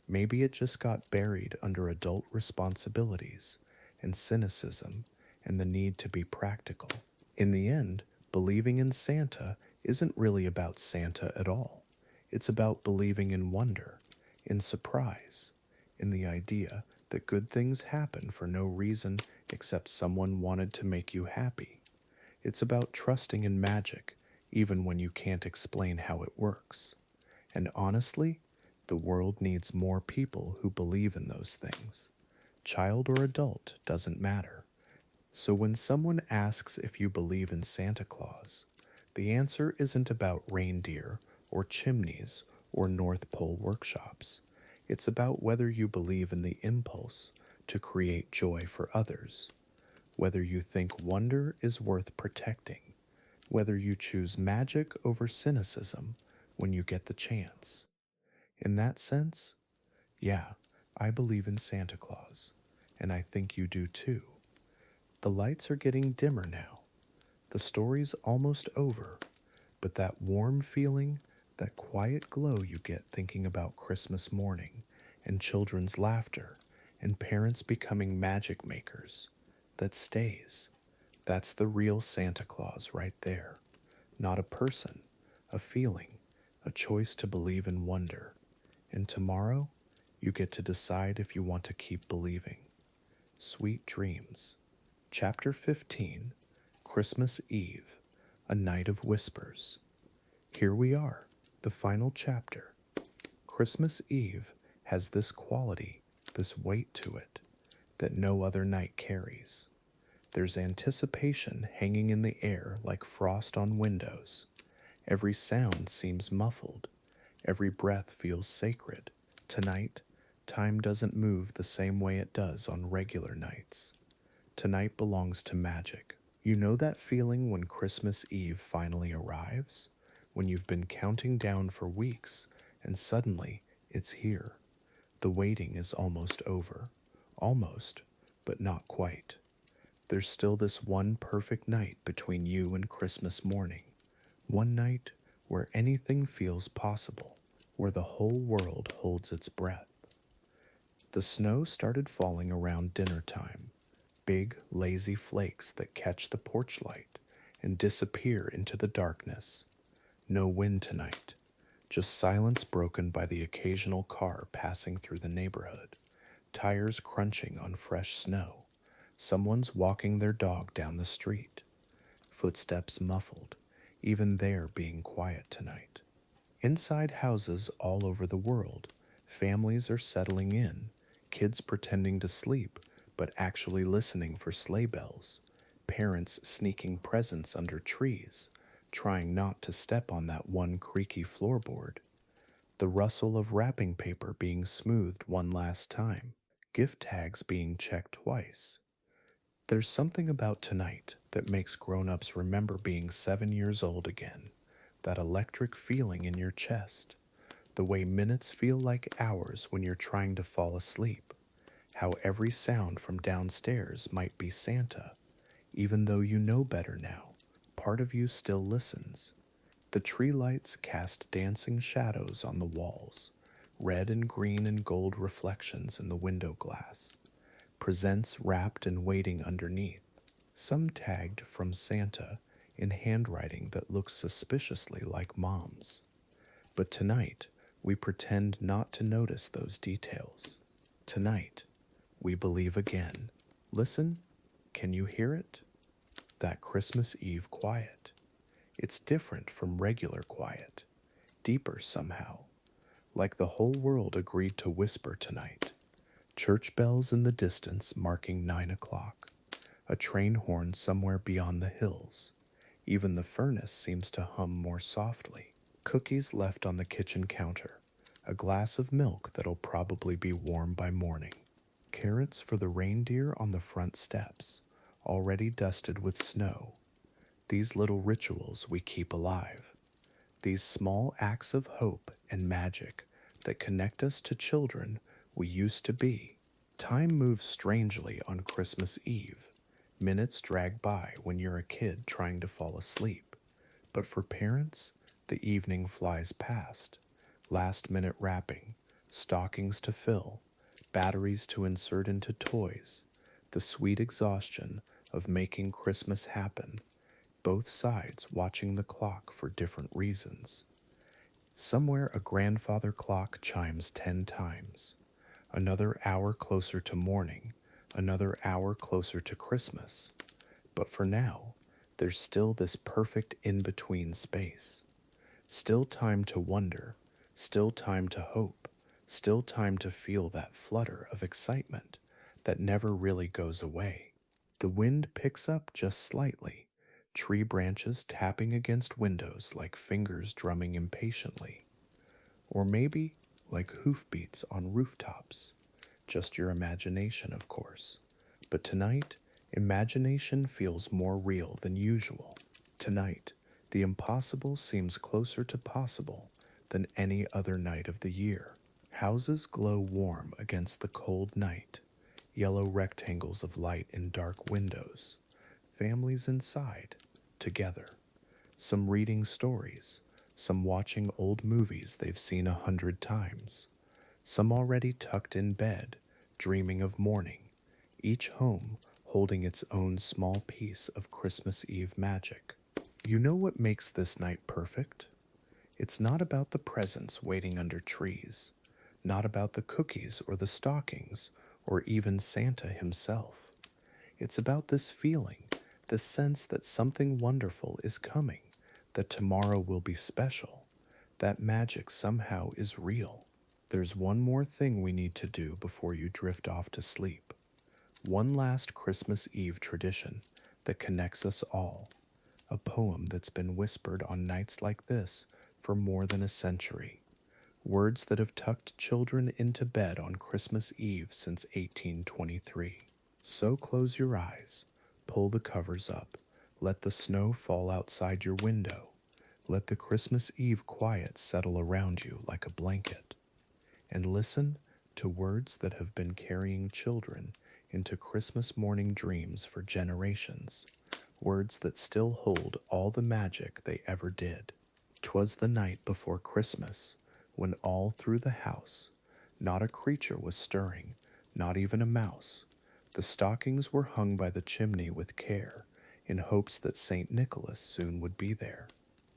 Maybe it just got buried under adult responsibilities and cynicism and the need to be practical. In the end, believing in Santa isn't really about Santa at all. It's about believing in wonder, in surprise, in the idea that good things happen for no reason except someone wanted to make you happy. It's about trusting in magic, even when you can't explain how it works. And honestly, the world needs more people who believe in those things. Child or adult doesn't matter. So when someone asks if you believe in Santa Claus, the answer isn't about reindeer or chimneys or North Pole workshops. It's about whether you believe in the impulse to create joy for others, whether you think wonder is worth protecting, whether you choose magic over cynicism when you get the chance. In that sense, yeah, I believe in Santa Claus, and I think you do too. The lights are getting dimmer now. The story's almost over, but that warm feeling, that quiet glow you get thinking about Christmas morning, and children's laughter, and parents becoming magic makers, that stays. That's the real Santa Claus right there. Not a person, a feeling, a choice to believe in wonder. And tomorrow, you get to decide if you want to keep believing. Sweet Dreams. Chapter 15, Christmas Eve, A Night of Whispers. Here we are, the final chapter. Christmas Eve has this quality, this weight to it, that no other night carries. There's anticipation hanging in the air like frost on windows. Every sound seems muffled. Every breath feels sacred. Tonight, time doesn't move the same way it does on regular nights. Tonight belongs to magic. You know that feeling when Christmas Eve finally arrives? When you've been counting down for weeks, and suddenly it's here. The waiting is almost over. Almost, but not quite. There's still this one perfect night between you and Christmas morning. One night where anything feels possible, where the whole world holds its breath. The snow started falling around dinner time, big, lazy flakes that catch the porch light and disappear into the darkness. No wind tonight, just silence broken by the occasional car passing through the neighborhood, tires crunching on fresh snow. Someone's walking their dog down the street. Footsteps muffled, even they're being quiet tonight. Inside houses all over the world, families are settling in, kids pretending to sleep but actually listening for sleigh bells, parents sneaking presents under trees, trying not to step on that one creaky floorboard, the rustle of wrapping paper being smoothed one last time, gift tags being checked twice. There's something about tonight that makes grown-ups remember being 7 years old again, that electric feeling in your chest, the way minutes feel like hours when you're trying to fall asleep, how every sound from downstairs might be Santa, even though you know better now, part of you still listens. The tree lights cast dancing shadows on the walls, red and green and gold reflections in the window glass, presents wrapped and waiting underneath, some tagged from Santa in handwriting that looks suspiciously like Mom's. But tonight, we pretend not to notice those details. Tonight, we believe again. Listen, can you hear it? That Christmas Eve quiet. It's different from regular quiet, deeper somehow, like the whole world agreed to whisper tonight. Church bells in the distance marking 9 o'clock, a train horn somewhere beyond the hills. Even the furnace seems to hum more softly. Cookies left on the kitchen counter, a glass of milk that'll probably be warm by morning. Carrots for the reindeer on the front steps, already dusted with snow. These little rituals we keep alive. These small acts of hope and magic that connect us to children we used to be. Time moves strangely on Christmas Eve. Minutes drag by when you're a kid trying to fall asleep. But for parents, the evening flies past. Last-minute wrapping, stockings to fill, batteries to insert into toys, the sweet exhaustion of making Christmas happen, both sides watching the clock for different reasons. Somewhere a grandfather clock chimes 10 times. Another hour closer to morning, another hour closer to Christmas. But for now, there's still this perfect in-between space. Still time to wonder, still time to hope, still time to feel that flutter of excitement that never really goes away. The wind picks up just slightly, tree branches tapping against windows like fingers drumming impatiently. Or maybe like hoofbeats on rooftops. Just your imagination, of course. But tonight, imagination feels more real than usual. Tonight, the impossible seems closer to possible than any other night of the year. Houses glow warm against the cold night, yellow rectangles of light in dark windows. Families inside, together. Some reading stories, some watching old movies they've seen 100 times, some already tucked in bed, dreaming of morning, each home holding its own small piece of Christmas Eve magic. You know what makes this night perfect? It's not about the presents waiting under trees, not about the cookies or the stockings, or even Santa himself. It's about this feeling, this sense that something wonderful is coming, that tomorrow will be special, that magic somehow is real. There's one more thing we need to do before you drift off to sleep. One last Christmas Eve tradition that connects us all. A poem that's been whispered on nights like this for more than a century. Words that have tucked children into bed on Christmas Eve since 1823. So close your eyes, pull the covers up, let the snow fall outside your window, let the Christmas Eve quiet settle around you like a blanket, and listen to words that have been carrying children into Christmas morning dreams for generations, words that still hold all the magic they ever did. 'Twas the night before Christmas, when all through the house not a creature was stirring, not even a mouse. The stockings were hung by the chimney with care, in hopes that Saint Nicholas soon would be there.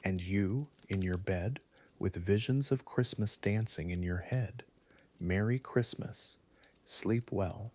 And you, in your bed, with visions of Christmas dancing in your head. Merry Christmas. Sleep well,